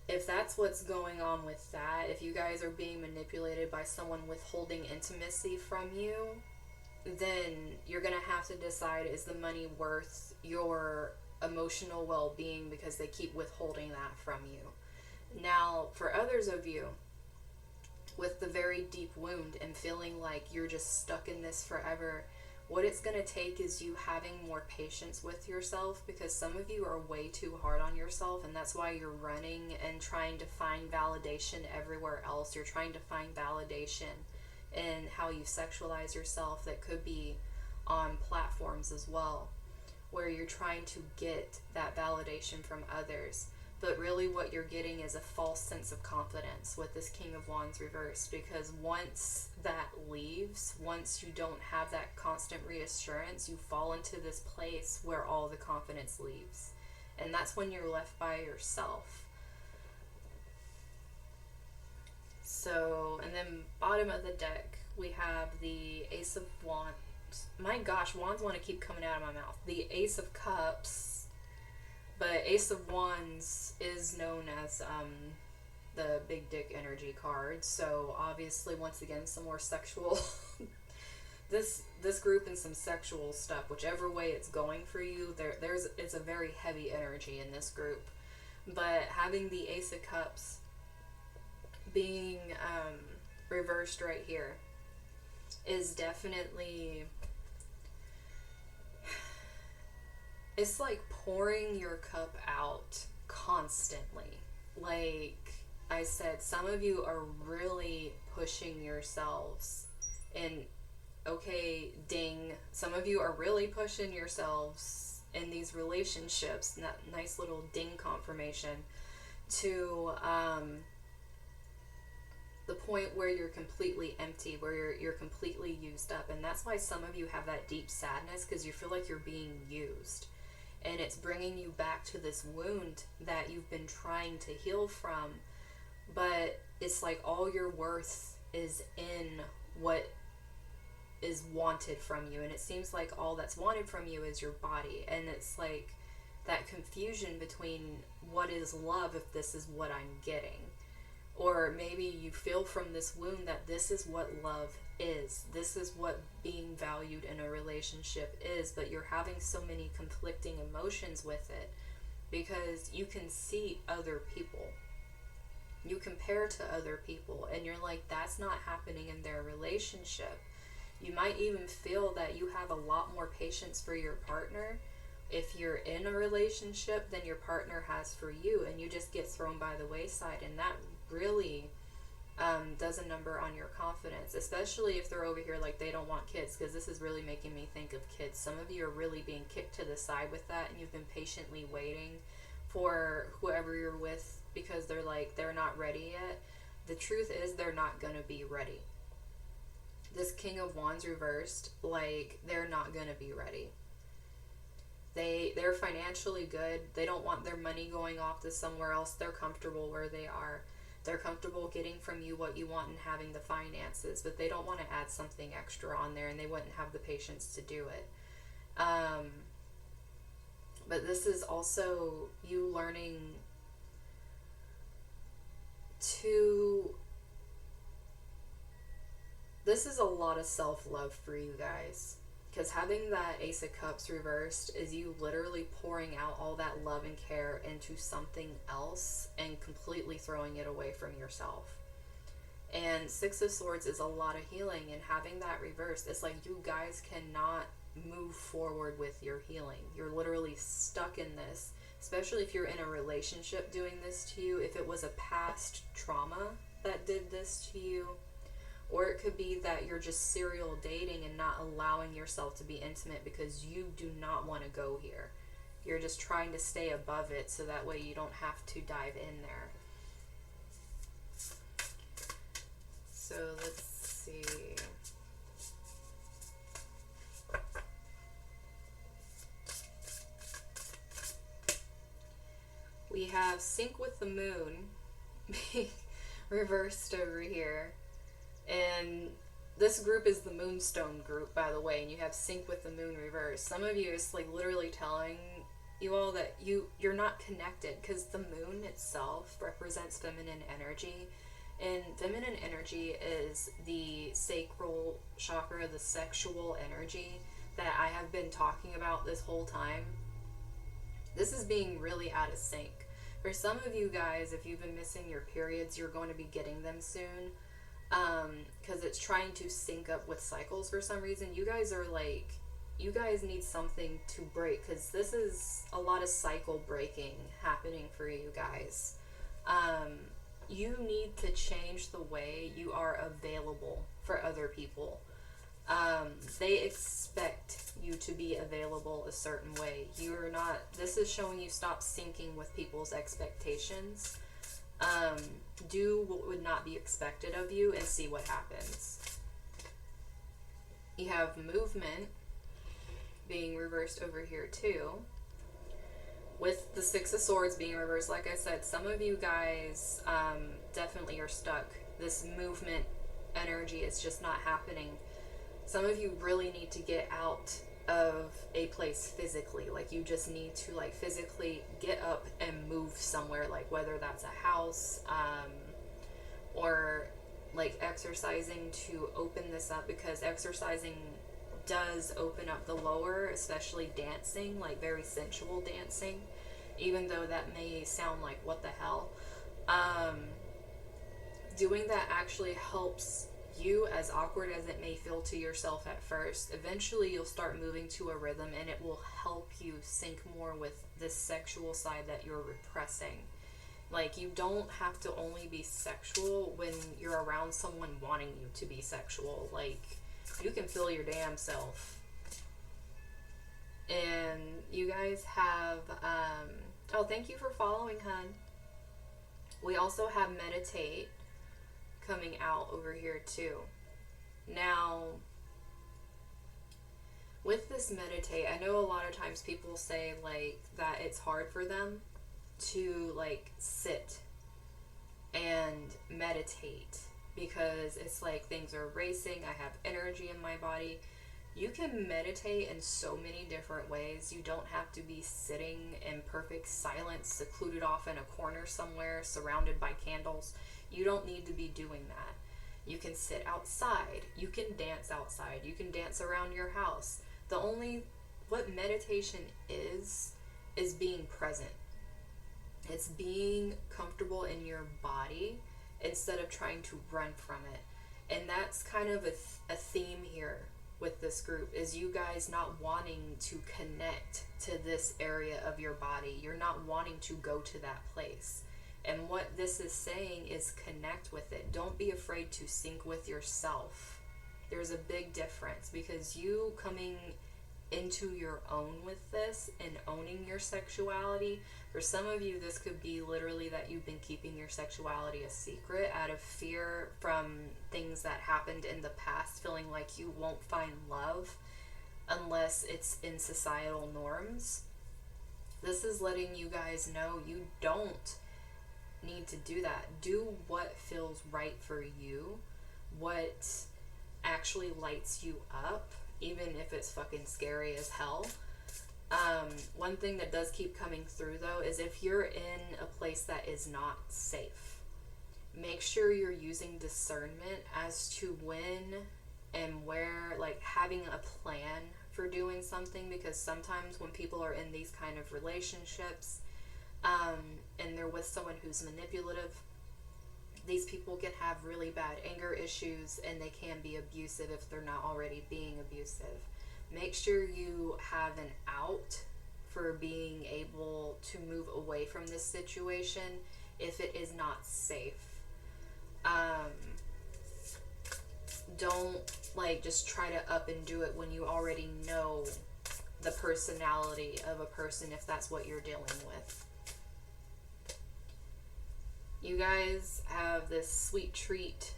if that's what's going on with that, if you guys are being manipulated by someone withholding intimacy from you, then you're going to have to decide, is the money worth your emotional well-being, because they keep withholding that from you. Now, for others of you with the very deep wound and feeling like you're just stuck in this forever, what it's going to take is you having more patience with yourself, because some of you are way too hard on yourself, and that's why you're running and trying to find validation everywhere else. You're trying to find validation in how you sexualize yourself. That could be on platforms as well, where you're trying to get that validation from others. But really what you're getting is a false sense of confidence with this King of Wands reversed, because once that leaves, once you don't have that constant reassurance, you fall into this place where all the confidence leaves. And that's when you're left by yourself. So, and then bottom of the deck, we have the Ace of Wands. My gosh, wands want to keep coming out of my mouth. The Ace of Cups, but Ace of Wands is known as the big dick energy card. So obviously, once again, some more sexual. this group and some sexual stuff, whichever way it's going for you, it's a very heavy energy in this group. But having the Ace of Cups being reversed right here is definitely, it's like pouring your cup out constantly. Like I said, some of you are really pushing yourselves, and okay, ding, some of you are really pushing yourselves in these relationships, that nice little ding confirmation, to the point where you're completely empty, where you're completely used up. And that's why some of you have that deep sadness, because you feel like you're being used, and it's bringing you back to this wound that you've been trying to heal from. But it's like all your worth is in what is wanted from you, and it seems like all that's wanted from you is your body. And it's like that confusion between what is love if this is what I'm getting. Or maybe you feel from this wound that this is what love is. This is what being valued in a relationship is, but you're having so many conflicting emotions with it because you can see other people. You compare to other people and you're like, that's not happening in their relationship. You might even feel that you have a lot more patience for your partner if you're in a relationship than your partner has for you, and you just get thrown by the wayside. And that really does a number on your confidence, especially if they're over here like they don't want kids, because this is really making me think of kids. Some of you are really being kicked to the side with that, and you've been patiently waiting for whoever you're with because they're like, they're not ready yet. The truth is, they're not going to be ready. This King of Wands reversed, like, they're not going to be ready. They're financially good. They don't want their money going off to somewhere else. They're comfortable where they are. They're comfortable getting from you what you want and having the finances, but they don't want to add something extra on there, and they wouldn't have the patience to do it. But this is also you learning to... This is a lot of self-love for you guys. Because having that Ace of Cups reversed is you literally pouring out all that love and care into something else and completely throwing it away from yourself. And Six of Swords is a lot of healing, and having that reversed, it's like you guys cannot move forward with your healing. You're literally stuck in this, especially if you're in a relationship doing this to you. If it was a past trauma that did this to you, or it could be that you're just serial dating and not allowing yourself to be intimate because you do not want to go here. You're just trying to stay above it so that way you don't have to dive in there. So let's see. We have Sync with the Moon being reversed over here. And this group is the Moonstone group, by the way, and you have Sync with the Moon reversed. Some of you is like literally telling you all that you're not connected, because the moon itself represents feminine energy, and feminine energy is the sacral chakra, the sexual energy that I have been talking about this whole time. This is being really out of sync. For some of you guys, if you've been missing your periods, you're going to be getting them soon. Because it's trying to sync up with cycles for some reason. You guys are like, you guys need something to break, because this is a lot of cycle breaking happening for you guys. You need to change the way you are available for other people. They expect you to be available a certain way. You're not, this is showing you stop syncing with people's expectations. Do what would not be expected of you and see what happens. You have Movement being reversed over here too. With the Six of Swords being reversed, like I said, some of you guys definitely are stuck. This movement energy is just not happening. Some of you really need to get out of a place physically. Like, you just need to like physically get up and move somewhere, like whether that's a house, or like exercising to open this up, because exercising does open up the lower, especially dancing, like very sensual dancing, even though that may sound like what the hell. Doing that actually helps you, as awkward as it may feel to yourself at first. Eventually you'll start moving to a rhythm, and it will help you sync more with this sexual side that you're repressing. Like, you don't have to only be sexual when you're around someone wanting you to be sexual. Like, you can feel your damn self. And you guys have, oh, thank you for following, hun. We also have Meditate coming out over here too. Now, with this Meditate, I know a lot of times people say like that it's hard for them to like sit and meditate because it's like things are racing, I have energy in my body. You can meditate in so many different ways. You don't have to be sitting in perfect silence, secluded off in a corner somewhere, surrounded by candles. You don't need to be doing that. You can sit outside. You can dance outside. You can dance around your house. What meditation is being present. It's being comfortable in your body instead of trying to run from it. And that's kind of a theme here with this group, is you guys not wanting to connect to this area of your body. You're not wanting to go to that place. And what this is saying is connect with it. Don't be afraid to sync with yourself. There's a big difference, because you coming into your own with this and owning your sexuality, for some of you this could be literally that you've been keeping your sexuality a secret out of fear from things that happened in the past, feeling like you won't find love unless it's in societal norms. This is letting you guys know you don't need to do that. Do what feels right for you, what actually lights you up, even if it's fucking scary as hell. One thing that does keep coming through though is if you're in a place that is not safe, make sure you're using discernment as to when and where, like having a plan for doing something, because sometimes when people are in these kind of relationships, and they're with someone who's manipulative, these people can have really bad anger issues and they can be abusive if they're not already being abusive. Make sure you have an out for being able to move away from this situation if it is not safe. Don't like just try to up and do it when you already know the personality of a person, if that's what you're dealing with. You guys have this sweet treat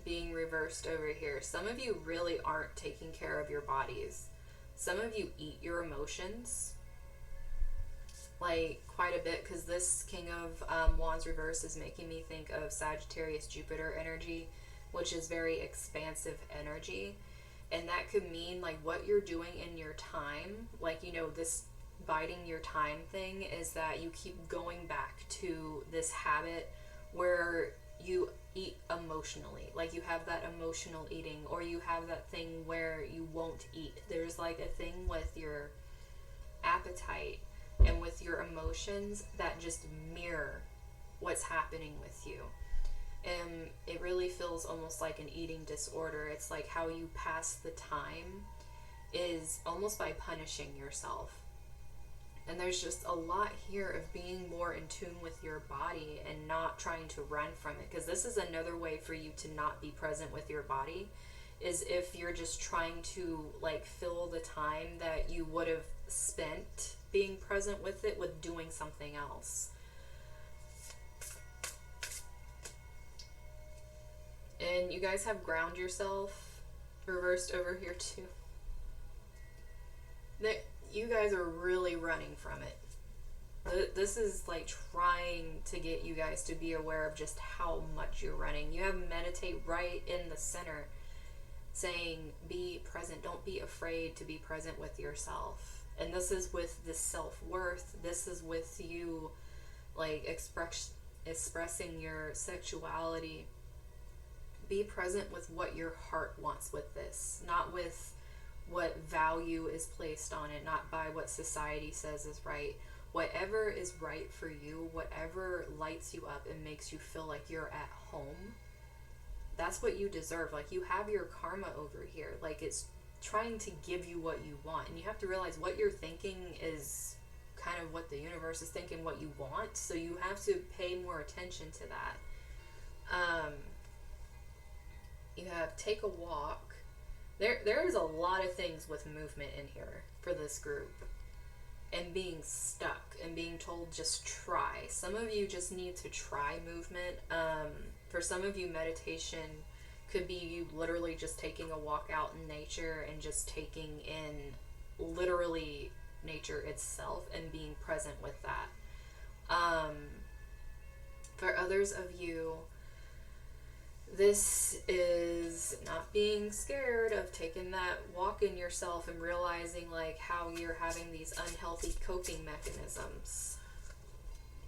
being reversed over here. Some of you really aren't taking care of your bodies. Some of you eat your emotions, like quite a bit, because this King of Wands reverse is making me think of Sagittarius Jupiter energy, which is very expansive energy. And that could mean like what you're doing in your time, like, you know, this biding your time thing is that you keep going back to this habit where you eat emotionally, like you have that emotional eating, or you have that thing where you won't eat. There's like a thing with your appetite and with your emotions that just mirror what's happening with you. And it really feels almost like an eating disorder. It's like how you pass the time is almost by punishing yourself. And there's just a lot here of being more in tune with your body and not trying to run from it. Because this is another way for you to not be present with your body, is if you're just trying to like fill the time that you would have spent being present with it with doing something else. And you guys have ground yourself reversed over here too. You guys are really running from it. This is like trying to get you guys to be aware of just how much you're running. You have meditate right in the center, saying be present. Don't be afraid to be present with yourself. And this is with the self-worth. This is with you like expressing your sexuality. Be present with what your heart wants with this, not with what value is placed on it, not by what society says is right. Whatever is right for you, whatever lights you up and makes you feel like you're at home, that's what you deserve. Like, you have your karma over here. Like, it's trying to give you what you want. And you have to realize what you're thinking is kind of what the universe is thinking what you want. So you have to pay more attention to that. You have take a walk. There is a lot of things with movement in here for this group. And being stuck and being told just try. Some of you just need to try movement. For some of you, meditation could be you literally just taking a walk out in nature and just taking in literally nature itself and being present with that. For others of you, this is not being scared of taking that walk in yourself and realizing like how you're having these unhealthy coping mechanisms.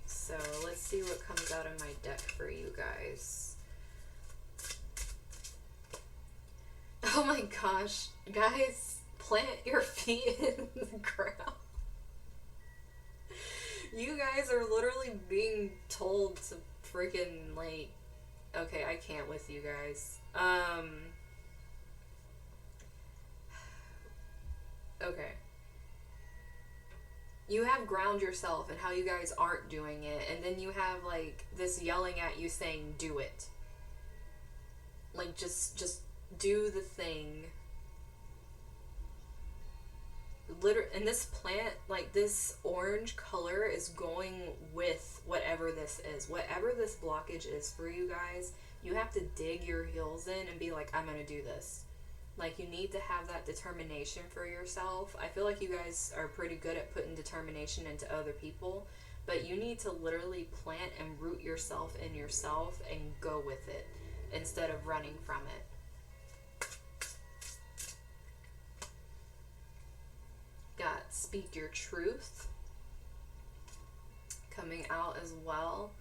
So let's see what comes out of my deck for you guys. Oh my gosh, guys, plant your feet in the ground. You guys are literally being told to freaking like, okay, I can't with you guys. Okay. you have ground yourself and how you guys aren't doing it, and then you have like this yelling at you saying do it. Like just do the thing. And this plant, like this orange color is going with whatever this is. Whatever this blockage is for you guys, you have to dig your heels in and be like, I'm gonna do this. Like, you need to have that determination for yourself. I feel like you guys are pretty good at putting determination into other people, but you need to literally plant and root yourself in yourself and go with it instead of running from it. Got speak your truth coming out as well.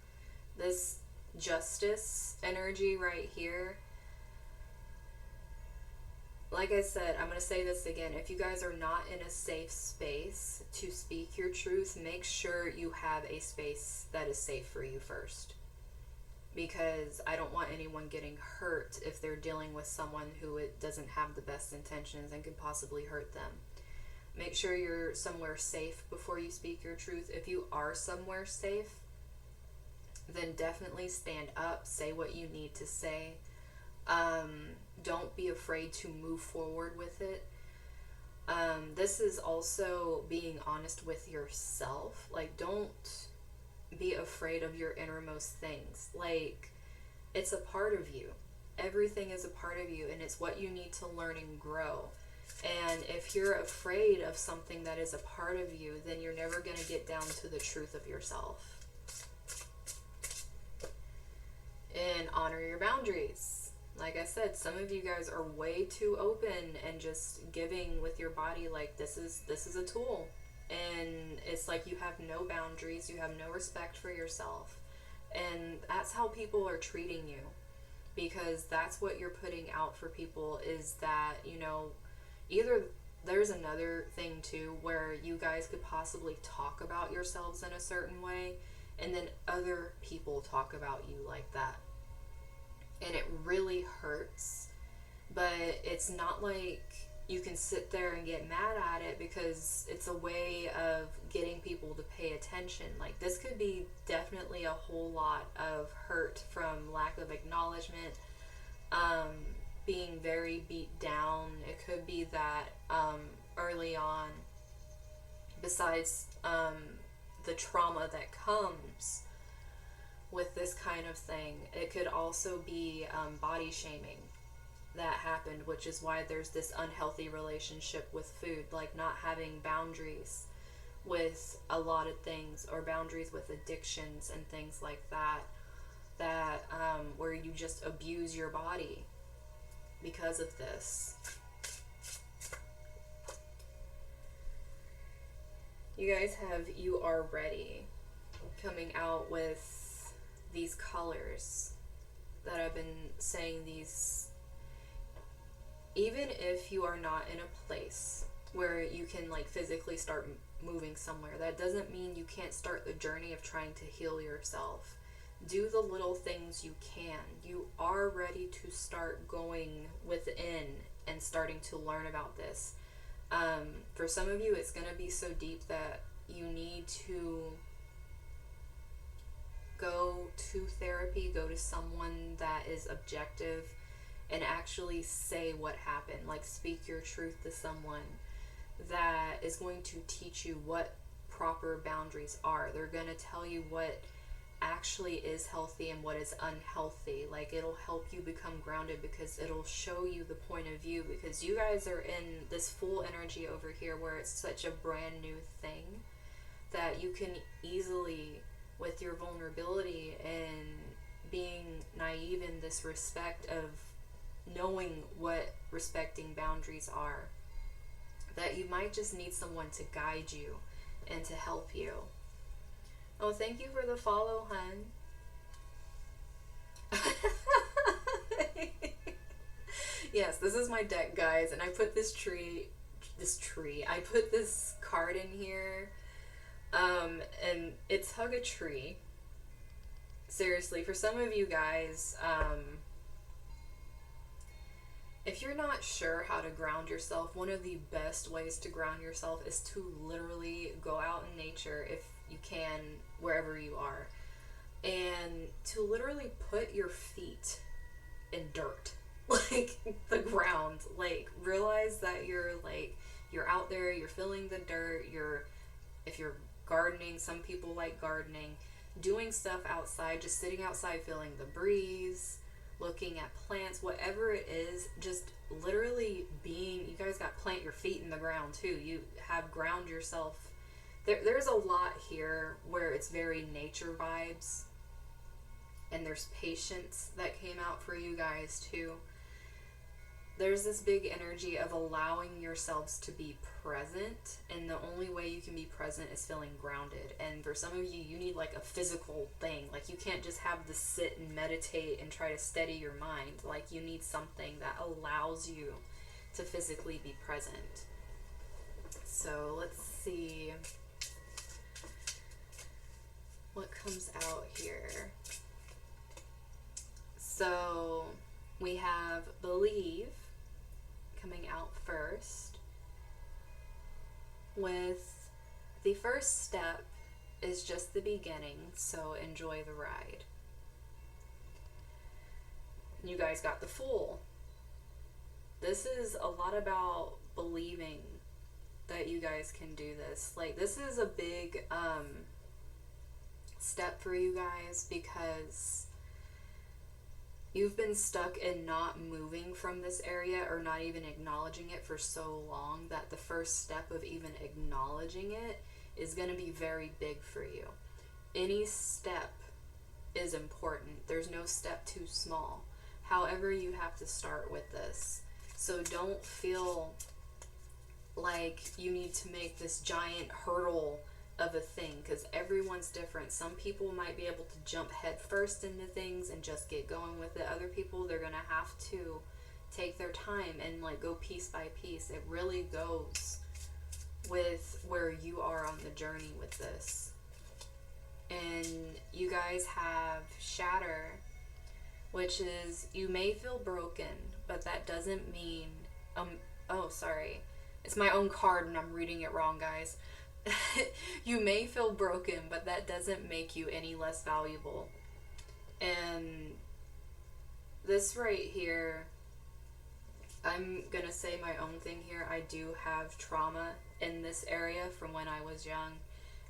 This justice energy right here. Like I said, I'm going to say this again. If you guys are not in a safe space to speak your truth, make sure you have a space that is safe for you first. Because I don't want anyone getting hurt if they're dealing with someone who it doesn't have the best intentions and could possibly hurt them. Make sure you're somewhere safe before you speak your truth. If you are somewhere safe, then definitely stand up, say what you need to say. Don't be afraid to move forward with it. This is also being honest with yourself. Like, don't be afraid of your innermost things. Like, it's a part of you. Everything is a part of you, and it's what you need to learn and grow. And if you're afraid of something that is a part of you, then you're never going to get down to the truth of yourself. And honor your boundaries. Like I said, some of you guys are way too open and just giving with your body like this is a tool. And it's like you have no boundaries, you have no respect for yourself. And that's how people are treating you. Because that's what you're putting out for people, is that, you know, either there's another thing too where you guys could possibly talk about yourselves in a certain way, and then other people talk about you like that. And it really hurts, but it's not like you can sit there and get mad at it, because it's a way of getting people to pay attention. Like, this could be definitely a whole lot of hurt from lack of acknowledgement, being very beat down. It could be that early on, besides the trauma that comes with this kind of thing, it could also be body shaming that happened, which is why there's this unhealthy relationship with food, like not having boundaries with a lot of things, or boundaries with addictions and things like that, where you just abuse your body because of this. You guys have You Are Ready coming out with these colors that I've been saying. These, even if you are not in a place where you can like physically start moving somewhere, that doesn't mean you can't start the journey of trying to heal yourself. Do the little things you can. You are ready to start going within and starting to learn about this. For some of you, it's going to be so deep that you need to go to therapy, go to someone that is objective, and actually say what happened. Like, speak your truth to someone that is going to teach you what proper boundaries are. They're going to tell you what actually is healthy and what is unhealthy. Like, it'll help you become grounded, because it'll show you the point of view, because you guys are in this full energy over here where it's such a brand new thing that you can easily, with your vulnerability and being naive in this respect of knowing what respecting boundaries are, that you might just need someone to guide you and to help you. Oh, thank you for the follow, hun. Yes, this is my deck, guys, and I put I put this card in here, and it's Hug a Tree. Seriously, for some of you guys, if you're not sure how to ground yourself, one of the best ways to ground yourself is to literally go out in nature if you can, wherever you are, and to literally put your feet in dirt, like the ground. Like, realize that you're out there, you're feeling the dirt, if you're gardening, some people like gardening, doing stuff outside, just sitting outside, feeling the breeze, looking at plants, whatever it is, just literally being. You guys got plant your feet in the ground too. You have ground yourself. There's a lot here where it's very nature vibes, and there's patience that came out for you guys too. There's this big energy of allowing yourselves to be present, and the only way you can be present is feeling grounded. And for some of you, you need like a physical thing. Like, you can't just have to sit and meditate and try to steady your mind. Like, you need something that allows you to physically be present. So let's see what comes out here. So we have believe coming out first, with the first step is just the beginning, so enjoy the ride. You guys got the Fool. This is a lot about believing that you guys can do this. Like, this is a big step for you guys, because you've been stuck in not moving from this area or not even acknowledging it for so long that the first step of even acknowledging it is going to be very big for you. Any step is important. There's no step too small. However, you have to start with this. So don't feel like you need to make this giant hurdle of a thing, because everyone's different. Some people might be able to jump head first into things and just get going with it. Other people, they're gonna have to take their time and like go piece by piece. It really goes with where you are on the journey with this. And you guys have Shatter, which is, you may feel broken, but that doesn't mean oh, sorry, it's my own card and I'm reading it wrong, guys. You may feel broken, but that doesn't make you any less valuable. And this right here, I'm gonna say my own thing here. I do have trauma in this area from when I was young,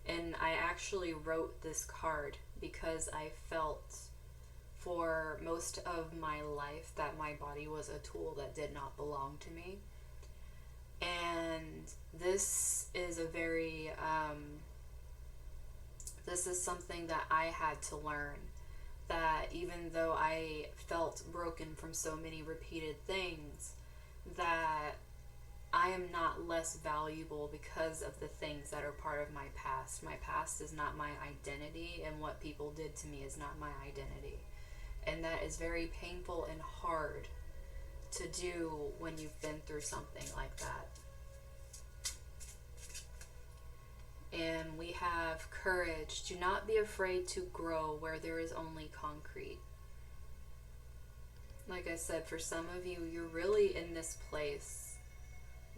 and I actually wrote this card because I felt for most of my life that my body was a tool that did not belong to me. And this is a very, this is something that I had to learn, that even though I felt broken from so many repeated things, that I am not less valuable because of the things that are part of my past. My past is not my identity, and what people did to me is not my identity. And that is very painful and hard to do when you've been through something like that. And we have courage. Do not be afraid to grow where there is only concrete. Like I said, for some of you, you're really in this place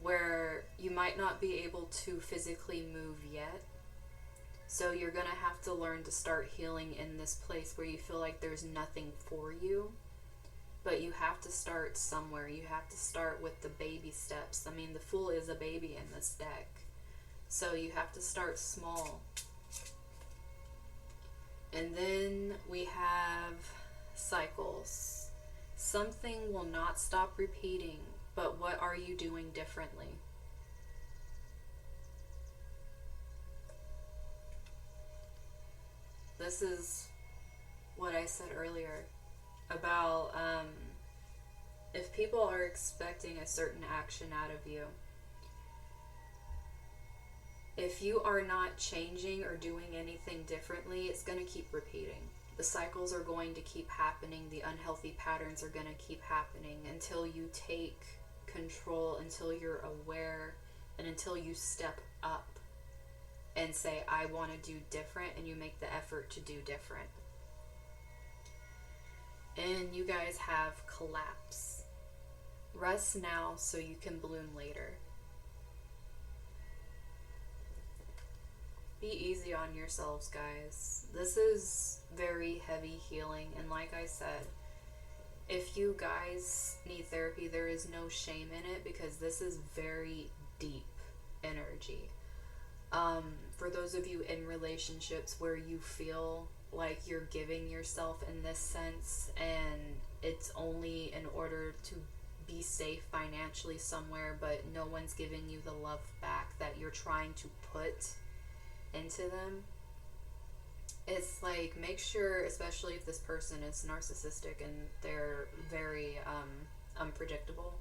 where you might not be able to physically move yet. So you're going to have to learn to start healing in this place where you feel like there's nothing for you. But you have to start somewhere. You have to start with the baby steps. I mean, the Fool is a baby in this deck. So you have to start small. And then we have cycles. Something will not stop repeating, but what are you doing differently? This is what I said earlier about if people are expecting a certain action out of you, if you are not changing or doing anything differently, it's going to keep repeating. The cycles are going to keep happening. The unhealthy patterns are going to keep happening until you take control, until you're aware, and until you step up and say, I want to do different, and you make the effort to do different. And you guys have collapse. Rest now so you can bloom later. be easy on yourselves, guys. This is very heavy healing, and like I said, if you guys need therapy, there is no shame in it, because this is very deep energy. For those of you in relationships where you feel like you're giving yourself in this sense, and it's only in order to be safe financially somewhere, but no one's giving you the love back that you're trying to put into them, it's like, make sure, especially if this person is narcissistic and they're very unpredictable,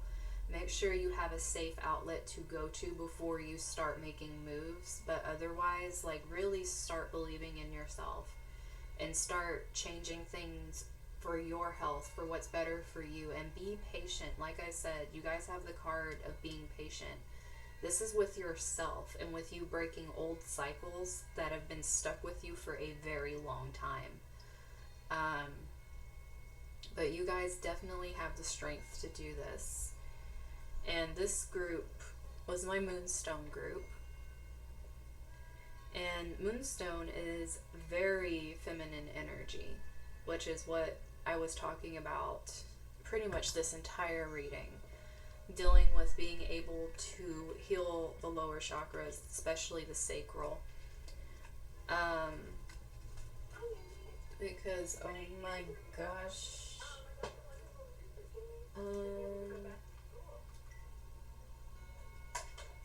make sure you have a safe outlet to go to before you start making moves. But otherwise, like, really start believing in yourself and start changing things for your health, for what's better for you, and be patient. Like I said, you guys have the card of being patient. This is with yourself and with you breaking old cycles that have been stuck with you for a very long time. But you guys definitely have the strength to do this. And this group was my Moonstone group. And Moonstone is very feminine energy, which is what I was talking about pretty much this entire reading. Dealing with being able to heal the lower chakras, especially the sacral. Because, oh my gosh.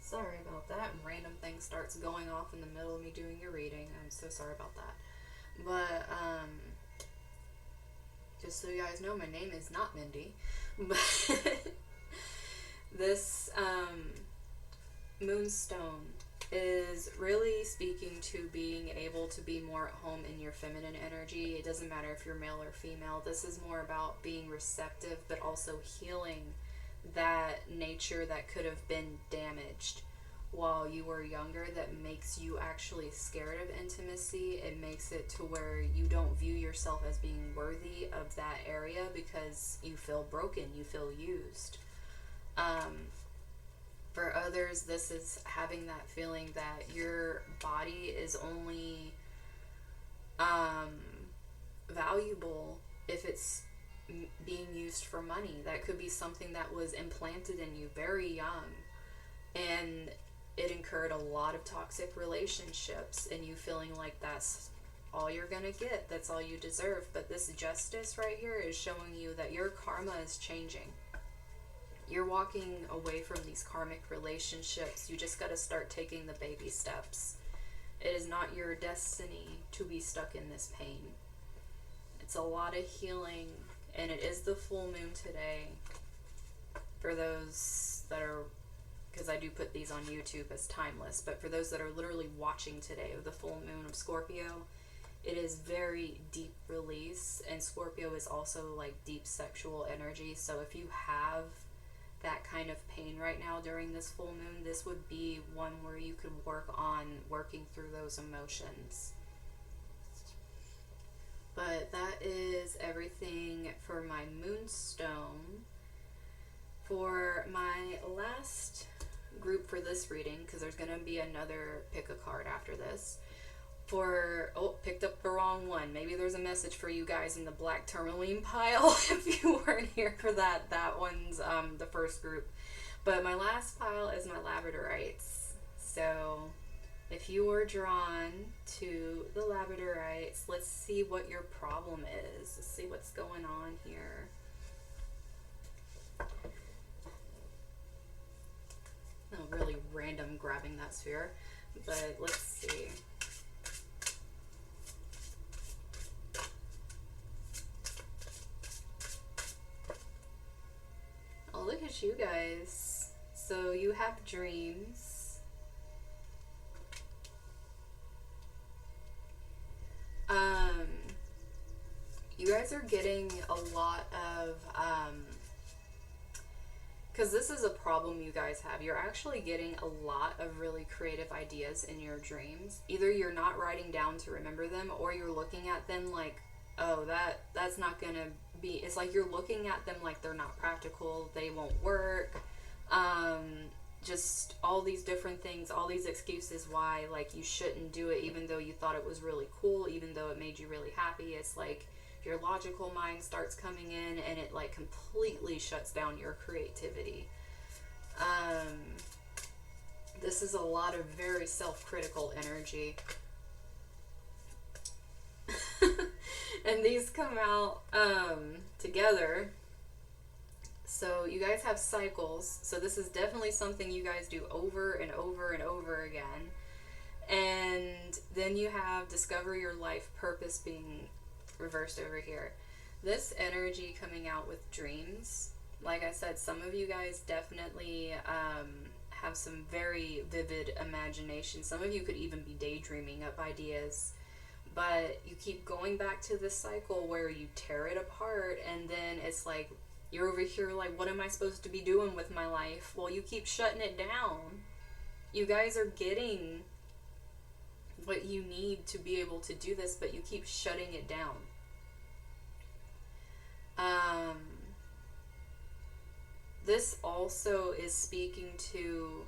Sorry about that. Random thing starts going off in the middle of me doing your reading. I'm so sorry about that. But, just so you guys know, my name is not Mindy. But this Moonstone is really speaking to being able to be more at home in your feminine energy. It doesn't matter if you're male or female. This is more about being receptive, but also healing that nature that could have been damaged while you were younger, that makes you actually scared of intimacy. It makes it to where you don't view yourself as being worthy of that area because you feel broken, you feel used. For others, this is having that feeling that your body is only valuable if it's being used for money. That could be something that was implanted in you very young, and it incurred a lot of toxic relationships, and you feeling like that's all you're gonna get, that's all you deserve. But this justice right here is showing you that your karma is changing. You're walking away from these karmic relationships. You just got to start taking the baby steps. It is not your destiny to be stuck in this pain. It's a lot of healing, and it is the full moon today. For those that are, because I do put these on YouTube as timeless, but for those that are literally watching today of the full moon of Scorpio, it is very deep release, and Scorpio is also like deep sexual energy. So if you have that kind of pain right now during this full moon, this would be one where you could work on working through those emotions. But that is everything for my Moonstone. For my last group for this reading, because there's going to be another pick a card after this, picked up the wrong one. Maybe there's a message for you guys in the black tourmaline pile if you weren't here for that. That one's the first group. But my last pile is my Labradorites. So if you were drawn to the Labradorites, let's see what your problem is. Let's see what's going on here. No, really random grabbing that sphere. But let's see. Oh, look at you guys. So you have dreams. You guys are getting a lot of, because this is a problem you guys have. You're actually getting a lot of really creative ideas in your dreams. Either you're not writing down to remember them, or you're looking at them like, oh, that's not gonna be, it's like you're looking at them like they're not practical, they won't work. just all these different things, all these excuses why like you shouldn't do it, even though you thought it was really cool, even though it made you really happy. It's like your logical mind starts coming in and it like completely shuts down your creativity. This is a lot of very self-critical energy. And these come out together. So you guys have cycles. So this is definitely something you guys do over and over and over again. And then you have discover your life purpose being reversed over here. This energy coming out with dreams. Like I said, some of you guys definitely have some very vivid imagination. Some of you could even be daydreaming up ideas. But you keep going back to this cycle where you tear it apart, and then it's like you're over here like, what am I supposed to be doing with my life? Well, you keep shutting it down. You guys are getting what you need to be able to do this, but you keep shutting it down. This also is speaking to,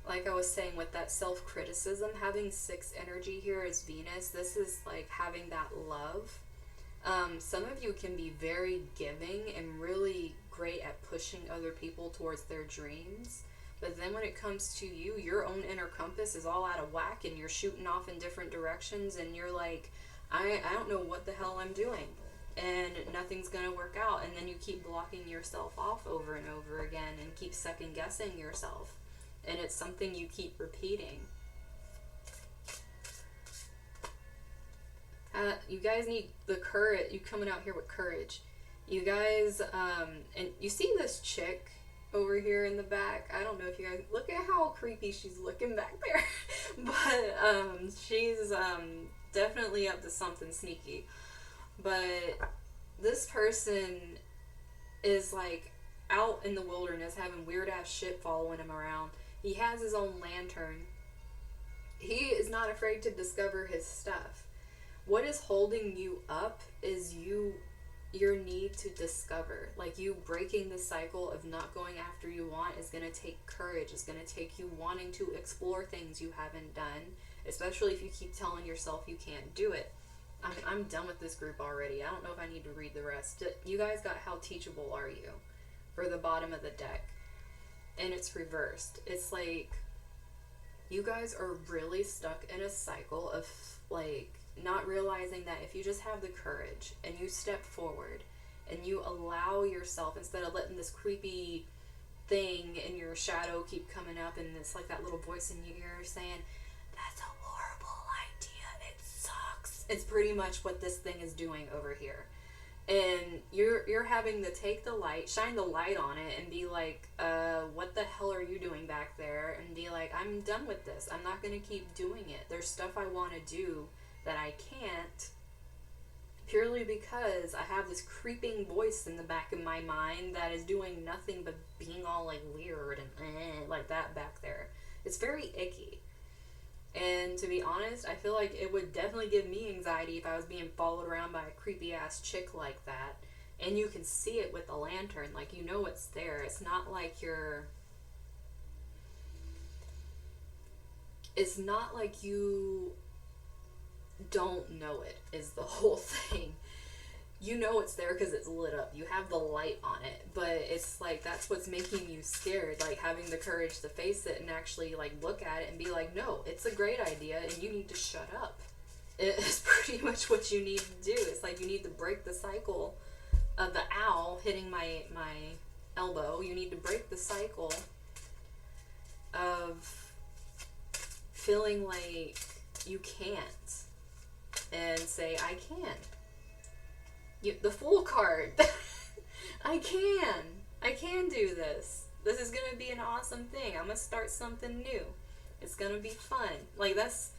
like I was saying, with that self-criticism, having 6 energy here is Venus. This is like having that love. Some of you can be very giving and really great at pushing other people towards their dreams. But then when it comes to you, your own inner compass is all out of whack and you're shooting off in different directions and you're like, I don't know what the hell I'm doing. And nothing's going to work out. And then you keep blocking yourself off over and over again and keep second guessing yourself. And it's something you keep repeating. You guys need the courage. You coming out here with courage. You guys, and you see this chick over here in the back. I don't know if you guys, look at how creepy she's looking back there. But she's definitely up to something sneaky. But this person is like out in the wilderness having weird ass shit following him around. He has his own lantern. He is not afraid to discover his stuff. What is holding you up is your need to discover. Like, you breaking the cycle of not going after you want is going to take courage. It's going to take you wanting to explore things you haven't done, especially if you keep telling yourself you can't do it. I'm done with this group already. I don't know if I need to read the rest. You guys got how teachable are you for the bottom of the deck. And it's reversed. It's like you guys are really stuck in a cycle of like not realizing that if you just have the courage and you step forward and you allow yourself, instead of letting this creepy thing in your shadow keep coming up and it's like that little voice in your ear saying, that's a horrible idea, it sucks. It's pretty much what this thing is doing over here. And you're having to take the light, shine the light on it and be like, what the hell are you doing back there? And be like, I'm done with this. I'm not going to keep doing it. There's stuff I want to do that I can't, purely because I have this creeping voice in the back of my mind that is doing nothing but being all like weird and like that back there. It's very icky. And to be honest, I feel like it would definitely give me anxiety if I was being followed around by a creepy ass chick like that. And you can see it with the lantern, like you know it's there. It's not like you're... It's not like you don't know it, is the whole thing. You know it's there because it's lit up. You have the light on it, but it's like that's what's making you scared, like having the courage to face it and actually like look at it and be like, no, it's a great idea and you need to shut up. It's pretty much what you need to do. It's like you need to break the cycle of the owl hitting my elbow. You need to break the cycle of feeling like you can't and say, I can. The Fool card. I can do this. This is going to be an awesome thing. I'm going to start something new. It's going to be fun. Like, that's,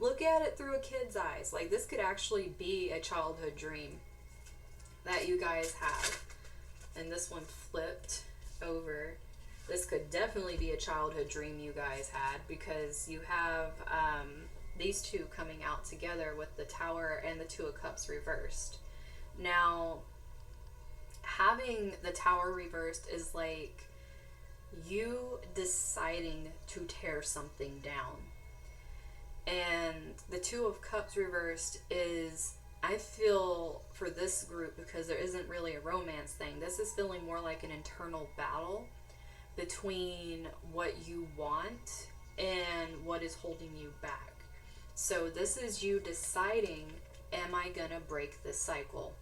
look at it through a kid's eyes. Like, this could actually be a childhood dream that you guys have. And this one flipped over. This could definitely be a childhood dream you guys had, because you have these two coming out together with the Tower and the Two of Cups reversed. Now, having the Tower reversed is like you deciding to tear something down. And the Two of Cups reversed is, I feel for this group, because there isn't really a romance thing, this is feeling more like an internal battle between what you want and what is holding you back. So this is you deciding, am I gonna break this cycle?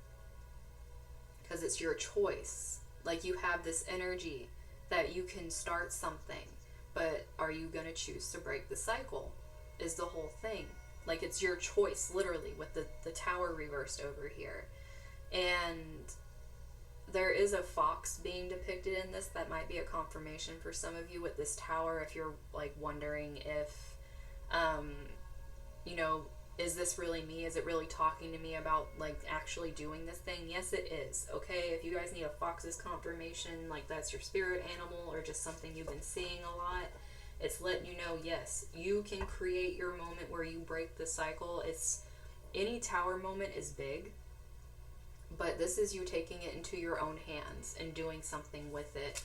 Because it's your choice. Like, you have this energy that you can start something, but are you gonna choose to break the cycle? Is the whole thing. Like, it's your choice, literally, with the tower reversed over here. And there is a fox being depicted in this that might be a confirmation for some of you with this tower, if you're like wondering if you know, is this really me? Is it really talking to me about like actually doing this thing? Yes, it is. Okay, if you guys need a fox's confirmation, like that's your spirit animal or just something you've been seeing a lot, it's letting you know, yes, you can create your moment where you break the cycle. It's, any tower moment is big, but this is you taking it into your own hands and doing something with it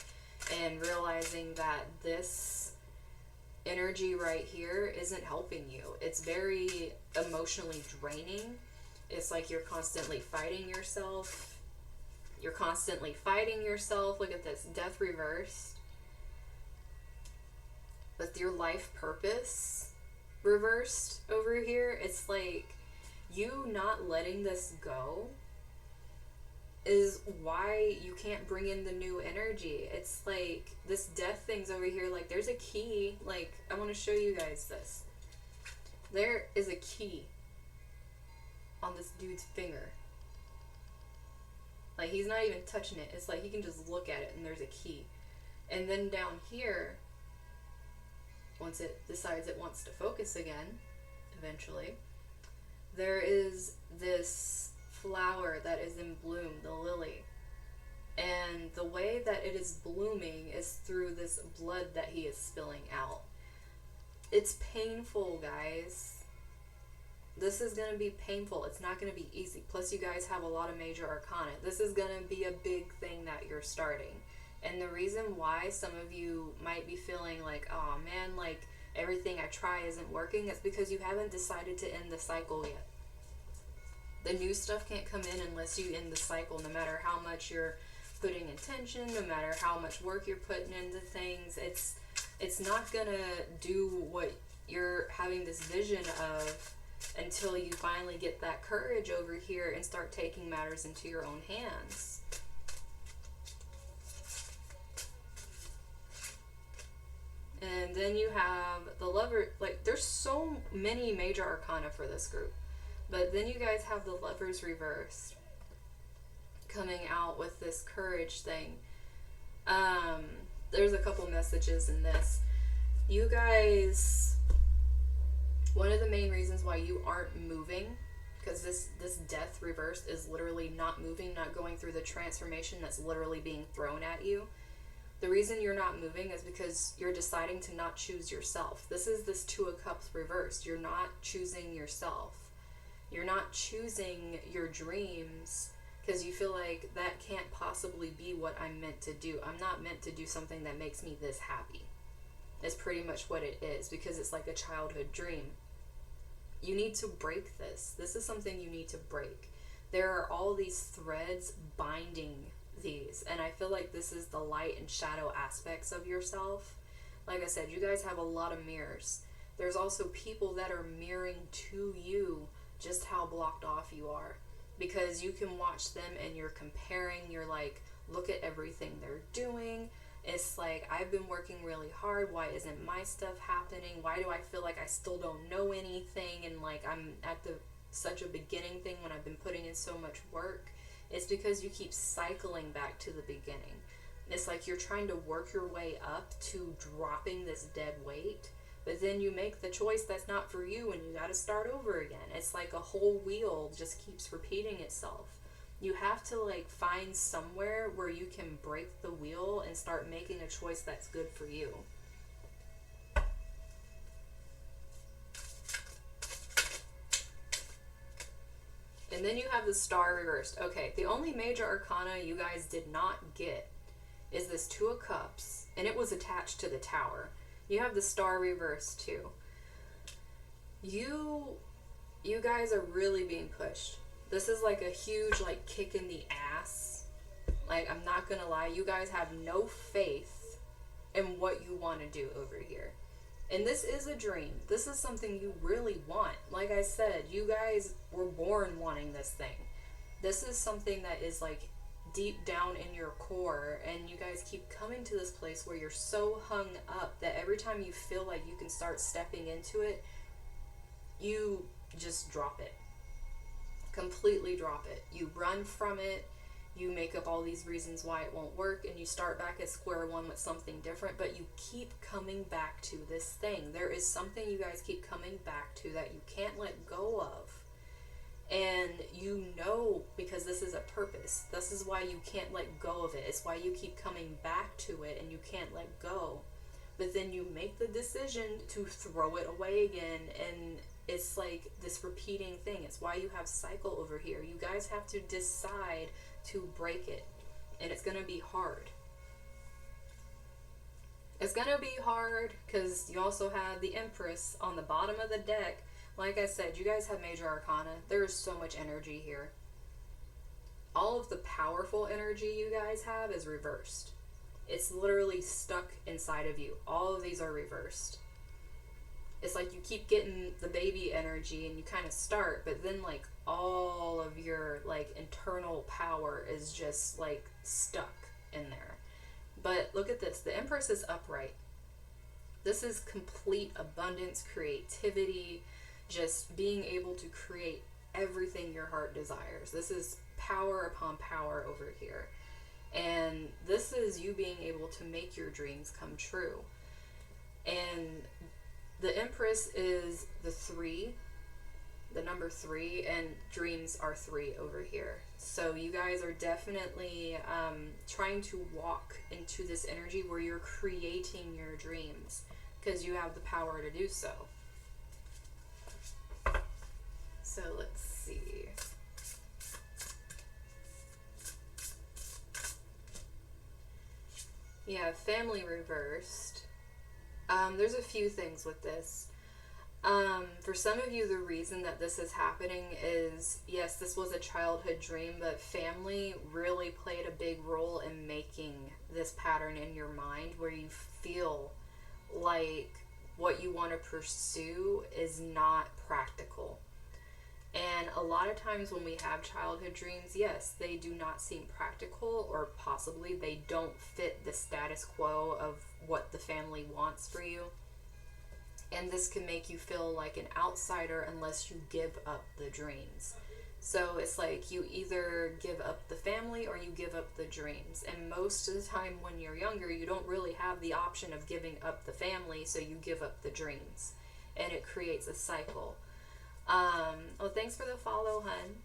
and realizing that this energy right here isn't helping you. It's very emotionally draining. It's like you're constantly fighting yourself. You're constantly fighting yourself. Look at this, death reversed. But your life purpose reversed over here. It's like you not letting this go is why you can't bring in the new energy. It's like this death thing's over here. Like, there's a key. Like, I want to show you guys this. There is a key on this dude's finger. Like, he's not even touching it. It's like he can just look at it and there's a key. And then down here, once it decides it wants to focus again, eventually, there is this flower that is in bloom, the lily. And the way that it is blooming is through this blood that he is spilling out. It's painful, guys. This is going to be painful. It's not going to be easy. Plus, you guys have a lot of major arcana. This is going to be a big thing that you're starting. And the reason why some of you might be feeling like, oh man, like everything I try isn't working, is because you haven't decided to end the cycle yet. The new stuff can't come in unless you end the cycle, no matter how much you're putting intention, no matter how much work you're putting into things. It's not gonna do what you're having this vision of until you finally get that courage over here and start taking matters into your own hands. And then you have the lover. Like, there's so many major arcana for this group. But then you guys have the lovers reversed coming out with this courage thing. There's a couple messages in this. You guys, one of the main reasons why you aren't moving, because this death reversed is literally not moving, not going through the transformation that's literally being thrown at you. The reason you're not moving is because you're deciding to not choose yourself. This is this Two of Cups reversed. You're not choosing yourself. You're not choosing your dreams because you feel like that can't possibly be what I'm meant to do. I'm not meant to do something that makes me this happy. That's pretty much what it is, because it's like a childhood dream. You need to break this. This is something you need to break. There are all these threads binding these, and I feel like this is the light and shadow aspects of yourself. Like I said, you guys have a lot of mirrors. There's also people that are mirroring to you just how blocked off you are, because you can watch them and you're comparing. You're like, look at everything they're doing. It's like, I've been working really hard. Why isn't my stuff happening? Why do I feel like I still don't know anything, and like I'm at such a beginning thing when I've been putting in so much work? It's because you keep cycling back to the beginning. It's like you're trying to work your way up to dropping this dead weight, but then you make the choice that's not for you and you got to start over again. It's like a whole wheel just keeps repeating itself. You have to like find somewhere where you can break the wheel and start making a choice that's good for you. And then you have the Star reversed. Okay, the only major arcana you guys did not get is this Two of Cups and it was attached to the tower. You have the star reversed too. You guys are really being pushed. This is like a huge like kick in the ass. Like, I'm not gonna lie, you guys have no faith in what you want to do over here. And this is a dream. This is something you really want. Like I said, you guys were born wanting this thing. This is something that is like deep down in your core, and you guys keep coming to this place where you're so hung up that every time you feel like you can start stepping into it, you just drop it. Completely drop it. You run from it. You make up all these reasons why it won't work, and you start back at square one with something different, but you keep coming back to this thing. There is something you guys keep coming back to that you can't let go of. And you know, because this is a purpose. This is why you can't let go of it. It's why you keep coming back to it and you can't let go. But then you make the decision to throw it away again, and it's like this repeating thing. It's why you have cycle over here. You guys have to decide to break it, and it's gonna be hard. It's gonna be hard because you also have the Empress on the bottom of the deck. Like I said, you guys have major arcana. There is so much energy here. All of the powerful energy you guys have is reversed. It's literally stuck inside of you. All of these are reversed. It's like you keep getting the baby energy and you kind of start, but then like all of your like internal power is just like stuck in there. But look at this. The Empress is upright. This is complete abundance, creativity, just being able to create everything your heart desires. This is power upon power over here. And this is you being able to make your dreams come true. And the Empress is the 3, the number 3, and dreams are 3 over here. So you guys are definitely trying to walk into this energy where you're creating your dreams because you have the power to do so. So let's see. Yeah, family reversed. There's a few things with this. For some of you, the reason that this is happening is, yes, this was a childhood dream, but family really played a big role in making this pattern in your mind where you feel like what you want to pursue is not practical. And a lot of times when we have childhood dreams, yes, they do not seem practical, or possibly they don't fit the status quo of what the family wants for you. And this can make you feel like an outsider unless you give up the dreams. So it's like you either give up the family or you give up the dreams. And most of the time when you're younger, you don't really have the option of giving up the family, so you give up the dreams. And it creates a cycle. Oh, thanks for the follow, hun.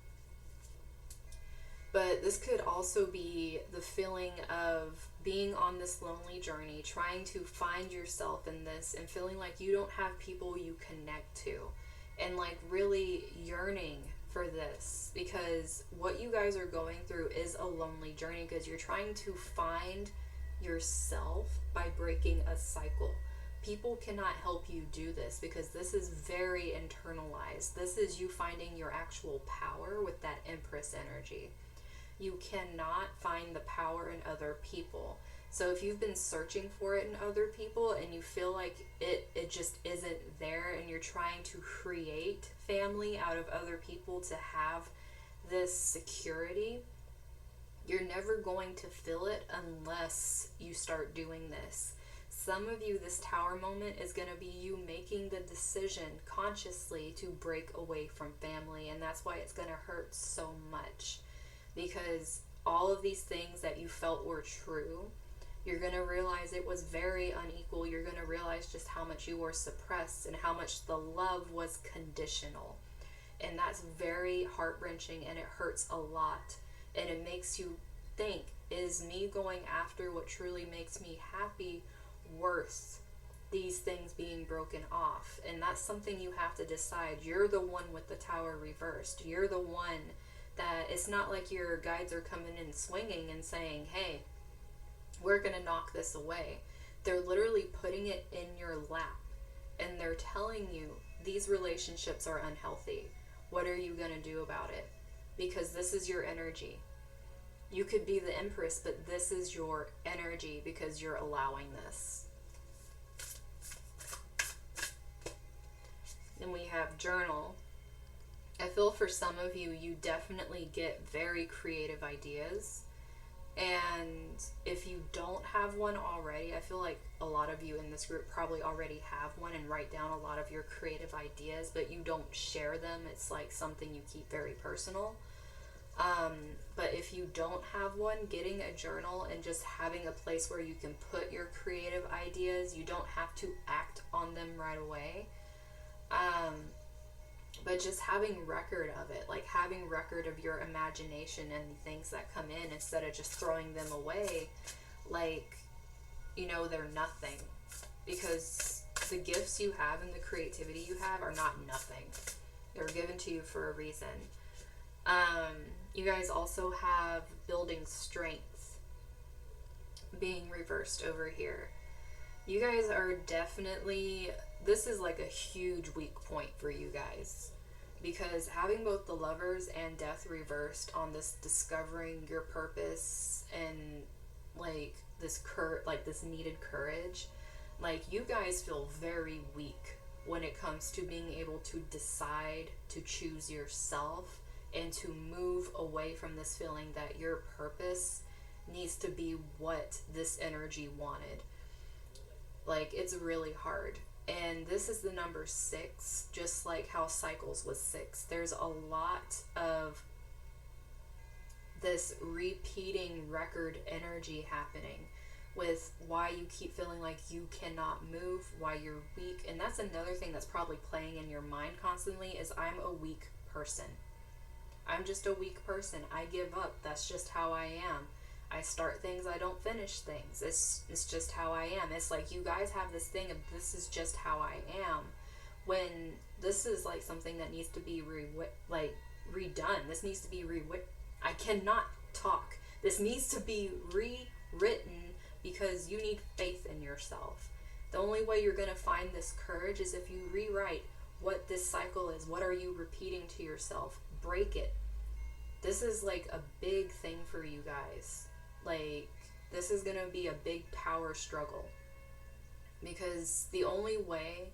But this could also be the feeling of being on this lonely journey, trying to find yourself in this and feeling like you don't have people you connect to, and like really yearning for this, because what you guys are going through is a lonely journey because you're trying to find yourself by breaking a cycle. People cannot help you do this because this is very internalized. This is you finding your actual power with that Empress energy. You cannot find the power in other people. So if you've been searching for it in other people and you feel like it just isn't there, and you're trying to create family out of other people to have this security, you're never going to feel it unless you start doing this. Some of you, this tower moment is going to be you making the decision consciously to break away from family, and that's why it's going to hurt so much, because all of these things that you felt were true, you're going to realize it was very unequal. You're going to realize just how much you were suppressed and how much the love was conditional, and that's very heart-wrenching, and it hurts a lot, and it makes you think, is me going after what truly makes me happy worth these things being broken off? And that's something you have to decide. You're the one with the tower reversed. You're the one that, it's not like your guides are coming in swinging and saying, hey, we're gonna knock this away. They're literally putting it in your lap, and they're telling you these relationships are unhealthy. What are you going to do about it? Because this is your energy. You could be the Empress, but this is your energy because you're allowing this. Then we have journal. I feel for some of you, you definitely get very creative ideas. And if you don't have one already, I feel like a lot of you in this group probably already have one and write down a lot of your creative ideas, but you don't share them. It's like something you keep very personal. But if you don't have one, getting a journal and just having a place where you can put your creative ideas, you don't have to act on them right away. But just having record of it, like having record of your imagination and the things that come in instead of just throwing them away like, you know, they're nothing. Because the gifts you have and the creativity you have are not nothing. They're given to you for a reason. You guys also have building strength being reversed over here. You guys are definitely, this is like a huge weak point for you guys, because having both the Lovers and Death reversed on this discovering your purpose and like this this needed courage, like you guys feel very weak when it comes to being able to decide to choose yourself and to move away from this feeling that your purpose needs to be what this energy wanted. Like, it's really hard. And this is the number 6, just like how cycles was 6. There's a lot of this repeating record energy happening with why you keep feeling like you cannot move, why you're weak. And that's another thing that's probably playing in your mind constantly is I'm a weak person. I'm just a weak person. I give up. That's just how I am. I start things, I don't finish things. It's just how I am. It's like you guys have this thing of this is just how I am, when this is like something that needs to be redone. This needs to be I cannot talk. This needs to be rewritten because you need faith in yourself. The only way you're going to find this courage is if you rewrite what this cycle is. What are you repeating to yourself? Break it. This is like a big thing for you guys. Like, this is going to be a big power struggle, because the only way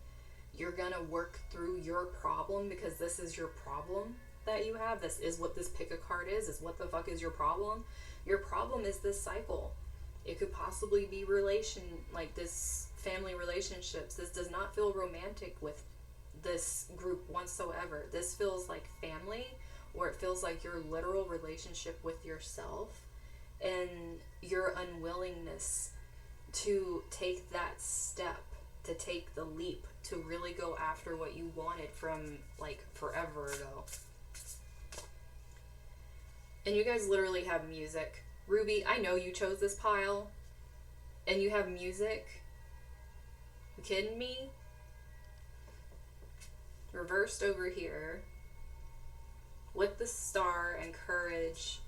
you're going to work through your problem, because this is your problem that you have, this is what this pickacard is what the fuck is your problem? Your problem is this cycle. It could possibly be this family relationships. This does not feel romantic with this group whatsoever. This feels like family, or it feels like your literal relationship with yourself and your unwillingness to take that step, to take the leap, to really go after what you wanted from like forever ago. And you guys literally have music. Ruby, I know you chose this pile and you have music. You kidding me? Reversed over here with the star and courage.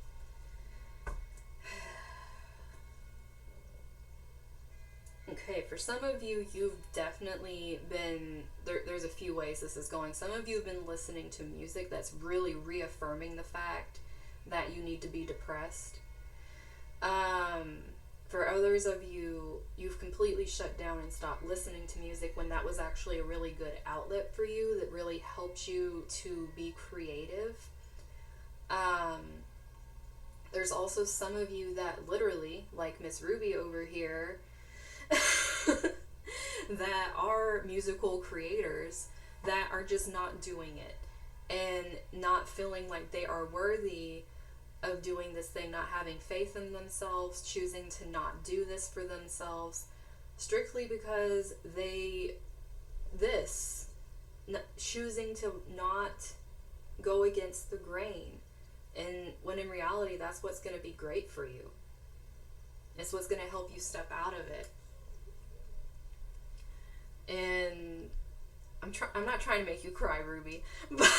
Okay, for some of you, you've definitely been, there's a few ways this is going. Some of you have been listening to music that's really reaffirming the fact that you need to be depressed. For others of you, you've completely shut down and stopped listening to music when that was actually a really good outlet for you that really helped you to be creative. There's also some of you that literally, like Miss Ruby over here, that are musical creators that are just not doing it and not feeling like they are worthy of doing this thing, not having faith in themselves, choosing to not do this for themselves strictly because choosing to not go against the grain, and when in reality that's what's going to be great for you. It's what's going to help you step out of it. And I'm not trying to make you cry, Ruby, but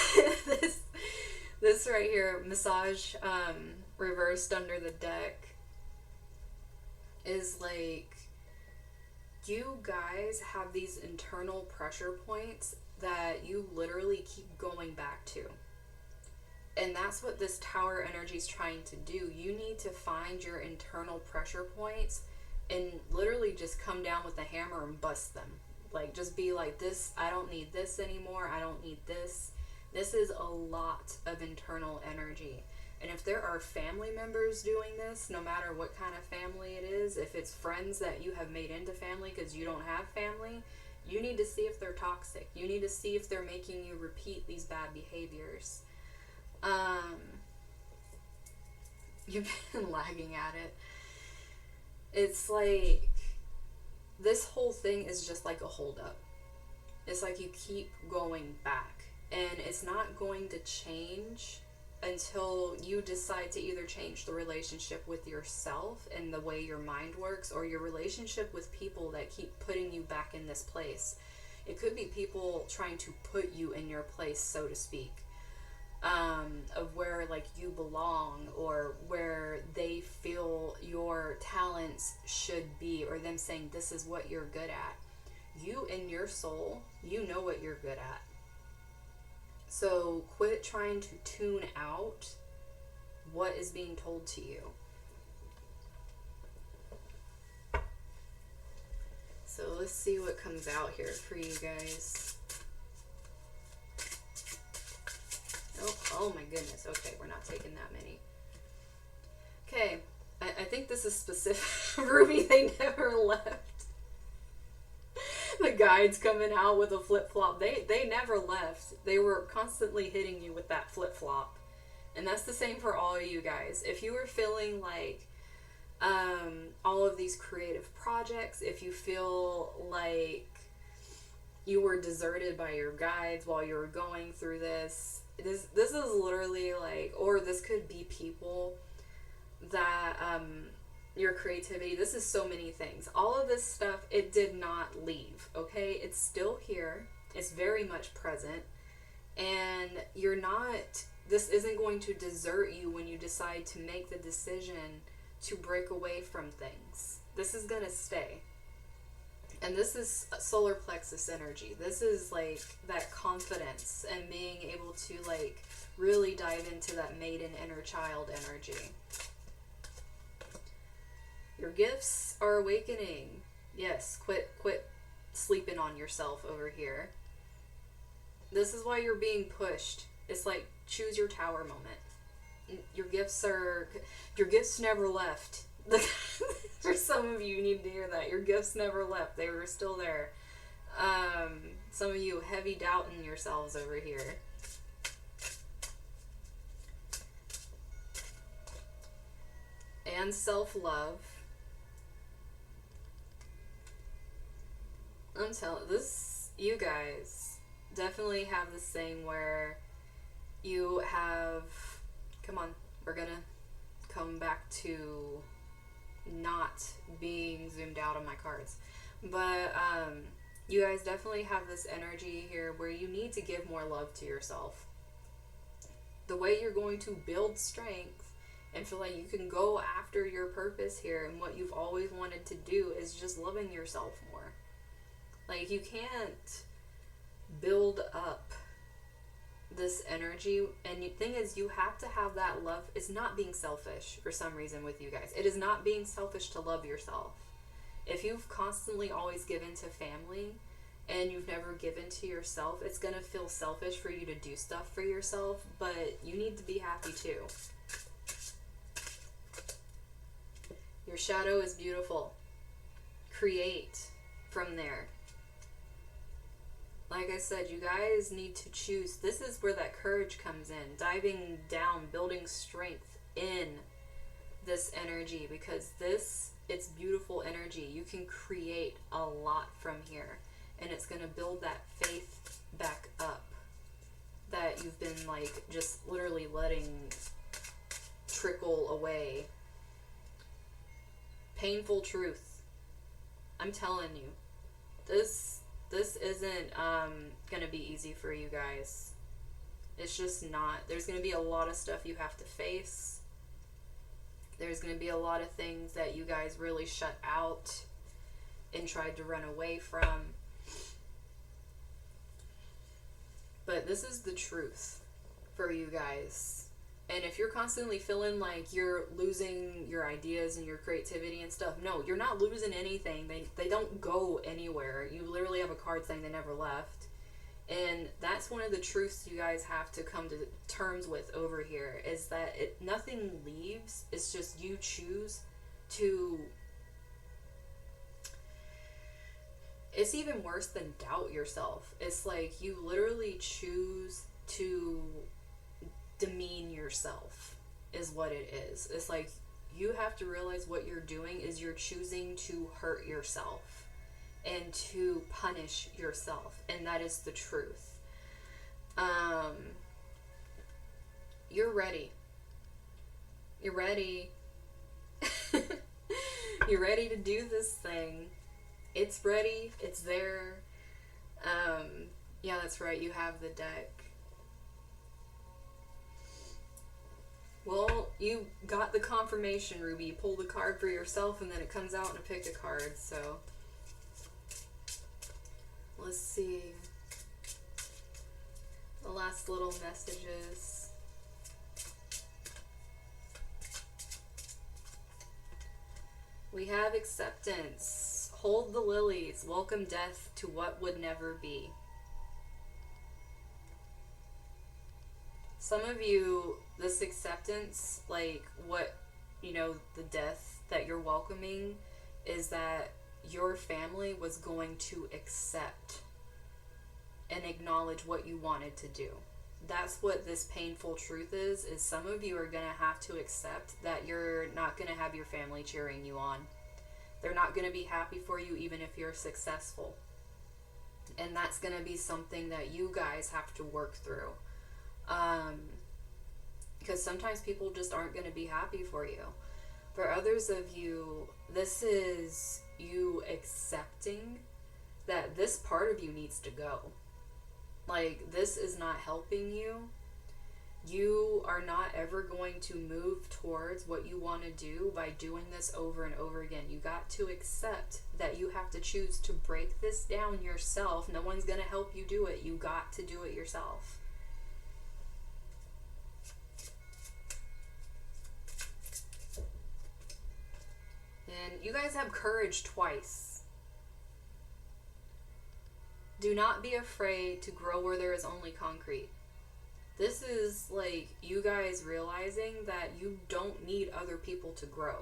this right here, massage reversed under the deck, is like You guys have these internal pressure points that you literally keep going back to. And that's what this tower energy is trying to do. You need to find your internal pressure points and literally just come down with a hammer and bust them. Like, just be like, this, I don't need this anymore. I don't need this. This is a lot of internal energy. And if there are family members doing this, no matter what kind of family it is, if it's friends that you have made into family because you don't have family, you need to see if they're toxic. You need to see if they're making you repeat these bad behaviors. You've been lagging at it. It's like, this whole thing is just like a holdup. It's like you keep going back, and it's not going to change until you decide to either change the relationship with yourself and the way your mind works, or your relationship with people that keep putting you back in this place. It could be people trying to put you in your place, so to speak, of where like you belong, or where they feel your talents should be, or them saying this is what you're good at. You in your soul, you know what you're good at. So quit trying to tune out what is being told to you. So let's see what comes out here for you guys. Oh my goodness. Okay, we're not taking that many. Okay, I think this is specific. Ruby, they never left. The guides coming out with a flip-flop. They never left. They were constantly hitting you with that flip-flop. And that's the same for all of you guys. If you were feeling like all of these creative projects, if you feel like you were deserted by your guides while you were going through this is literally like, or this could be people that your creativity, this is so many things. All of this stuff, it did not leave, okay? It's still here. It's very much present. And this isn't going to desert you when you decide to make the decision to break away from things. This is going to stay. And this is solar plexus energy. This is like that confidence and being able to like really dive into that maiden inner child energy. Your gifts are awakening. Yes, quit sleeping on yourself over here. This is why you're being pushed. It's like, choose your tower moment. Your gifts never left. For some of you need to hear that. Your gifts never left. They were still there. Some of you heavy doubting yourselves over here. And self-love. I'm telling this, you guys definitely have this thing where you have, come on, we're gonna come back to not being zoomed out on my cards, but you guys definitely have this energy here where you need to give more love to yourself. The way you're going to build strength and feel like you can go after your purpose here and what you've always wanted to do is just loving yourself more. Like, you can't build up this energy, and the thing is, you have to have that love. It's not being selfish for some reason with you guys. It is not being selfish to love yourself. If you've constantly always given to family and you've never given to yourself, it's gonna feel selfish for you to do stuff for yourself, but you need to be happy too. Your shadow is beautiful. Create from there. Like I said, you guys need to choose. This is where that courage comes in. Diving down, building strength in this energy, because it's beautiful energy. You can create a lot from here, and it's going to build that faith back up that you've been like just literally letting trickle away. Painful truth. I'm telling you, this isn't gonna be easy for you guys. It's just not. There's gonna be a lot of stuff you have to face. There's gonna be a lot of things that you guys really shut out. and tried to run away from. But this is the truth for you guys. And if you're constantly feeling like you're losing your ideas and your creativity and stuff, no, you're not losing anything. They don't go anywhere. You literally have a card saying they never left. And that's one of the truths you guys have to come to terms with over here, is that nothing leaves. It's just you choose to... It's even worse than doubt yourself. It's like you literally choose to demean yourself is what it is. It's like you have to realize what you're doing is you're choosing to hurt yourself and to punish yourself, and that is the truth. You're ready. You're ready. You're ready to do this thing. It's ready. It's there. Yeah, that's right. You have the deck. Well, you got the confirmation, Ruby. You pulled a card for yourself, and then it comes out in a pick-a-card, so... Let's see. The last little messages. We have acceptance. Hold the lilies. Welcome death to what would never be. Some of you, this acceptance, like what, you know, the death that you're welcoming is that your family was going to accept and acknowledge what you wanted to do. That's what this painful truth is some of you are going to have to accept that you're not going to have your family cheering you on. They're not going to be happy for you even if you're successful. And that's going to be something that you guys have to work through. Because sometimes people just aren't going to be happy for you. For others of you, this is you accepting that this part of you needs to go. Like, this is not helping you. You are not ever going to move towards what you want to do by doing this over and over again. You got to accept that you have to choose to break this down yourself. No one's going to help you do it. You got to do it yourself. And you guys have courage twice. Do not be afraid to grow where there is only concrete. This is like you guys realizing that you don't need other people to grow.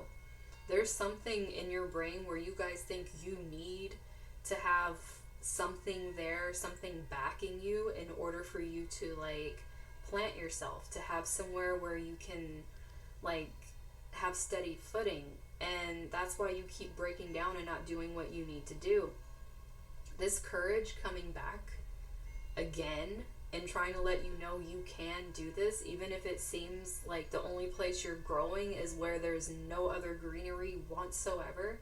There's something in your brain where you guys think you need to have something there, something backing you in order for you to like plant yourself, to have somewhere where you can like have steady footing. And that's why you keep breaking down and not doing what you need to do. This courage coming back again and trying to let you know you can do this, even if it seems like the only place you're growing is where there's no other greenery whatsoever.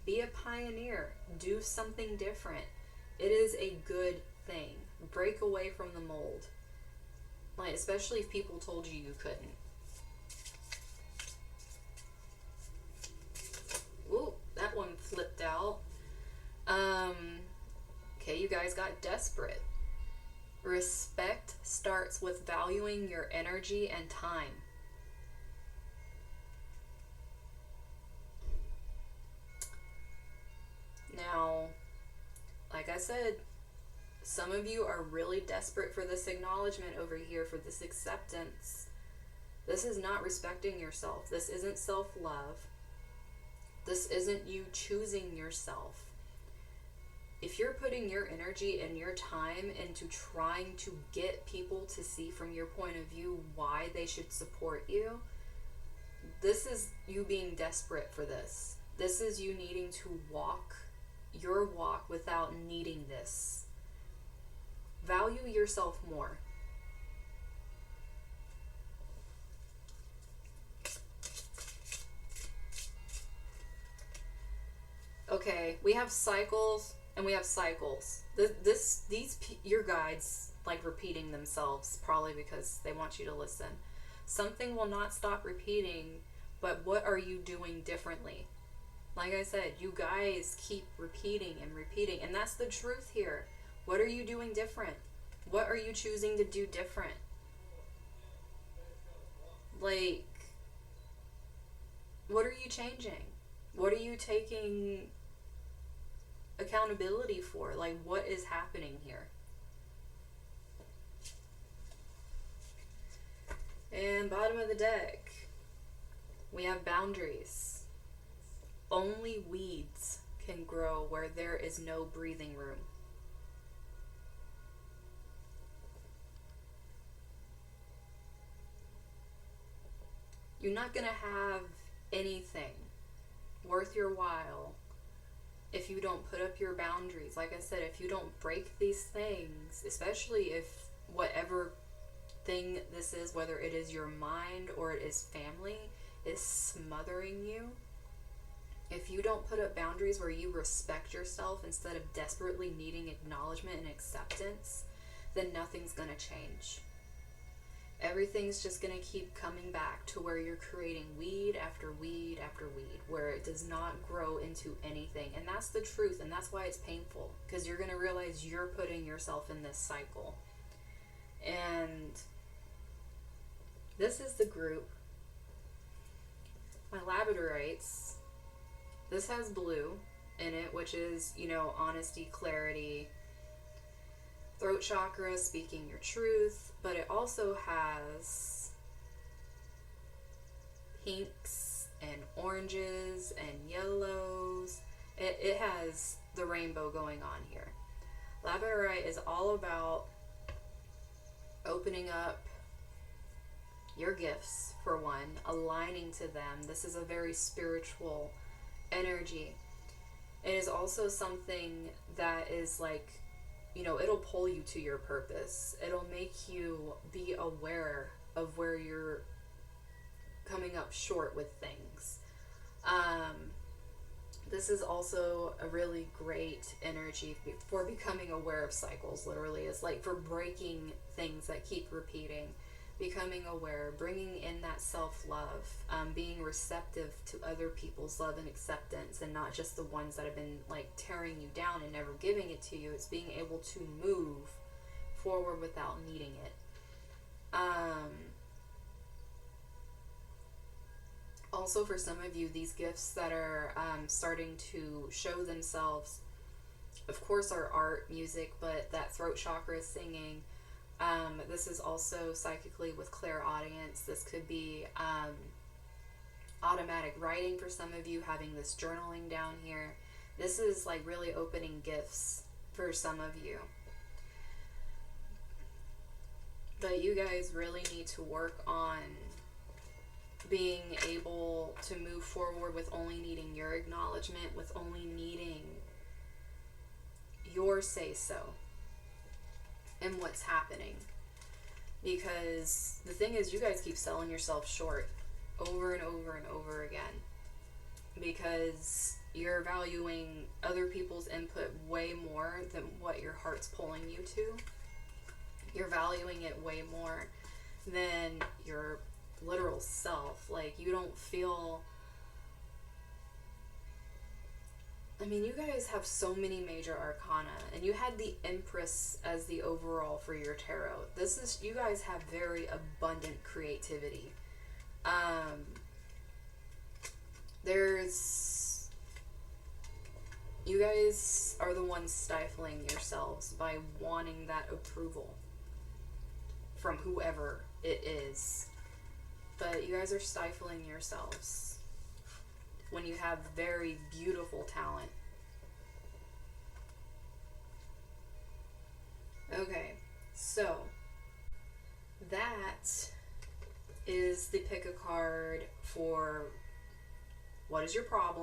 Be a pioneer. Do something different. It is a good thing. Break away from the mold. Like, especially if people told you you couldn't. Ooh, that one flipped out. Okay, you guys got desperate. Respect starts with valuing your energy and time. Now, like I said, some of you are really desperate for this acknowledgement over here, for this acceptance. This is not respecting yourself. This isn't self-love. This isn't you choosing yourself. If you're putting your energy and your time into trying to get people to see from your point of view why they should support you, this is you being desperate for this. This is you needing to walk your walk without needing this. Value yourself more. Okay, we have cycles and we have cycles. Your guides like repeating themselves, probably because they want you to listen. Something will not stop repeating, but what are you doing differently? Like I said, you guys keep repeating and repeating, and that's the truth here. What are you doing different? What are you choosing to do different? Like, what are you changing? What are you taking accountability for? Like, what is happening here? And bottom of the deck, we have boundaries. Only weeds can grow where there is no breathing room. You're not going to have anything worth your while if you don't put up your boundaries. Like I said, if you don't break these things, especially if whatever thing this is, whether it is your mind or it is family, is smothering you, if you don't put up boundaries where you respect yourself instead of desperately needing acknowledgement and acceptance, then nothing's going to change. Everything's just going to keep coming back to where you're creating weed after weed after weed, where it does not grow into anything. And that's the truth, and that's why it's painful, because you're going to realize you're putting yourself in this cycle. And this is the group. My Labradorites, this has blue in it, which is, honesty, clarity, throat chakra, speaking your truth, but it also has pinks and oranges and yellows. It has the rainbow going on here. Labradorite is all about opening up your gifts, for one, aligning to them. This is a very spiritual energy. It is also something that is like, it'll pull you to your purpose. It'll make you be aware of where you're coming up short with things. This is also a really great energy for becoming aware of cycles, literally. It's like for breaking things that keep repeating, becoming aware, bringing in that self-love, being receptive to other people's love and acceptance, and not just the ones that have been like tearing you down and never giving it to you. It's being able to move forward without needing it. Also, for some of you, these gifts that are starting to show themselves, of course, are art, music, but that throat chakra, singing. This is also psychically with clairaudience. This could be automatic writing for some of you, having this journaling down here. This is like really opening gifts for some of you. But you guys really need to work on being able to move forward with only needing your acknowledgement, with only needing your say-so in what's happening. Because the thing is, you guys keep selling yourself short over and over and over again, because you're valuing other people's input way more than what your heart's pulling you to. You're valuing it way more than your literal self. Like, you don't feel... I mean, you guys have so many major arcana, and you had the Empress as the overall for your tarot. You guys have very abundant creativity. You guys are the ones stifling yourselves by wanting that approval from whoever it is. But you guys are stifling yourselves when you have very beautiful talent. Okay, so that is the pick a card for what is your problem.